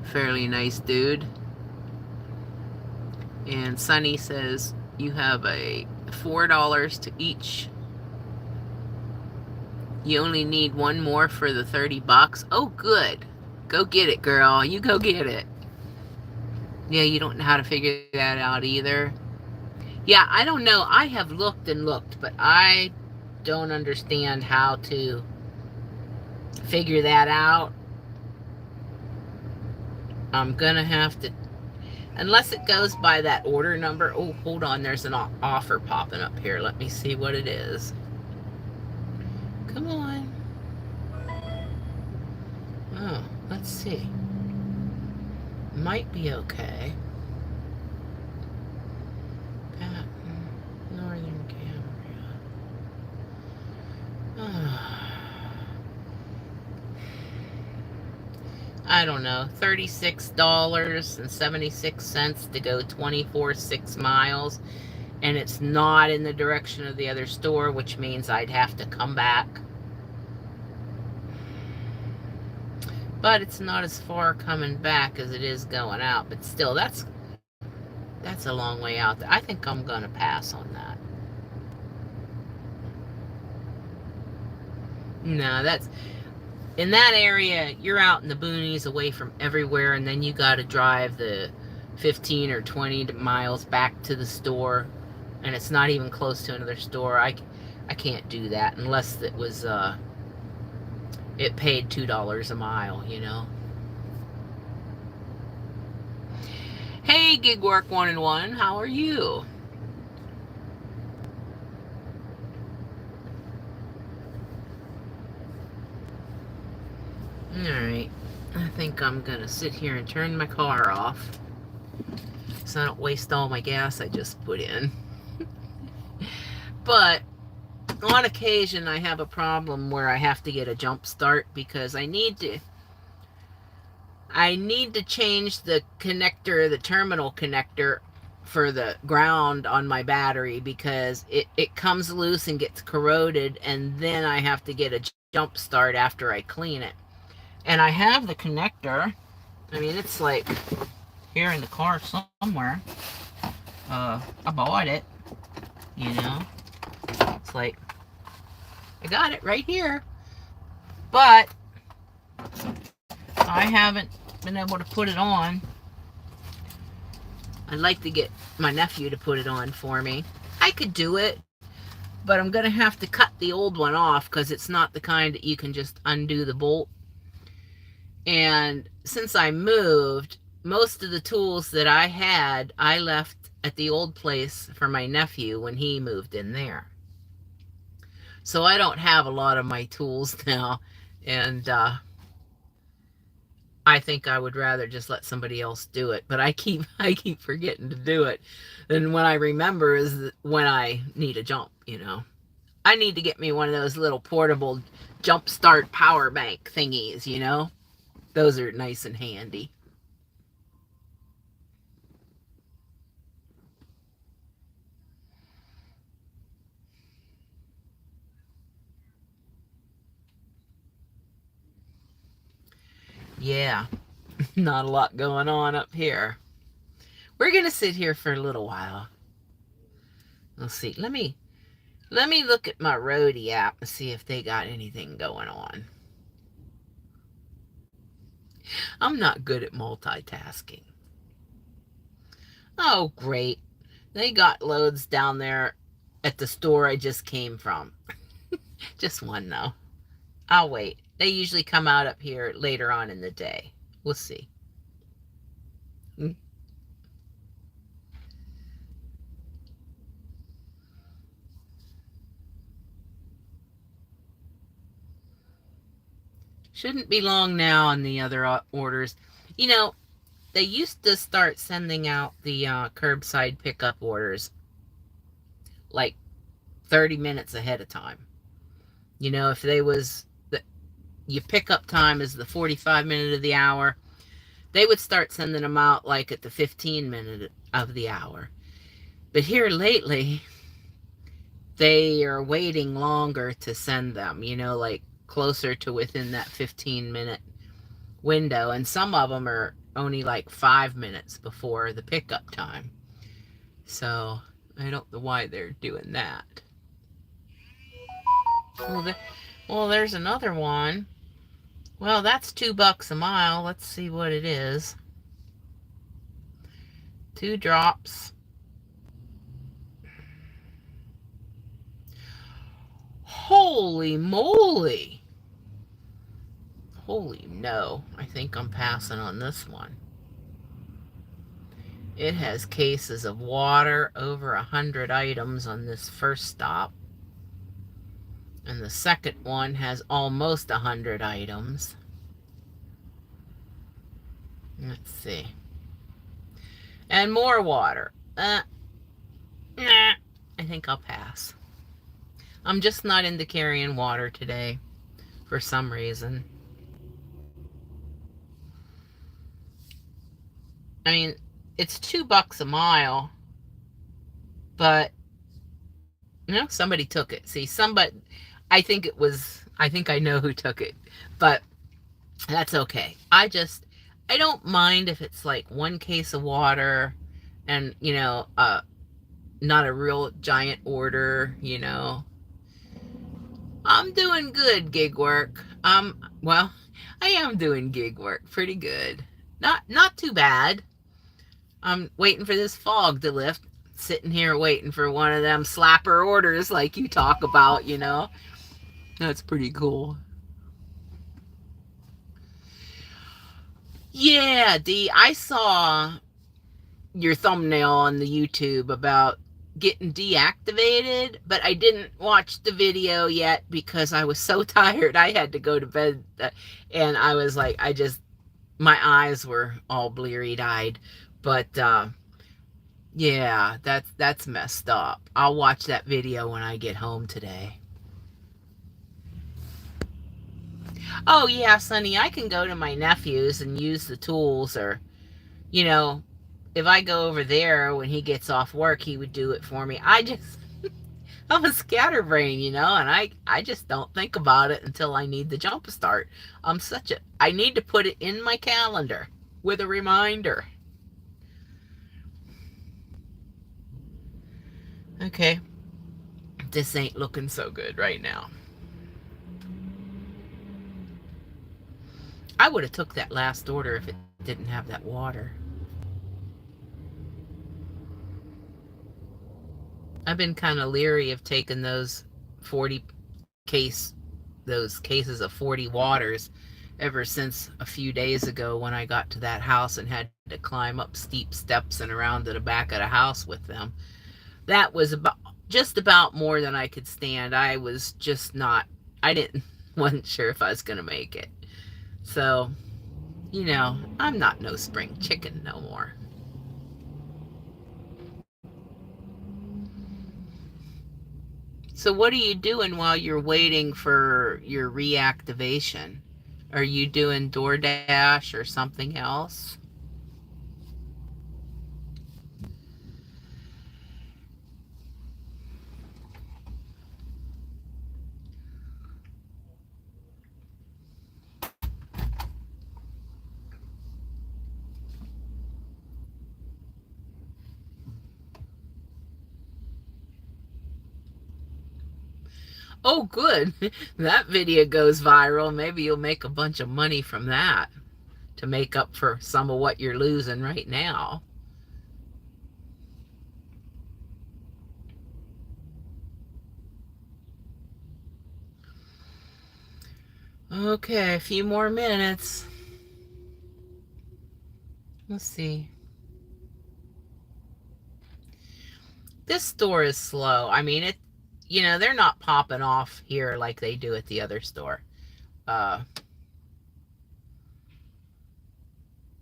fairly nice dude. And Sunny says you have a $4 to each. You only need 1 more for the $30. Oh, good. Go get it, girl. You go get it. Yeah, you don't know how to figure that out either. Yeah, I don't know. I have looked and looked, but I don't understand how to figure that out. I'm gonna have to, unless it goes by that order number. Oh, hold on. There's an offer popping up here. Let me see what it is. Come on. Oh, let's see. Might be okay. Patton, Northern Cambria. I don't know. $36.76 to go 24.6 miles. And it's not in the direction of the other store, which means I'd have to come back. But it's not as far coming back as it is going out. But still, that's a long way out there. I think I'm going to pass on that. No, that's... In that area, you're out in the boonies away from everywhere, and then you got to drive the 15 or 20 miles back to the store, and it's not even close to another store. I can't do that unless it was... it paid $2 a mile, you know. Hey, Gig Work 1 and 1, how are you? think I'm going to sit here and turn my car off so I don't waste all my gas I just put in. But on occasion, I have a problem where I have to get a jump start because I need to change the connector, the terminal connector for the ground on my battery, because it comes loose and gets corroded, and then I have to get a jump start after I clean it. And I have the connector. I mean, it's like here in the car somewhere. I bought it, you know. It's like, I got it right here. But I haven't been able to put it on. I'd like to get my nephew to put it on for me. I could do it, but I'm going to have to cut the old one off because it's not the kind that you can just undo the bolt. And since I moved, most of the tools that I had, I left at the old place for my nephew when he moved in there. So I don't have a lot of my tools now, and I think I would rather just let somebody else do it. But I keep forgetting to do it. And when I remember is when I need a jump, you know. I need to get me one of those little portable jump start power bank thingies, you know. Those are nice and handy. Yeah, not a lot going on up here. We're going to sit here for a little while. Let's see. Let me look at my roadie app and see if they got anything going on. I'm not good at multitasking. Oh, great. They got loads down there at the store I just came from. Just one, though. I'll wait. They usually come out up here later on in the day. We'll see. Shouldn't be long now on the other orders. You know, they used to start sending out the curbside pickup orders like 30 minutes ahead of time. You know, if they was your pickup time is the 45 minute of the hour, they would start sending them out like at the 15 minute of the hour. But here lately, they are waiting longer to send them, you know, like closer to within that 15-minute window. And some of them are only like 5 minutes before the pickup time. So I don't know why they're doing that. Well, there's another one. Well, that's $2 a mile. Let's see what it is. 2 drops. Holy moly. Holy no. I think I'm passing on this one. It has cases of water, over 100 items on this first stop. And the second one has almost 100 items. Let's see. And more water. I think I'll pass. I'm just not into carrying water today for some reason. I mean, it's $2 a mile, but you know, somebody took it. See, I think I know who took it, but that's okay. I don't mind if it's like 1 case of water and, you know, not a real giant order, you know. I'm doing good gig work. Well, I am doing gig work pretty good. Not too bad. I'm waiting for this fog to lift. Sitting here waiting for one of them slapper orders like you talk about, you know. That's pretty cool. Yeah, Dee, I saw your thumbnail on the YouTube about getting deactivated, but I didn't watch the video yet because I was so tired. I had to go to bed, and I was like, my eyes were all bleary-eyed. But yeah, that's messed up. I'll watch that video when I get home today. Oh yeah, Sonny, I can go to my nephew's and use the tools, or you know, if I go over there when he gets off work, he would do it for me. I'm a scatterbrain, and I just don't think about it until I need the jump start. I need to put it in my calendar with a reminder. Okay, this ain't looking so good right now. I would have took that last order if it didn't have that water. I've been kind of leery of taking those 40 case those cases of 40 waters ever since a few days ago when I got to that house and had to climb up steep steps and around to the back of the house with them. That was just about more than I could stand. I didn't wasn't sure if I was going to make it. So, I'm not no spring chicken no more. So what are you doing while you're waiting for your reactivation? Are you doing DoorDash or something else? Oh, good. That video goes viral. Maybe you'll make a bunch of money from that to make up for some of what you're losing right now. Okay, a few more minutes. Let's see. This store is slow. I mean, they're not popping off here like they do at the other store.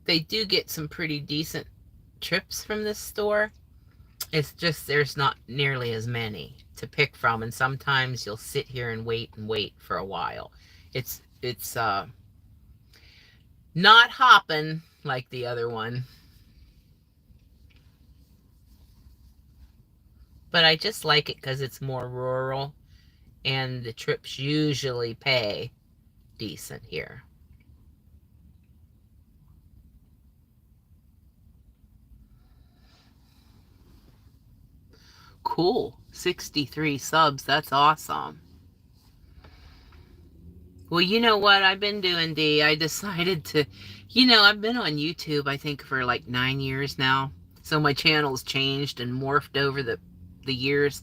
They do get some pretty decent trips from this store. It's just there's not nearly as many to pick from, and sometimes you'll sit here and wait for a while. It's not hopping like the other one. But I just like it because it's more rural, and the trips usually pay decent here. Cool. 63 subs. That's awesome. Well, you know what I've been doing, Dee? I decided to, I've been on YouTube, I think, for like 9 years now. So my channel's changed and morphed over the years.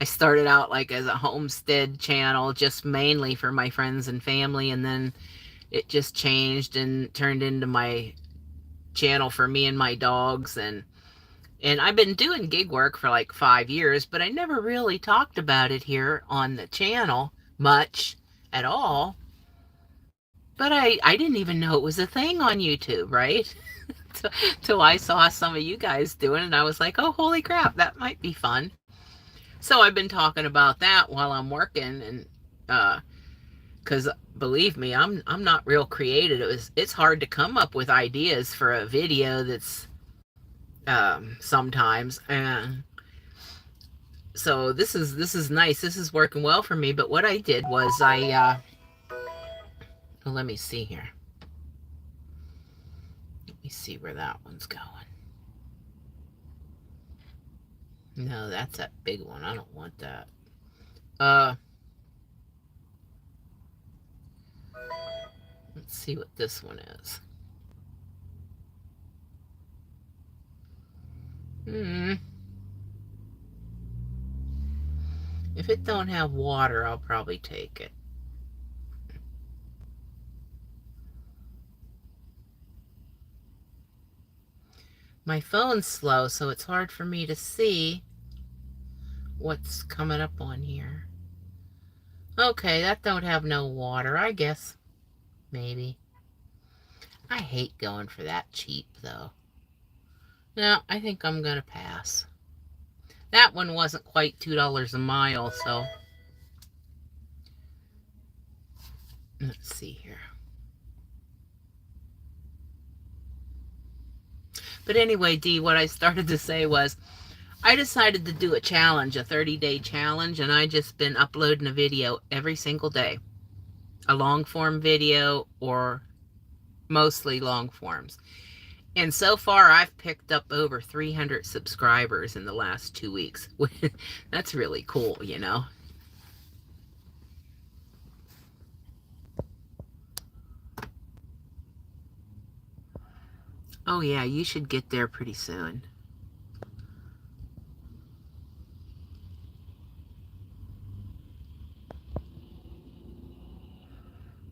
I started out like as a homestead channel, just mainly for my friends and family, and then it just changed and turned into my channel for me and my dogs, and I've been doing gig work for like 5 years, but I never really talked about it here on the channel much at all. But I didn't even know it was a thing on YouTube, right? Till I saw some of you guys doing it, and I was like, oh, holy crap, that might be fun. So I've been talking about that while I'm working, and because believe me, I'm not real creative. It's hard to come up with ideas for a video that's sometimes, and so this is nice. This is working well for me. But what I did was well, let me see here. Let me see where that one's going. No, that's that big one. I don't want that. Let's see what this one is. If it don't have water, I'll probably take it. My phone's slow, so it's hard for me to see what's coming up on here. Okay, that don't have no water, I guess. Maybe. I hate going for that cheap, though. No, I think I'm going to pass. That one wasn't quite $2 a mile, so let's see here. But anyway, Dee, what I started to say was I decided to do a challenge, a 30-day challenge, and I just been uploading a video every single day. A long form video or mostly long forms. And so far, I've picked up over 300 subscribers in the last 2 weeks. That's really cool, you know? Oh yeah, you should get there pretty soon.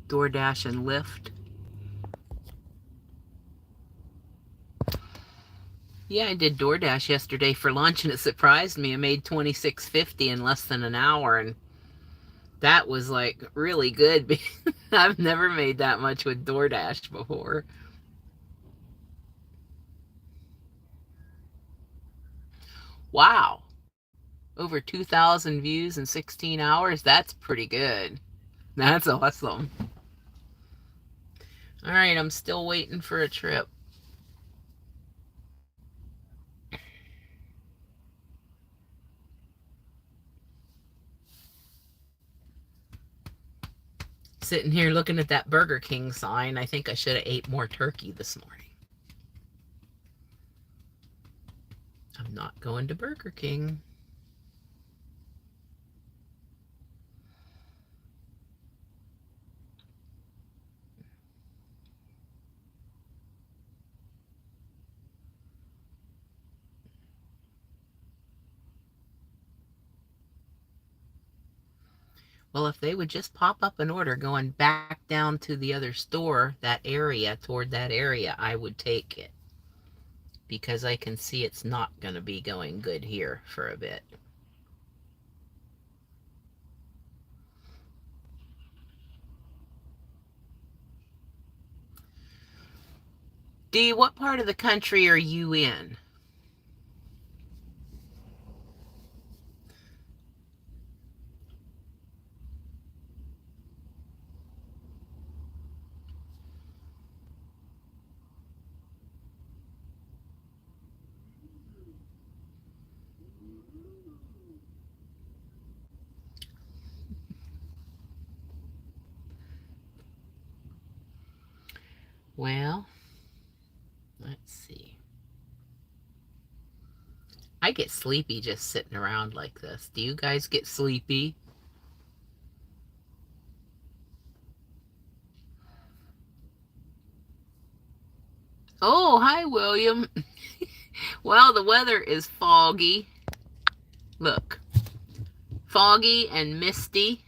DoorDash and Lyft. Yeah, I did DoorDash yesterday for lunch, and it surprised me. I made $26.50 in less than an hour, and that was like really good. I've never made that much with DoorDash before. Wow. Over 2,000 views in 16 hours? That's pretty good. That's awesome. All right, I'm still waiting for a trip. Sitting here looking at that Burger King sign. I think I should have ate more turkey this morning. I'm not going to Burger King. Well, if they would just pop up an order going back down to the other store, that area, toward that area, I would take it. Because I can see it's not going to be going good here for a bit. Dee, what part of the country are you in? Well, let's see. I get sleepy just sitting around like this. Do you guys get sleepy? Oh, hi, William. Well, the weather is foggy. Look, foggy and misty,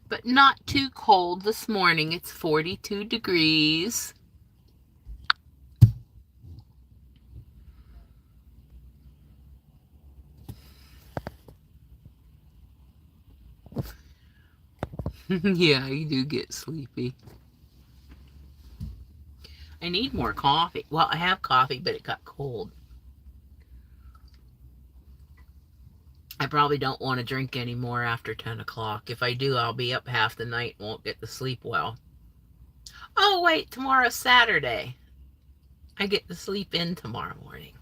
but not too cold this morning. It's 42 degrees. Yeah, you do get sleepy. I need more coffee. Well, I have coffee, but it got cold. I probably don't want to drink any more after 10 o'clock. If I do, I'll be up half the night and won't get to sleep well. Oh, wait, tomorrow's Saturday. I get to sleep in tomorrow morning.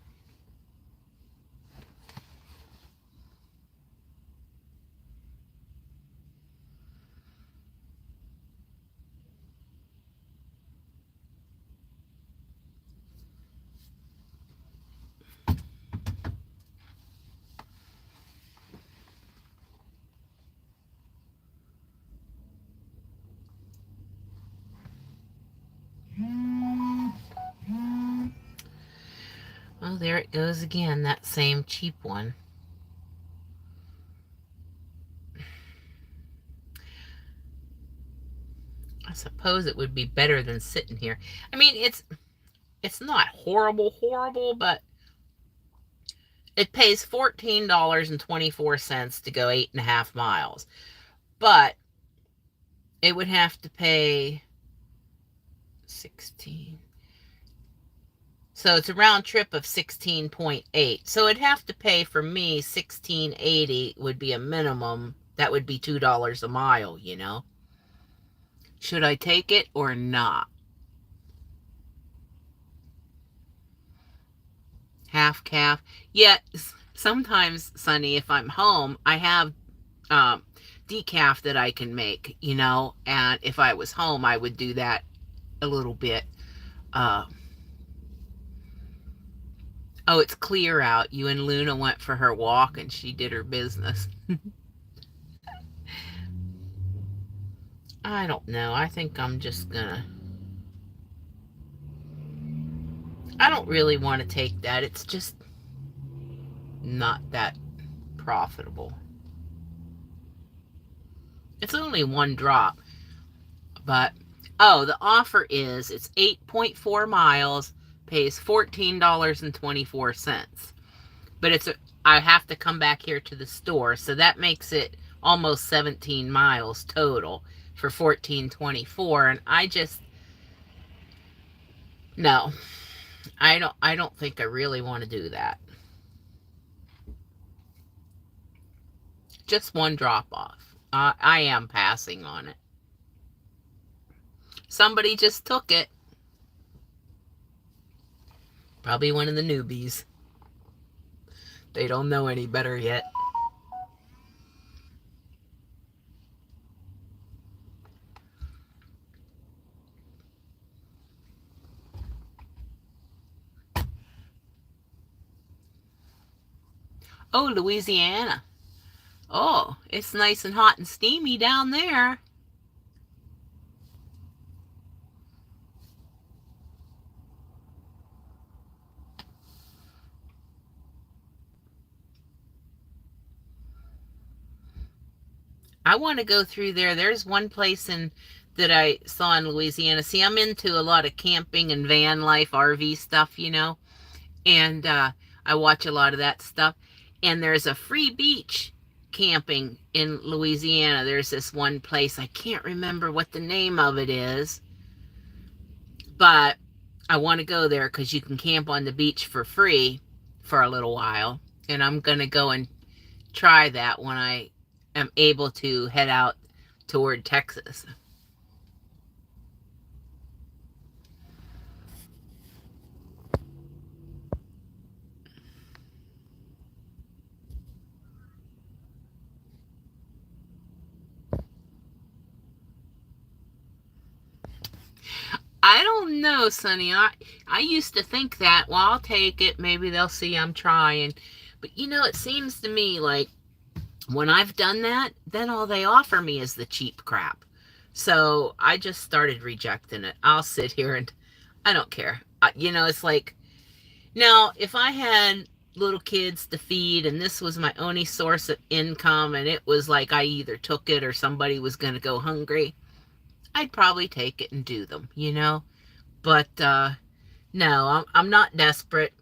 Oh, there it goes again, that same cheap one. I suppose it would be better than sitting here. I mean, it's not horrible, but it pays $14.24 to go 8.5 miles. But it would have to pay 16, So it's a round trip of 16.8. So it'd have to pay for me 16.80 would be a minimum. That would be $2 a mile, you know. Should I take it or not? Half calf. Yeah, sometimes, Sonny, if I'm home, I have um, decaf that I can make, you know, and if I was home, I would do that a little bit. Uh, oh, it's clear out. You and Luna went for her walk and she did her business. I don't know. I think I'm just gonna. I don't really want to take that. It's just not that profitable. It's only one drop, but oh, the offer is it's 8.4 miles, pays $14.24. But I have to come back here to the store, so that makes it almost 17 miles total for $14.24. And I just no, I don't think I really want to do that. Just one drop off. I am passing on it. Somebody just took it. Probably one of the newbies. They don't know any better yet. Oh, Louisiana. Oh, it's nice and hot and steamy down there. I want to go through there. There's one place that I saw in Louisiana. See, I'm into a lot of camping and van life, RV stuff, you know, and I watch a lot of that stuff. And there's a free beach camping in Louisiana. There's this one place. I can't remember what the name of it is, but I want to go there because you can camp on the beach for free for a little while. And I'm going to go and try that when I am able to head out toward Texas. I don't know, Sonny. I used to think that, well, I'll take it. Maybe they'll see I'm trying. But, you know, it seems to me like when I've done that, then all they offer me is the cheap crap. So I just started rejecting it. I'll sit here and I don't care. You know, it's like, now, if I had little kids to feed and this was my only source of income and it was like I either took it or somebody was going to go hungry, I'd probably take it and do them, you know? But no, I'm not desperate.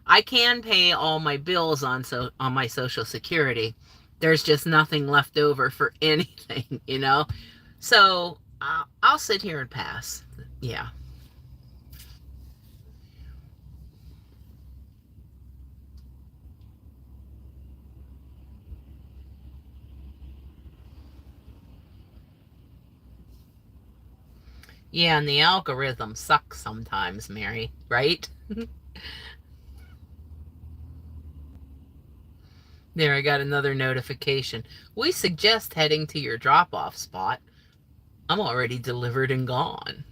I can pay all my bills on my Social Security. There's just nothing left over for anything, you know? So I'll sit here and pass. Yeah. Yeah, and the algorithm sucks sometimes, Mary, right? There, I got another notification. We suggest heading to your drop-off spot. I'm already delivered and gone.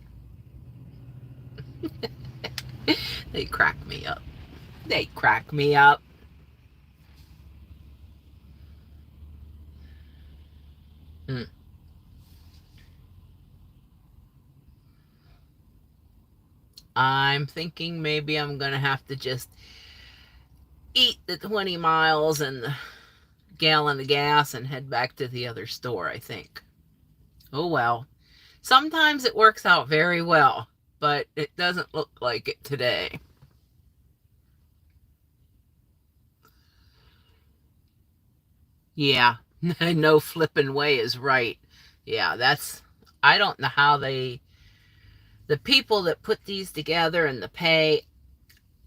They crack me up. They crack me up. Mm. I'm thinking maybe I'm going to have to just eat the 20 miles and the gallon of gas and head back to the other store, I think. Oh well. Sometimes it works out very well, but it doesn't look like it today. Yeah, no flipping way is right. Yeah, I don't know how the people that put these together and the pay,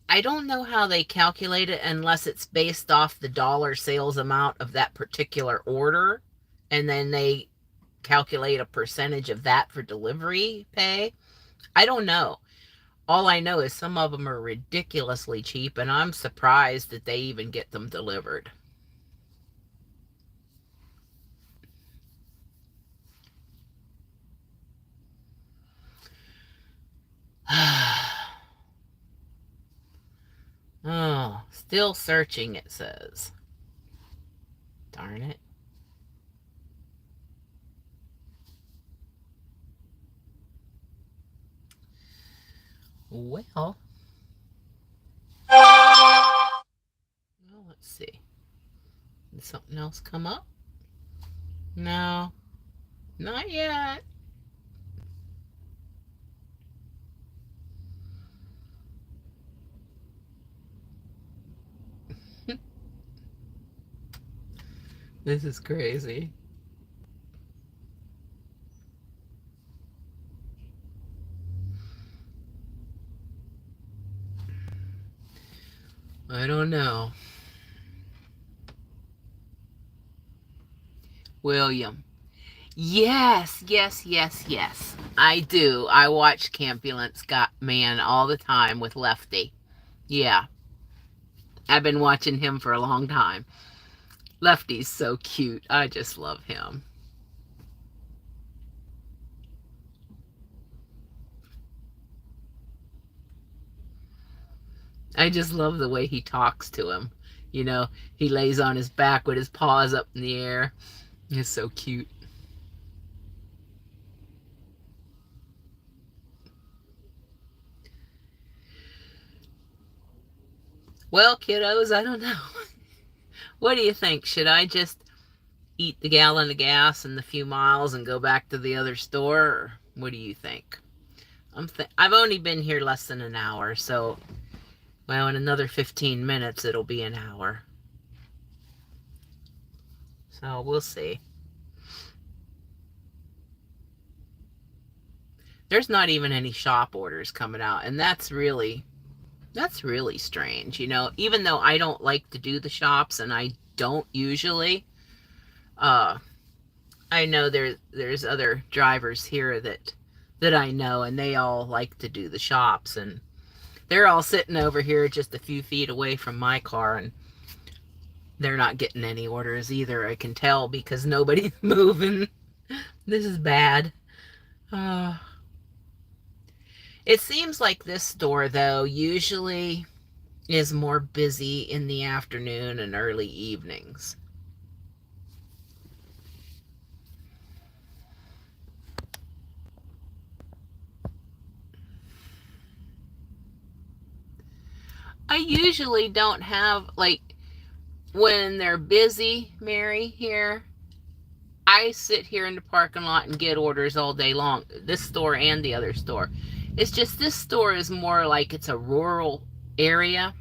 I don't know how they calculate it unless it's based off the dollar sales amount of that particular order. And then they calculate a percentage of that for delivery pay. I don't know. All I know is some of them are ridiculously cheap, and I'm surprised that they even get them delivered. Oh, still searching, it says. Darn it. Well, let's see. Did something else come up? No, not yet. This is crazy. I don't know. William. Yes, yes, yes, yes. I do. I watch Campulence Got Man all the time with Lefty. Yeah. I've been watching him for a long time. Lefty's so cute. I just love him. I just love the way he talks to him. You know, he lays on his back with his paws up in the air. It's so cute. Well, kiddos, I don't know. What do you think? Should I just eat the gallon of gas and the few miles and go back to the other store? Or what do you think? I've only been here less than an hour, so, well, in another 15 minutes, it'll be an hour. So we'll see. There's not even any shop orders coming out, and that's really strange. You know, even though I don't like to do the shops, and I don't usually, I know there's other drivers here that I know, and they all like to do the shops, and they're all sitting over here just a few feet away from my car, and they're not getting any orders either. I can tell because nobody's moving. This is bad. Uh, it seems like this store, though, usually is more busy in the afternoon and early evenings. I usually don't have, like, when they're busy, Mary, here, I sit here in the parking lot and get orders all day long. This store and the other store. It's just this store is more like it's a rural area.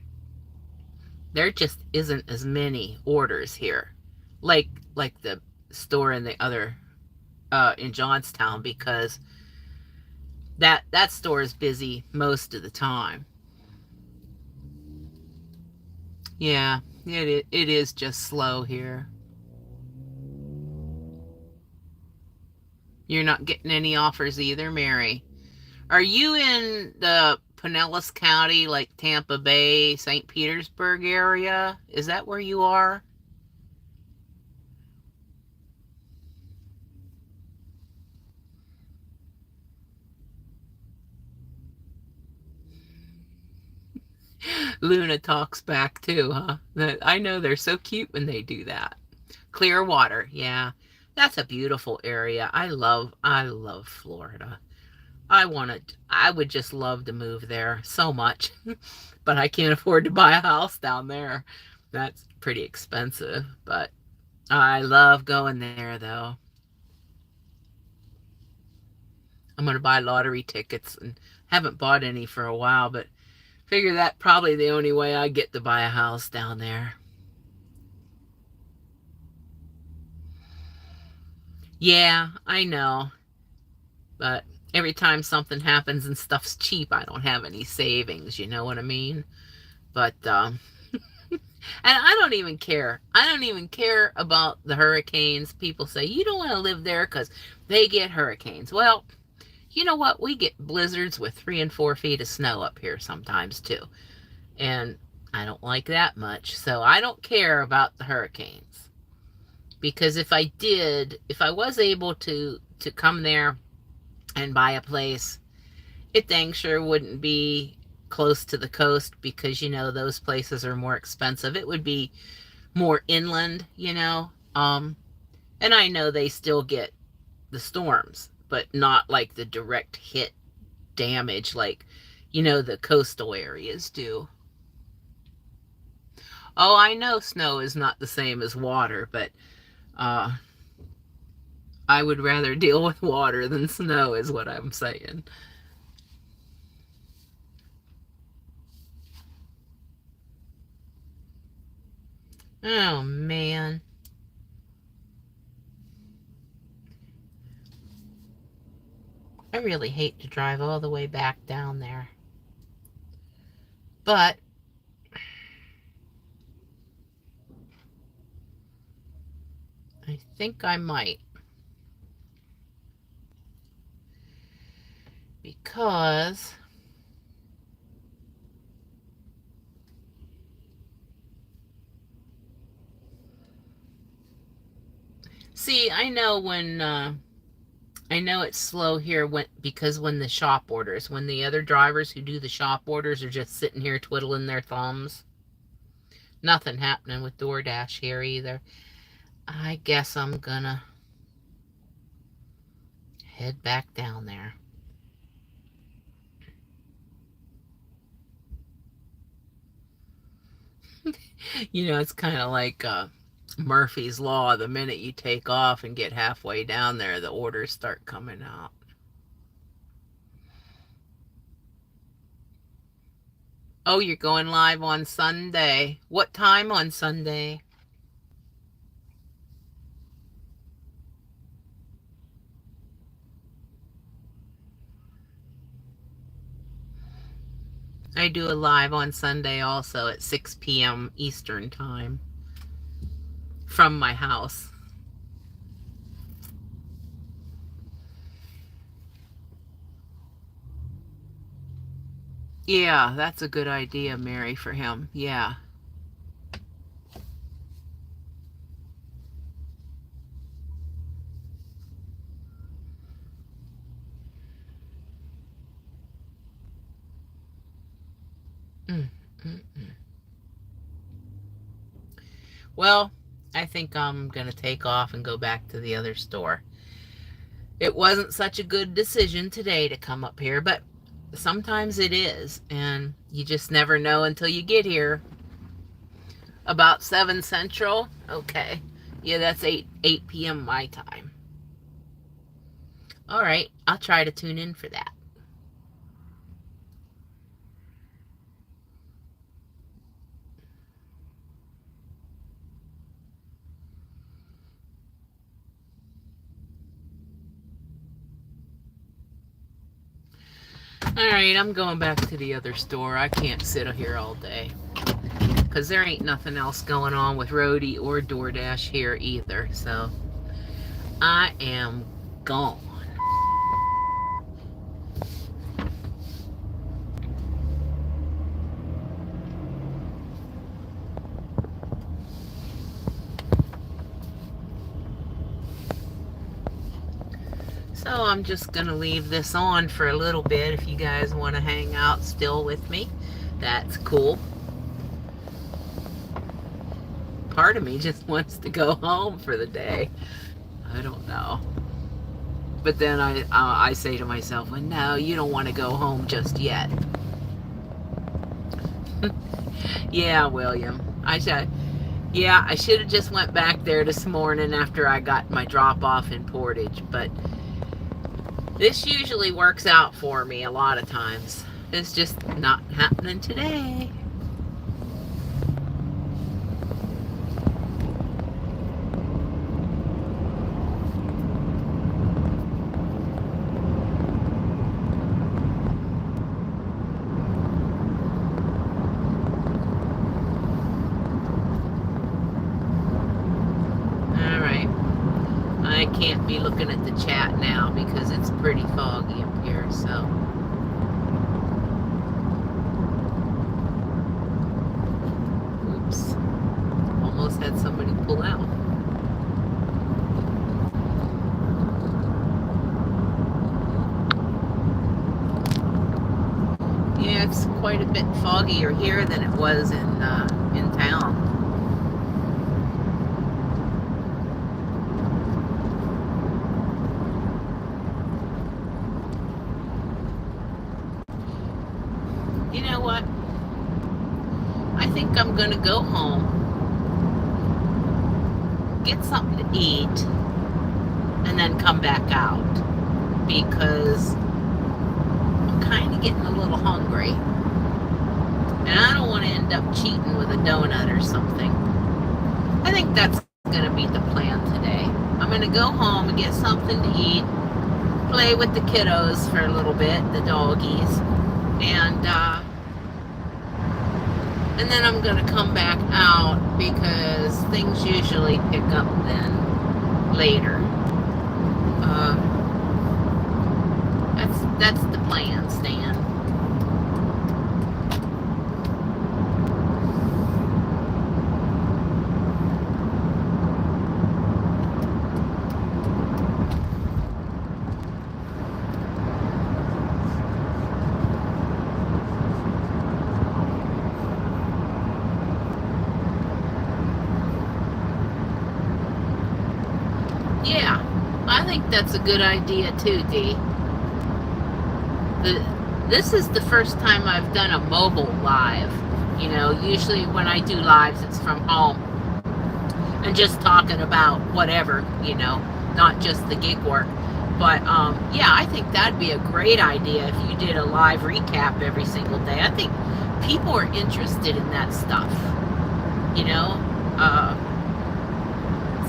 There just isn't as many orders here, like the store in the other in Johnstown, because that store is busy most of the time. Yeah, it is just slow here. You're not getting any offers either, Mary. Are you in the Pinellas County, like Tampa Bay, St. Petersburg area? Is that where you are? Luna talks back too, huh? I know they're so cute when they do that. Clearwater, yeah. That's a beautiful area. I love Florida. I would just love to move there so much. But I can't afford to buy a house down there. That's pretty expensive, but I love going there though. I'm going to buy lottery tickets, and haven't bought any for a while, but figure that probably the only way I get to buy a house down there. Yeah, I know. But every time something happens and stuff's cheap, I don't have any savings, you know what I mean? But and I don't even care. I don't even care about the hurricanes. People say you don't want to live there because they get hurricanes. Well, you know what? We get blizzards with 3 and 4 feet of snow up here sometimes too. And I don't like that much. So I don't care about the hurricanes. Because if I did, if I was able to come there and buy a place, it dang sure wouldn't be close to the coast because, you know, those places are more expensive. It would be more inland, you know. And I know they still get the storms, but not like the direct hit damage like, you know, the coastal areas do. Oh, I know snow is not the same as water, but I would rather deal with water than snow is what I'm saying. Oh, man. I really hate to drive all the way back down there. But I think I might. Because see, I know when I know it's slow here because when the shop orders, when the other drivers who do the shop orders are just sitting here twiddling their thumbs. Nothing happening with DoorDash here either. I guess I'm gonna head back down there. You know, it's kind of like Murphy's Law. The minute you take off and get halfway down there, the orders start coming out. Oh, you're going live on Sunday. What time on Sunday? I do a live on Sunday also at 6 p.m. Eastern time from my house. Yeah, that's a good idea, Mary, for him. Yeah. Well, I think I'm going to take off and go back to the other store. It wasn't such a good decision today to come up here, but sometimes it is, and you just never know until you get here. About 7 Central? Okay. Yeah, that's 8 p.m. my time. All right, I'll try to tune in for that. All right, I'm going back to the other store. I can't sit here all day because there ain't nothing else going on with Roadie or DoorDash here either. So I am gone. So I'm just going to leave this on for a little bit. If you guys want to hang out still with me, that's cool. Part of me just wants to go home for the day. I don't know. But then I say to myself, well, no, you don't want to go home just yet. Yeah, William. I should have just went back there this morning after I got my drop off in Portage, but this usually works out for me a lot of times. It's just not happening today. be looking at the chat now because it's pretty foggy up here, so. Oops. Almost had somebody pull out. Yeah, it's quite a bit foggier here than it was in town. You know what? I think I'm gonna go home, get something to eat, and then come back out because I'm kind of getting a little hungry. And I don't want to end up cheating with a donut or something. I think that's going to be the plan today. I'm going to go home and get something to eat, play with the kiddos for a little bit, the doggies, and then I'm going to come back out because things usually pick up then later. That's the plan, Stan. Yeah, I think that's a good idea too, Dee. This is the first time I've done a mobile live. You know, usually when I do lives, it's from home and just talking about whatever, you know, not just the gig work. But yeah, I think that'd be a great idea if you did a live recap every single day. I think people are interested in that stuff. You know,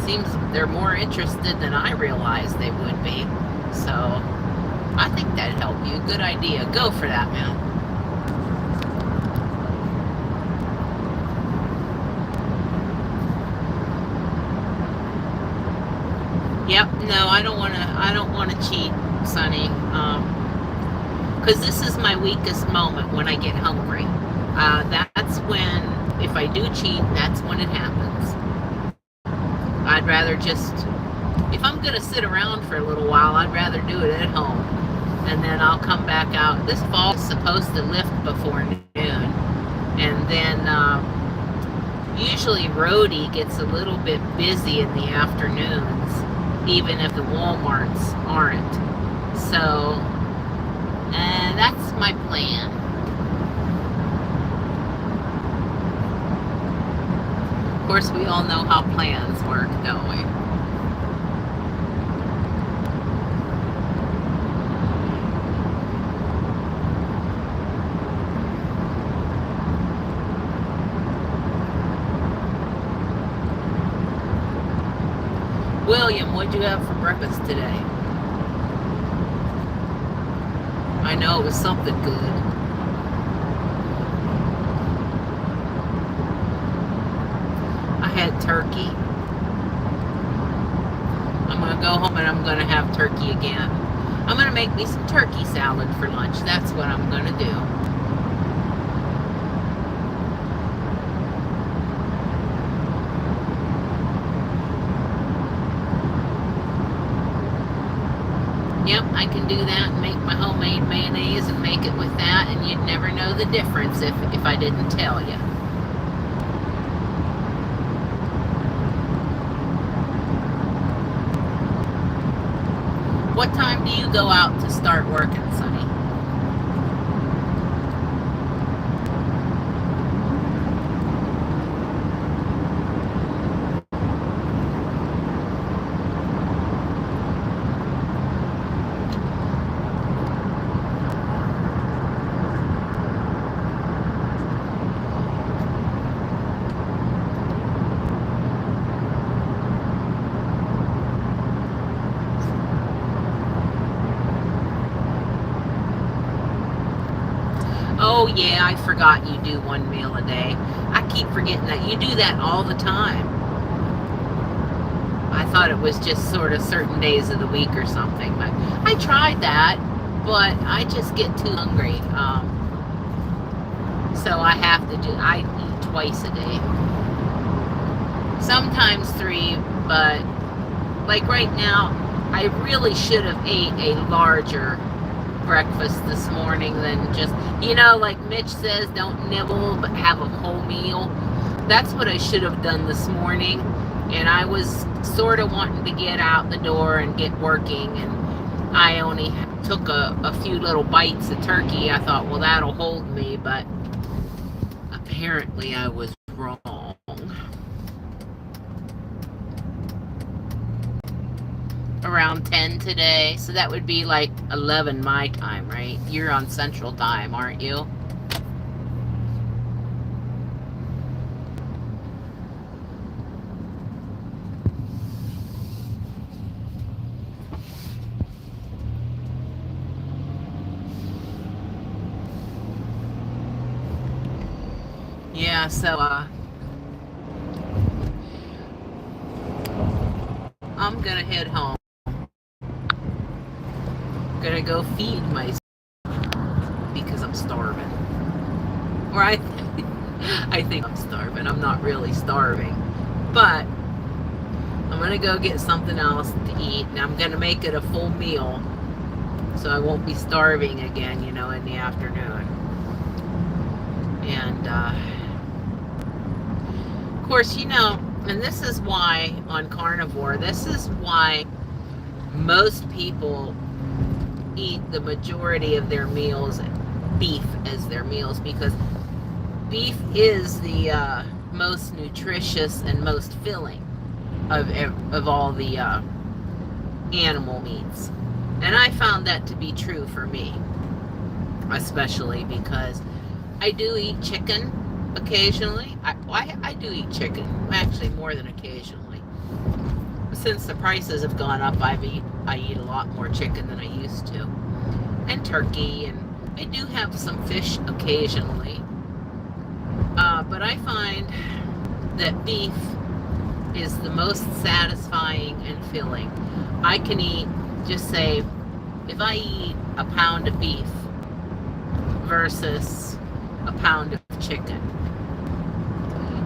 seems they're more interested than I realized they would be. So I think that'd help you. Good idea. Go for that, man. Yep. No, I don't want to cheat, Sonny. Because this is my weakest moment when I get hungry. That's when, if I do cheat, that's when it happens. I'd rather just, if I'm going to sit around for a little while, I'd rather do it at home. And then I'll come back out. This fall is supposed to lift before noon. And then usually Rhodey gets a little bit busy in the afternoons, even if the Walmarts aren't. So that's my plan. Of course, we all know how plans work, don't we? William, what'd you have for breakfast today? I know it was something good. I had turkey. I'm going to go home and I'm going to have turkey again. I'm going to make me some turkey salad for lunch. That's what I'm going to do. Yep, I can do that and make my homemade mayonnaise and make it with that, and you'd never know the difference if I didn't tell you. What time do you go out to start working, Sonny? Oh yeah, I forgot you do one meal a day. I keep forgetting that. You do that all the time. I thought it was just sort of certain days of the week or something, but I tried that, but I just get too hungry. So I eat twice a day. Sometimes 3, but like right now, I really should have ate a larger breakfast this morning than just, like Mitch says, don't nibble, but have a whole meal. That's what I should have done this morning. And I was sort of wanting to get out the door and get working, and I only took a few little bites of turkey. I thought, well, that'll hold me, but apparently I was wrong. Around 10 today, so that would be like 11 my time, right? You're on Central Time, aren't you? Yeah, so I'm gonna head home. Gonna go feed myself because I'm starving. Or I think I'm starving. I'm not really starving, but I'm gonna go get something else to eat, and I'm gonna make it a full meal, so I won't be starving again, in the afternoon. And of course, and this is why on carnivore, this is why most people eat the majority of their meals beef as their meals, because beef is the most nutritious and most filling of all the animal meats. And I found that to be true for me, especially because I do eat chicken occasionally. I do eat chicken, actually more than occasionally. Since the prices have gone up, I eat a lot more chicken than I used to, and turkey, and I do have some fish occasionally. But I find that beef is the most satisfying and filling. I can eat, just say, if I eat a pound of beef versus a pound of chicken,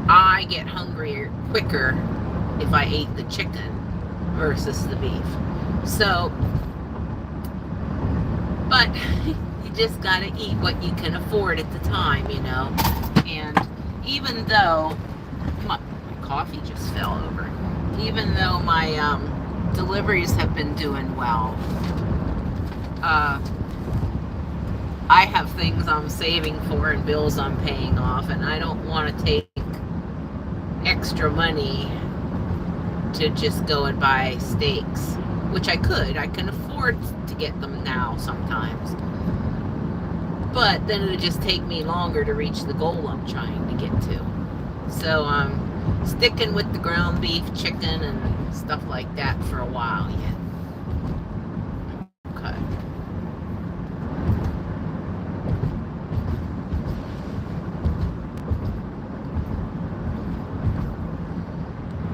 I get hungrier quicker if I ate the chicken versus the beef. So, but you just gotta eat what you can afford at the time, and even though my coffee just fell over, even though my deliveries have been doing well, I have things I'm saving for and bills I'm paying off, and I don't want to take extra money to just go and buy steaks, which I can afford to get them now sometimes, but then it would just take me longer to reach the goal I'm trying to get to. So I'm sticking with the ground beef, chicken, and stuff like that for a while yet.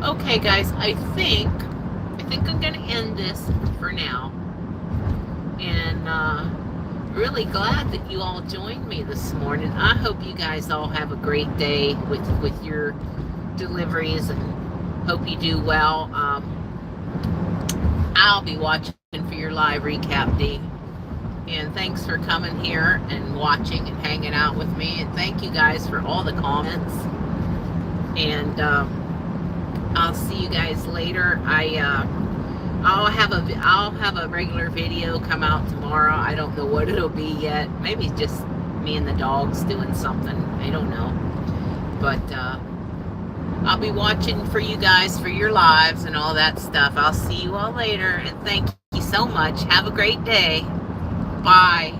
Okay, guys, I think I'm gonna end this for now, and really glad that you all joined me this morning. I hope you guys all have a great day with your deliveries, and hope you do well. I'll be watching for your live recap, Dee. And thanks for coming here and watching and hanging out with me. And thank you guys for all the comments. And I'll see you guys later. I'll have a regular video come out tomorrow. I don't know what it'll be yet. Maybe just me and the dogs doing something. I don't know. But I'll be watching for you guys for your lives and all that stuff. I'll see you all later, and thank you so much. Have a great day. Bye.